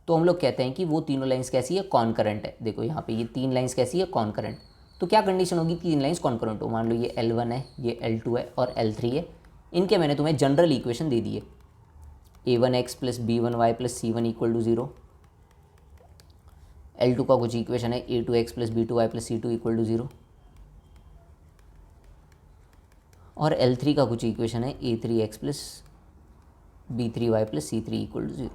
S1: तो हम लोग कहते हैं कि वो तीनों लाइंस कैसी है, कॉनकरेंट है। देखो यहाँ पे ये 3 लाइंस कैसी है, कॉनकरेंट। तो क्या कंडीशन होगी, 3 लाइंस कॉनकरेंट हो। मान लो ये L1 है, ये L2 है और L3 है। इनके मैंने तुम्हें जनरल इक्वेशन दे दी है, A1x plus B1y plus C1 equal to 0। L2 का कुछ इक्वेशन है A2x plus B2y plus C2 equal to 0। और L3 का कुछ इक्वेशन है A3x plus B3y plus C3 equal to 0।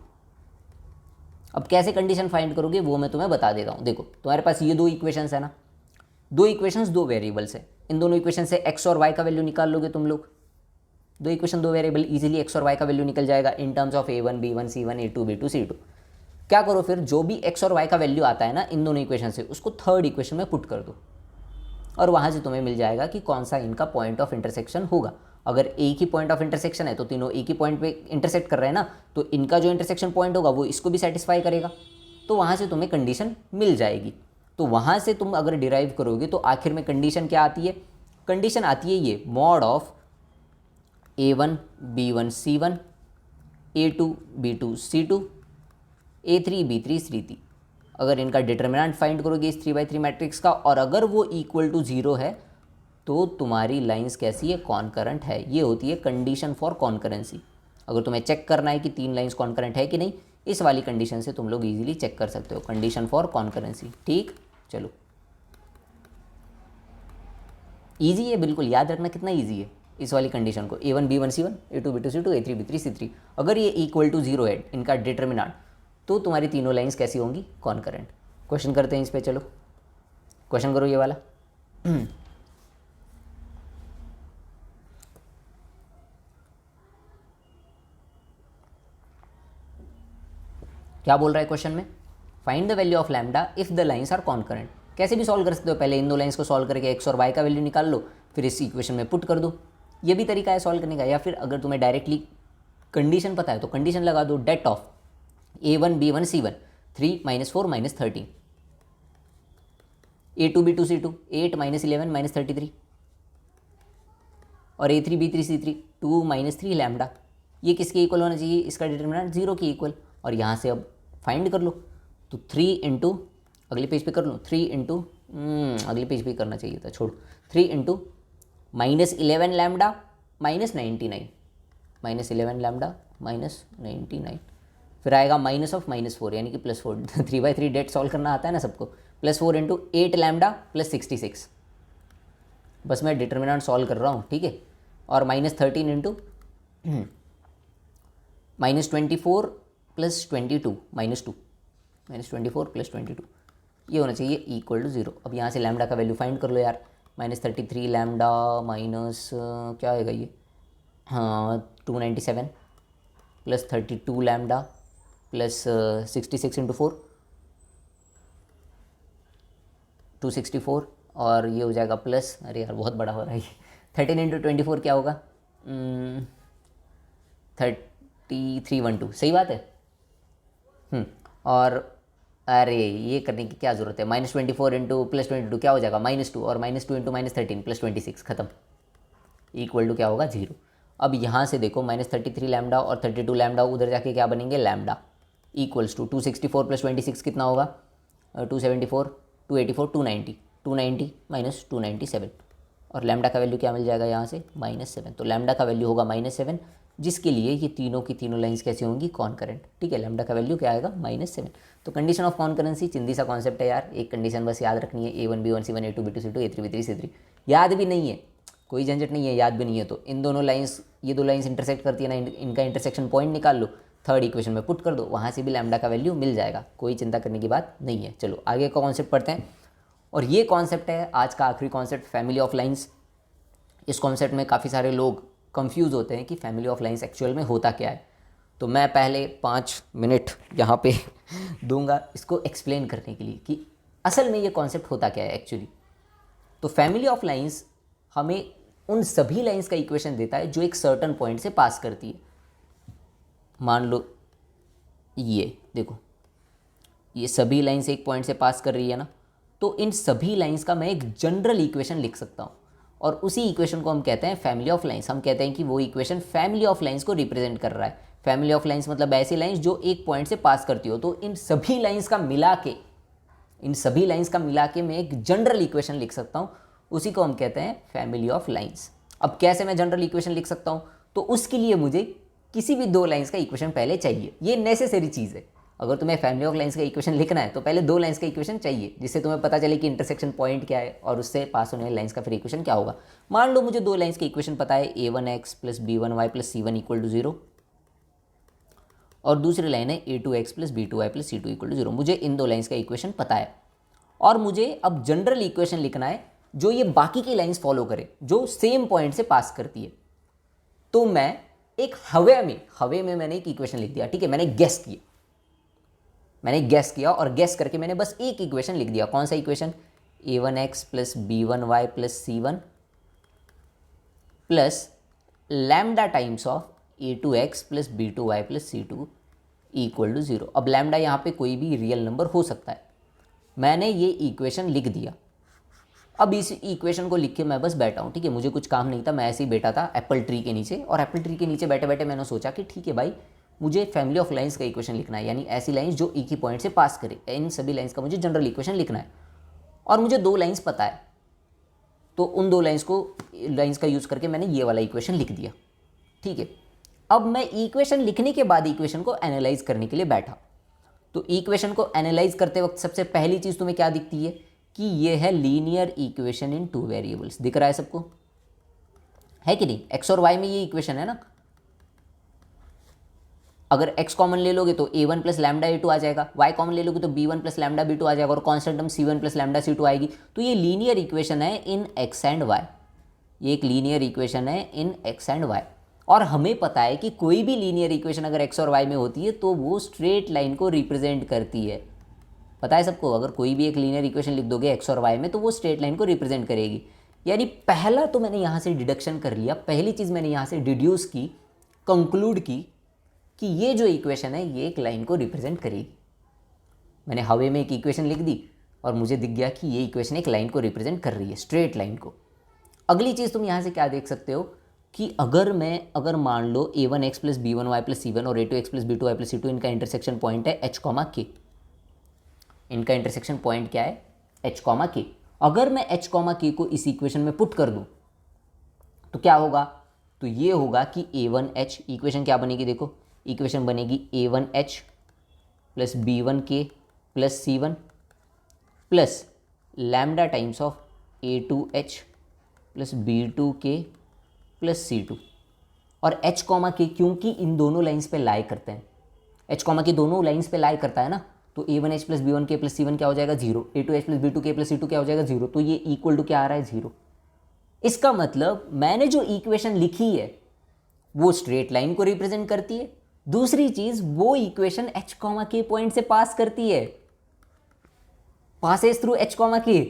S1: अब कैसे कंडीशन फाइंड करोगे वो मैं तुम्हें बता देता हूँ। देखो तुम्हारे पास ये 2 इक्वेशंस है ना, 2 इक्वेशंस 2 वेरिएबल्स है। इन दोनों इक्वेशन से x और y का वैल्यू निकाल लोगे तुम लोग। 2 इक्वेशन 2 वेरिएबल, इजीली x और y का वैल्यू निकल जाएगा in terms of A1 B1 C1 A2 B2 C2। क्या करो फिर, जो भी x और y का वैल्यू आता है ना इन दोनों इक्वेशन से, उसको थर्ड इक्वेशन में पुट कर दो और वहाँ से तुम्हें मिल जाएगा कि कौन सा इनका पॉइंट ऑफ इंटरसेक्शन होगा। अगर एक ही पॉइंट ऑफ इंटरसेक्शन है तो तीनों एक ही पॉइंट पे इंटरसेक्ट कर रहे हैं ना, तो इनका जो इंटरसेक्शन पॉइंट होगा वो इसको भी सेटिस्फाई करेगा, तो वहाँ से तुम्हें कंडीशन मिल जाएगी। तो वहाँ से तुम अगर डिराइव करोगे तो आखिर में कंडीशन क्या आती है, कंडीशन आती है ये mod of A1 B1 C1 A2 B2 C2 A3 B3 C3। अगर इनका डिटर्मिनेंट फाइंड करोगे इस 3x3 मैट्रिक्स का, और अगर वो इक्वल टू 0 है तो तुम्हारी लाइंस कैसी है, कॉन्करेंट है। ये होती है कंडीशन फॉर कॉन्करेंसी। अगर तुम्हें चेक करना है कि 3 लाइंस कॉन्करेंट है कि नहीं, इस वाली कंडीशन से तुम लोग इजीली चेक कर सकते हो, कंडीशन फॉर कॉन्करेंसी। ठीक, चलो ईजी है, बिल्कुल याद रखना कितना ईजी है इस वाली कंडीशन को। A1 B1 C1 A2 B2 C2 A3 B3 C3, अगर ये इक्वल टू 0 है इनका डिटर्मिनेंट, तो तुम्हारी तीनों लाइंस कैसी होंगी, कॉन्करेंट। क्वेश्चन करते हैं इस पे, चलो क्वेश्चन करो ये वाला। क्या बोल रहा है क्वेश्चन में, find the value of lambda if the lines are concurrent. कैसे भी सॉल्व कर सकते हो, पहले इन दो लाइंस को सॉल्व करके एक्स और वाई का वैल्यू निकाल लो, फिर इस इक्वेशन में पुट कर दो, ये भी तरीका है सॉल्व करने का। या फिर अगर तुम्हें डायरेक्टली कंडीशन पता है तो कंडीशन लगा दो, date of A1 B1 C1 3 - 4 - 13 A2 B2 C2 8 - 11 - 33 और A3 B3 C3 2 - 3 लैम्डा। ये किसके इक्वल होना चाहिए, इसका डिटरमिनेंट 0 के इक्वल। और यहाँ से अब फाइंड कर लो, तो 3 इंटू, अगले पेज पे कर लो, 3 इंटू, अगले पेज पे करना चाहिए था, छोड़ो, 3 इंटू -11 लैम्डा -99 -11 लैम्डा -99, फिर आएगा -(-4) यानी कि +4। 3/3 डेट सॉल्व करना आता है ना सबको। +4 इंटू 8 लैम्डा +66, बस मैं डिटर्मिनेंट सॉल्व कर रहा हूँ, ठीक है। और -13 इंटू -24 + 22 -2 -24 + 22, ये होना चाहिए इक्वल टू 0। अब यहाँ से लैम्डा का वैल्यू फाइंड कर लो यार, -33 लैम्डा माइनस क्या आएगा ये, हाँ 297 + 32 लैम्डा प्लस 66 इंटू 4 264, और ये हो जाएगा प्लस, अरे यार बहुत बड़ा हो रहा है ये, 13 इंटू 24 क्या होगा, 3312, सही बात है। और अरे ये करने की क्या ज़रूरत है, -24 इंटू +22 क्या हो जाएगा, -2, और -2 इंटू -13 +26, ख़त्म, इक्वल टू क्या होगा, 0। अब यहाँ से देखो -33 लैम्डा और 32 लैम्डा उधर जाके क्या बनेंगे, लैम्डा इक्वल्स टू 264 + 26 कितना होगा, 274 284 290 290 - 297, और लैम्डा का वैल्यू क्या मिल जाएगा यहाँ से, -7। तो लैम्डा का वैल्यू होगा -7, जिसके लिए ये तीनों की तीनों लाइंस कैसी होंगी, कॉन्करेंट। ठीक है, लैम्डा का वैल्यू क्या आएगा, -7। तो कंडीशन ऑफ कॉन्करेंसी चिंदी सा कॉन्सेप्ट है यार, एक कंडीशन बस याद रखनी है, A1 B1 C1 A2 B2 C2 A3 B3 C3, याद भी नहीं है, कोई झंझट नहीं है, याद भी नहीं है तो इन दोनों लाइंस, ये दो लाइंस इंटरसेक्ट करती है ना, इनका इंटरसेक्शन पॉइंट निकाल लो, थर्ड इक्वेशन में पुट कर दो, वहाँ से भी लैम्डा का वैल्यू मिल जाएगा, कोई चिंता करने की बात नहीं है। चलो आगे का कॉन्सेप्ट पढ़ते हैं, और ये कॉन्सेप्ट है आज का आखिरी कॉन्सेप्ट, फैमिली ऑफ लाइंस। इस कॉन्सेप्ट में काफ़ी सारे लोग कंफ्यूज होते हैं कि फैमिली ऑफ लाइंस एक्चुअल में होता क्या है, तो मैं पहले 5 मिनट यहाँ पे दूंगा इसको एक्सप्लेन करने के लिए कि असल में ये कॉन्सेप्ट होता क्या है एक्चुअली। तो फैमिली ऑफ लाइंस हमें उन सभी लाइंस का इक्वेशन देता है जो एक सर्टन पॉइंट से पास करती है। मान लो ये देखो, ये सभी लाइंस एक पॉइंट से पास कर रही है ना, तो इन सभी लाइंस का मैं एक जनरल इक्वेशन लिख सकता हूँ, और उसी इक्वेशन को हम कहते हैं फैमिली ऑफ लाइंस। हम कहते हैं कि वो इक्वेशन फैमिली ऑफ लाइंस को रिप्रेजेंट कर रहा है। फैमिली ऑफ लाइंस मतलब ऐसी लाइंस जो एक पॉइंट से पास करती हो, तो इन सभी लाइंस का मिला के मैं एक जनरल इक्वेशन लिख सकता हूँ, उसी को हम कहते हैं फैमिली ऑफ लाइंस। अब कैसे मैं जनरल इक्वेशन लिख सकता हूँ, तो उसके लिए मुझे किसी भी दो लाइंस का इक्वेशन पहले चाहिए, ये नेसेसरी चीज़ है। अगर तुम्हें फैमिली ऑफ लाइंस का इक्वेशन लिखना है तो पहले दो लाइंस का इक्वेशन चाहिए, जिससे तुम्हें पता चले कि इंटरसेक्शन पॉइंट क्या है और उससे पास होने वाली लाइंस का फिर इक्वेशन क्या होगा। मान लो मुझे दो लाइंस का इक्वेशन पता है, A1x + B1y + C1 = 0, और दूसरी लाइन है A2x + B2y + C2 = 0। मुझे इन दो लाइंस का इक्वेशन पता है, और मुझे अब जनरल इक्वेशन लिखना है जो ये बाकी की लाइंस फॉलो करे, जो सेम पॉइंट से पास करती है। तो मैं एक हवे में मैंने एक इक्वेशन लिख दिया, ठीक है, मैंने गैस किया और गैस करके मैंने बस एक इक्वेशन लिख दिया। कौन सा equation, A1x + B1y + C1 + lambda times of a2x plus b2y plus c2 equal to 0। अब लैम्डा यहाँ पे कोई भी रियल नंबर हो सकता है। मैंने ये इक्वेशन लिख दिया। अब इस इक्वेशन को लिख के मैं बस बैठा हूँ, ठीक है, मुझे कुछ काम नहीं था, मैं ऐसे ही बैठा था एप्पल ट्री के नीचे, और एप्पल ट्री के नीचे बैठे बैठे मैंने सोचा कि ठीक है भाई, मुझे फैमिली ऑफ लाइंस का इक्वेशन लिखना है, यानी ऐसी लाइंस जो एक ही पॉइंट से पास करे। इन सभी लाइंस का मुझे जनरल इक्वेशन लिखना है, और मुझे दो लाइंस पता है, तो उन दो लाइंस का यूज़ करके मैंने ये वाला इक्वेशन लिख दिया, ठीक है। अब मैं इक्वेशन लिखने के बाद इक्वेशन को एनालाइज करने के लिए बैठा। तो इक्वेशन को एनालाइज करते वक्त सबसे पहली चीज़ तुम्हें क्या दिखती है कि ये है linear equation in two variables. दिख रहा है सबको, है कि नहीं? एक्स और वाई में ये इक्वेशन है ना। अगर x कॉमन ले लोगे तो a1 प्लस लैम्डा a2 आ जाएगा, y कॉमन ले लोगे तो b1 प्लस लैम्डा b2 आ जाएगा, और constant term c1 plus lambda c2 आएगी। तो ये लीनियर इक्वेशन है इन x एंड y, ये एक लीनियर इक्वेशन है इन x एंड y। और हमें पता है कि कोई भी लीनियर इक्वेशन अगर x और y में होती है तो वो स्ट्रेट लाइन को रिप्रेजेंट करती है। पता है सबको, अगर कोई भी एक लीनियर इक्वेशन लिख दोगे x और y में तो वो स्ट्रेट लाइन को रिप्रेजेंट करेगी। यानी पहला तो मैंने यहाँ से डिडक्शन कर लिया, पहली चीज़ मैंने यहाँ से डिड्यूस की, कंक्लूड की कि ये जो इक्वेशन है ये एक लाइन को रिप्रेजेंट करेगी। मैंने हवे में एक इक्वेशन लिख दी और मुझे दिख गया कि ये इक्वेशन एक लाइन को रिप्रेजेंट कर रही है, स्ट्रेट लाइन को। अगली चीज़ तुम यहाँ से क्या देख सकते हो कि अगर मान लो a1x plus b1y plus c1 और a2x plus b2y plus c2 इनका इंटरसेक्शन पॉइंट है h, k। इनका इंटरसेक्शन पॉइंट क्या है? h, k। अगर मैं h, k को इस इक्वेशन में पुट कर दूँ तो क्या होगा? तो ये होगा कि a1h, इक्वेशन क्या बनेगी देखो, इक्वेशन बनेगी a1h plus b1k plus c1 plus lambda times of a2h plus b2k plus c2। और h, k क्योंकि इन दोनों लाइंस पे लाई करते हैं, h, k दोनों लाइंस पे लाई करता है ना, तो a1h plus b1k plus c1 क्या हो जाएगा? 0। a2h plus b2k plus c2 क्या हो जाएगा? 0। तो ये इक्वल टू क्या आ रहा है? 0। इसका मतलब मैंने जो इक्वेशन लिखी है वो स्ट्रेट लाइन को रिप्रेजेंट करती है। दूसरी चीज, वो इक्वेशन h, k पॉइंट से पास करती है, पासेस थ्रू h, k।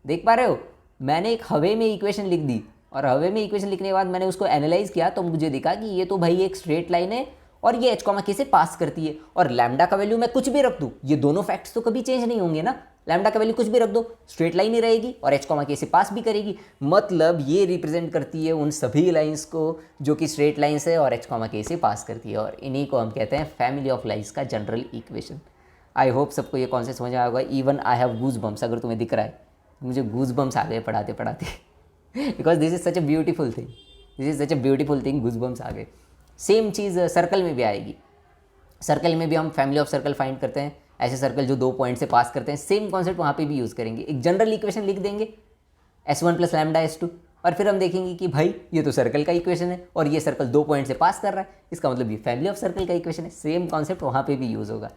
S1: देख पा रहे हो? मैंने एक हवे में इक्वेशन लिख दी, और हवे में इक्वेशन लिखने के बाद मैंने उसको एनालाइज किया तो मुझे दिखा कि ये तो भाई एक स्ट्रेट लाइन है और ये h, k से पास करती है। और लैम्डा का वैल्यू मैं कुछ भी रख दूं, ये दोनों फैक्ट्स तो कभी चेंज नहीं होंगे ना। लैम्डा का वैल्यू कुछ भी रख दो, स्ट्रेट लाइन ही रहेगी और h, k से पास भी करेगी। मतलब ये रिप्रेजेंट करती है उन सभी लाइंस को जो कि स्ट्रेट लाइंस है और h, k से पास करती है, और इन्हीं को हम कहते हैं फैमिली ऑफ लाइंस का जनरल इक्वेशन। आई होप सबको ये कॉन्सेप्ट समझ आया होगा। Even I have goose bumps, अगर तुम्हें दिख रहा है, मुझे गूज बम्स आ गए पढ़ाते पढ़ाते because this is such a beautiful thing, this is such a beautiful thing, goosebumps आ गए। सेम चीज़ सर्कल में भी आएगी। सर्कल में भी हम फैमिली ऑफ सर्कल फाइंड करते हैं, ऐसे सर्कल जो 2 पॉइंट से पास करते हैं, सेम कॉन्सेप्ट वहाँ पे भी यूज़ करेंगे। एक जनरल इक्वेशन लिख देंगे s1 प्लस लैम्डा s2, और फिर हम देखेंगे कि भाई ये तो सर्कल का इक्वेशन है और ये सर्कल 2 पॉइंट से पास कर रहा है, इसका मतलब ये फैमिली ऑफ सर्कल का इक्वेशन है। सेम कॉन्सेप्ट वहाँ पे भी यूज़ होगा।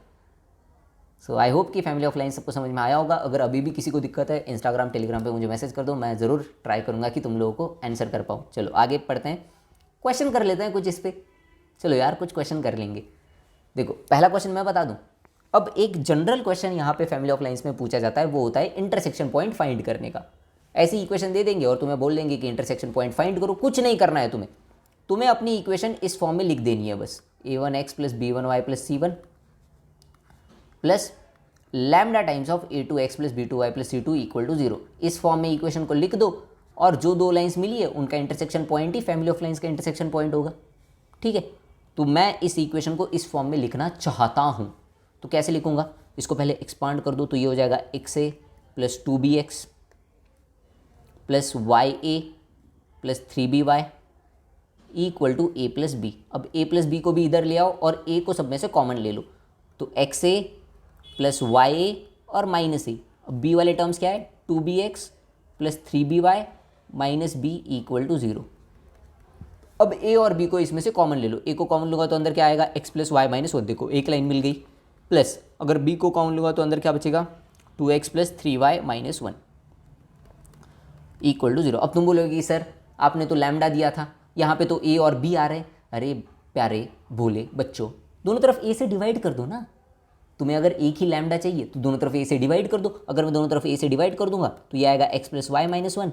S1: सो आई होप कि फैमिली ऑफ लाइन सबको समझ में आया होगा। अगर अभी भी किसी को दिक्कत है, इंस्टाग्राम टेलीग्राम पे मुझे मैसेज कर दो, मैं ज़रूर ट्राई करूँगा कि तुम लोगों को आंसर कर पाऊँ। चलो आगे पढ़ते हैं, क्वेश्चन कर लेते हैं कुछ इस पर। चलो यार कुछ क्वेश्चन कर लेंगे। देखो पहला क्वेश्चन मैं बता दूँ। अब एक जनरल क्वेश्चन यहाँ पे फैमिली ऑफ लाइंस में पूछा जाता है, वो होता है इंटरसेक्शन पॉइंट फाइंड करने का। ऐसी इक्वेशन दे देंगे और तुम्हें बोल देंगे कि इंटरसेक्शन पॉइंट फाइंड करो। कुछ नहीं करना है तुम्हें अपनी इक्वेशन इस फॉर्म में लिख देनी है बस, a1x plus b1y plus c1 plus lambda times of a2x plus b2y plus c2 equal to 0। इस फॉर्म में इक्वेशन को लिख दो, और जो 2 लाइंस मिली है उनका intersection point he family of lines का इंटरसेक्शन पॉइंट होगा। ठीक है, तो मैं इस इक्वेशन को इस फॉर्म में लिखना चाहता हूँ, तो कैसे लिखूँगा? इसको पहले एक्सपांड कर दो, तो ये हो जाएगा xa plus 2bx plus ya plus 3by equal to a plus B. अब a प्लस बी को भी इधर ले आओ और a को सब में से कॉमन ले लो, तो xa प्लस ya और माइनस a। अब b वाले टर्म्स क्या है? 2bx plus 3by minus b equal to 0। अब a और b को इसमें से कॉमन ले लो, a को कॉमन लूँगा तो अंदर क्या आएगा? x plus Y minus 1। देखो एक लाइन मिल गई, प्लस अगर b को कॉमन लूँगा तो अंदर क्या बचेगा? 2x plus 3y minus 1 equal to 0। अब तुम बोलोगे कि सर आपने तो लैम्डा दिया था, यहाँ पे तो a और b आ रहे हैं। अरे प्यारे भोले बच्चों, दोनों तरफ a से डिवाइड कर दो ना। तुम्हें अगर एक ही लैम्डा चाहिए तो दोनों तरफ a से डिवाइड कर दो। अगर मैं दोनों तरफ a से डिवाइड कर दूंगा तो ये आएगा x plus Y minus 1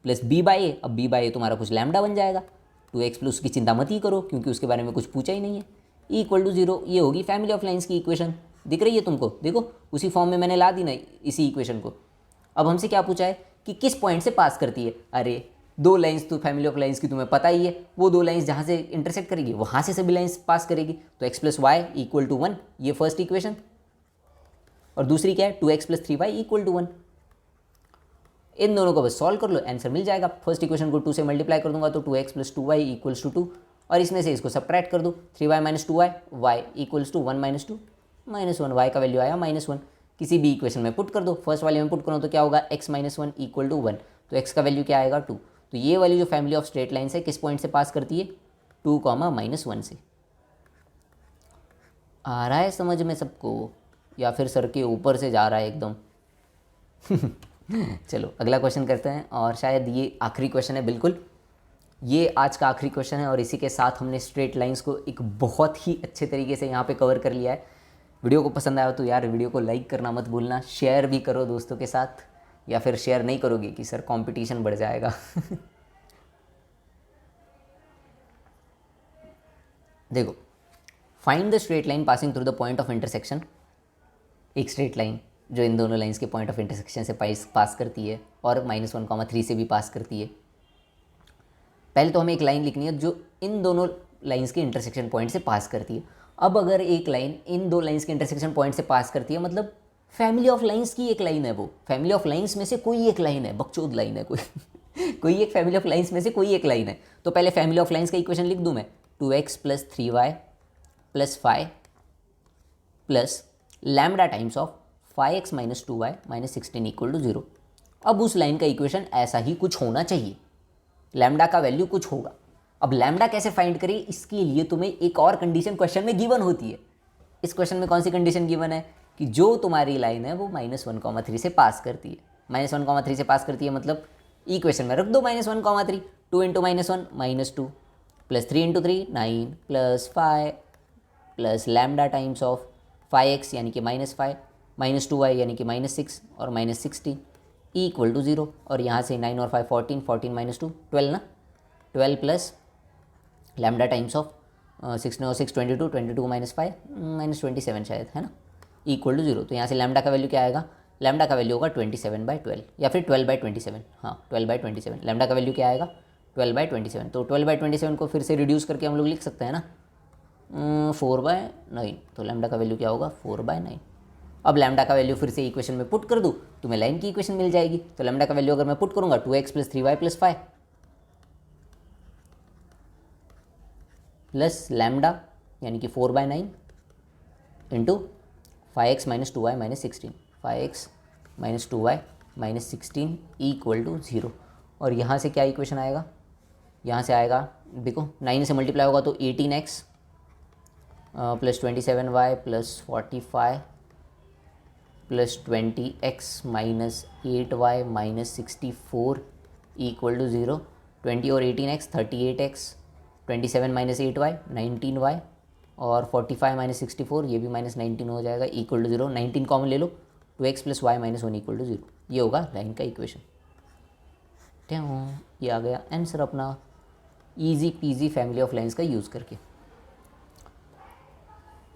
S1: plus b by a. अब b बाई ए तुम्हारा कुछ लैम्डा बन जाएगा, 2x प्लस उसकी चिंता मत ही करो क्योंकि उसके बारे में कुछ पूछा ही नहीं है। इक्वल टू 0 ये होगी फैमिली ऑफ लाइन्स की इक्वेशन। दिख रही है तुमको? देखो उसी फॉर्म में मैंने ला दी ना इसी इक्वेशन को। अब हमसे क्या पूछा है कि किस पॉइंट से पास करती है। अरे दो लाइंस तो फैमिली ऑफ लाइंस की तुम्हें पता ही है, वो दो लाइंस जहाँ से इंटरसेक्ट करेगी वहाँ से सभी लाइंस पास करेगी। तो x plus Y equal to 1 ये फर्स्ट इक्वेशन, और दूसरी क्या है 2x plus 3y equal to 1। इन दोनों को बस सॉल्व कर लो, आंसर मिल जाएगा। फर्स्ट इक्वेशन को 2 से मल्टीप्लाई कर दूंगा तो 2x plus 2y equals to 2, और इसमें से इसको सब्ट्रैक्ट कर दो 3y minus 2y, y equals to 1 minus 2 minus 1, y का वैल्यू आया -1। किसी भी इक्वेशन में पुट कर दो, फर्स्ट वाले में पुट करो तो क्या होगा x माइनस 1 इक्वल टू 1, तो x का वैल्यू क्या आएगा 2। तो ये वाली जो फैमिली ऑफ स्ट्रेट लाइन्स है किस पॉइंट से पास करती है 2, -1 से। आ रहा है समझ में सबको, या फिर सर के ऊपर से जा रहा है एकदम? चलो अगला क्वेश्चन करते हैं, और शायद ये आखिरी क्वेश्चन है। बिल्कुल ये आज का आखिरी क्वेश्चन है, और इसी के साथ हमने स्ट्रेट लाइंस को एक बहुत ही अच्छे तरीके से यहाँ पे कवर कर लिया है। वीडियो को पसंद आया तो यार वीडियो को लाइक करना मत भूलना, शेयर भी करो दोस्तों के साथ, या फिर शेयर नहीं करोगे कि सर कंपटीशन बढ़ जाएगा। देखो, find the straight line passing through the point of intersection. एक स्ट्रेट लाइन जो इन दोनों लाइंस के पॉइंट ऑफ इंटरसेक्शन से पास करती है, और -1, 3 से भी पास करती है। पहले तो हमें एक लाइन लिखनी है जो इन दोनों लाइंस के इंटरसेक्शन पॉइंट से पास करती है। अब अगर एक लाइन इन दो लाइंस के इंटरसेक्शन पॉइंट से पास करती है, मतलब फैमिली ऑफ लाइंस की एक लाइन है, वो फैमिली ऑफ लाइंस में से कोई एक लाइन है, बकचोद लाइन है कोई कोई एक फैमिली ऑफ लाइंस में से कोई एक लाइन है। तो पहले फैमिली ऑफ लाइंस का इक्वेशन लिख दूं मैं, 2x plus 3y plus 5 plus lambda times of 5x minus 2y minus 16 equal to 0। अब उस लाइन का इक्वेशन ऐसा ही कुछ होना चाहिए, लैम्डा का वैल्यू कुछ होगा। अब लैम्डा कैसे फाइंड करें, इसके लिए तुम्हें एक और कंडीशन क्वेश्चन में गिवन होती है। इस क्वेश्चन में कौन सी कंडीशन गिवन है कि जो तुम्हारी लाइन है वो -1, 3 से पास करती है। -1, 3 से पास करती है मतलब इक्वेशन में रख दो -1, 3, 2 into -1 -2 plus 3 into 3 9 plus 5 plus lambda times of 5x यानी कि -5 -2y यानी कि -6 और -16 इक्वल टू 0। और यहाँ से 9 और 5 14, 14 माइनस 2 12 ना, 12 प्लस लैम्डा टाइम्स ऑफ 16 और 6 22, 22 माइनस 5 -27 शायद है ना, इक्वल टू 0। तो यहाँ से लैम्डा का वैल्यू क्या आएगा, लैम्डा का वैल्यू होगा 27/12 या फिर 12/27। हाँ 12/27 लैम्डा का वैल्यू क्या आएगा 12/27। तो 12/27 को फिर से रिड्यूस करके हम लोग लिख सकते हैं ना 4/9। तो लैम्डा का वैल्यू क्या होगा 4/9। अब लैम्डा का वैल्यू फिर से इक्वेशन में पुट कर दूँ तो मैं लाइन की इक्वेशन मिल जाएगी। तो लैम्डा का वैल्यू अगर मैं पुट करूँगा 2x plus 3y plus 5 plus lambda यानी कि 4/9 into 5x minus 2y minus 16, 5x minus 2y minus 16 equal to 0। और यहाँ से क्या इक्वेशन आएगा, यहाँ से आएगा देखो 9 से मल्टीप्लाई होगा तो 18x plus 27y plus 45 plus 20x minus 8y minus 64 equal to 0। 20 और 18x 38x, 27 minus 8y 19y और 45 माइनस 64 ये भी माइनस 19 हो जाएगा इक्वल टू 0। 19 कॉमन ले लो 2x plus Y minus 1 equal to 0। ये होगा लाइन का इक्वेशन। ये आ गया आंसर अपना, easy PG family of lines का यूज़ करके।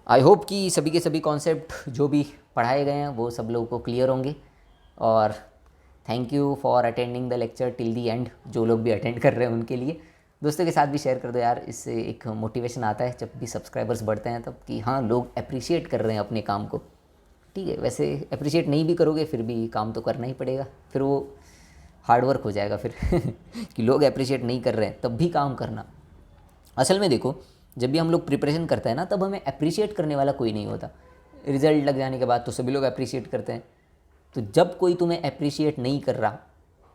S1: आई होप कि सभी के सभी कॉन्सेप्ट जो भी पढ़ाए गए हैं वो सब लोगों को क्लियर होंगे। और thank you for attending the lecture till the and. जो लोग भी अटेंड कर रहे हैं उनके लिए दोस्तों के साथ भी शेयर कर दो यार, इससे एक मोटिवेशन आता है जब भी सब्सक्राइबर्स बढ़ते हैं तब कि हाँ लोग अप्रिशिएट कर रहे हैं अपने काम को। ठीक है, वैसे अप्रिशिएट नहीं भी करोगे फिर भी काम तो करना ही पड़ेगा, फिर वो हार्ड वर्क हो जाएगा फिर कि लोग अप्रिशिएट नहीं कर रहे हैं तब भी काम करना। असल में देखो जब भी हम लोग प्रिपरेशन करते हैं ना तब हमें अप्रिशिएट करने वाला कोई नहीं होता। रिजल्ट लग जाने के बाद तो सभी लोग अप्रिशिएट करते हैं। तो जब कोई तुम्हें अप्रिशिएट नहीं कर रहा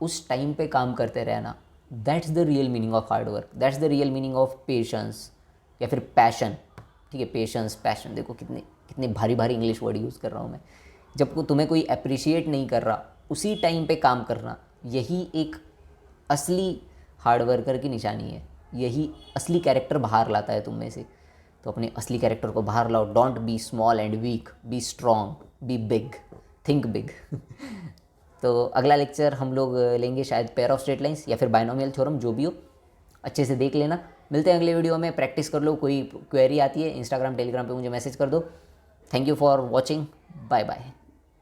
S1: उस टाइम पे काम करते रहना, that's the real meaning of hard work, that's the real meaning of patience या फिर पैशन। ठीक है, पेशेंस पैशन, देखो कितने कितने भारी भारी इंग्लिश वर्ड यूज़ कर रहा हूँ मैं। जब तुम्हें कोई अप्रिशिएट नहीं कर रहा उसी टाइम पे काम करना, यही एक असली हार्ड वर्कर की निशानी है, यही असली कैरेक्टर बाहर लाता है तुम में से। तो अपने असली कैरेक्टर को बाहर लाओ। Don't be small and weak, be strong, be big, think big. तो अगला लेक्चर हम लोग लेंगे शायद पेयर ऑफ स्ट्रेट लाइंस या फिर बाइनोमियल थ्योरम, जो भी हो। अच्छे से देख लेना। मिलते हैं अगले वीडियो में, प्रैक्टिस कर लो, कोई क्वेरी आती है इंस्टाग्राम टेलीग्राम पे मुझे मैसेज कर दो। Thank you for watching, bye bye.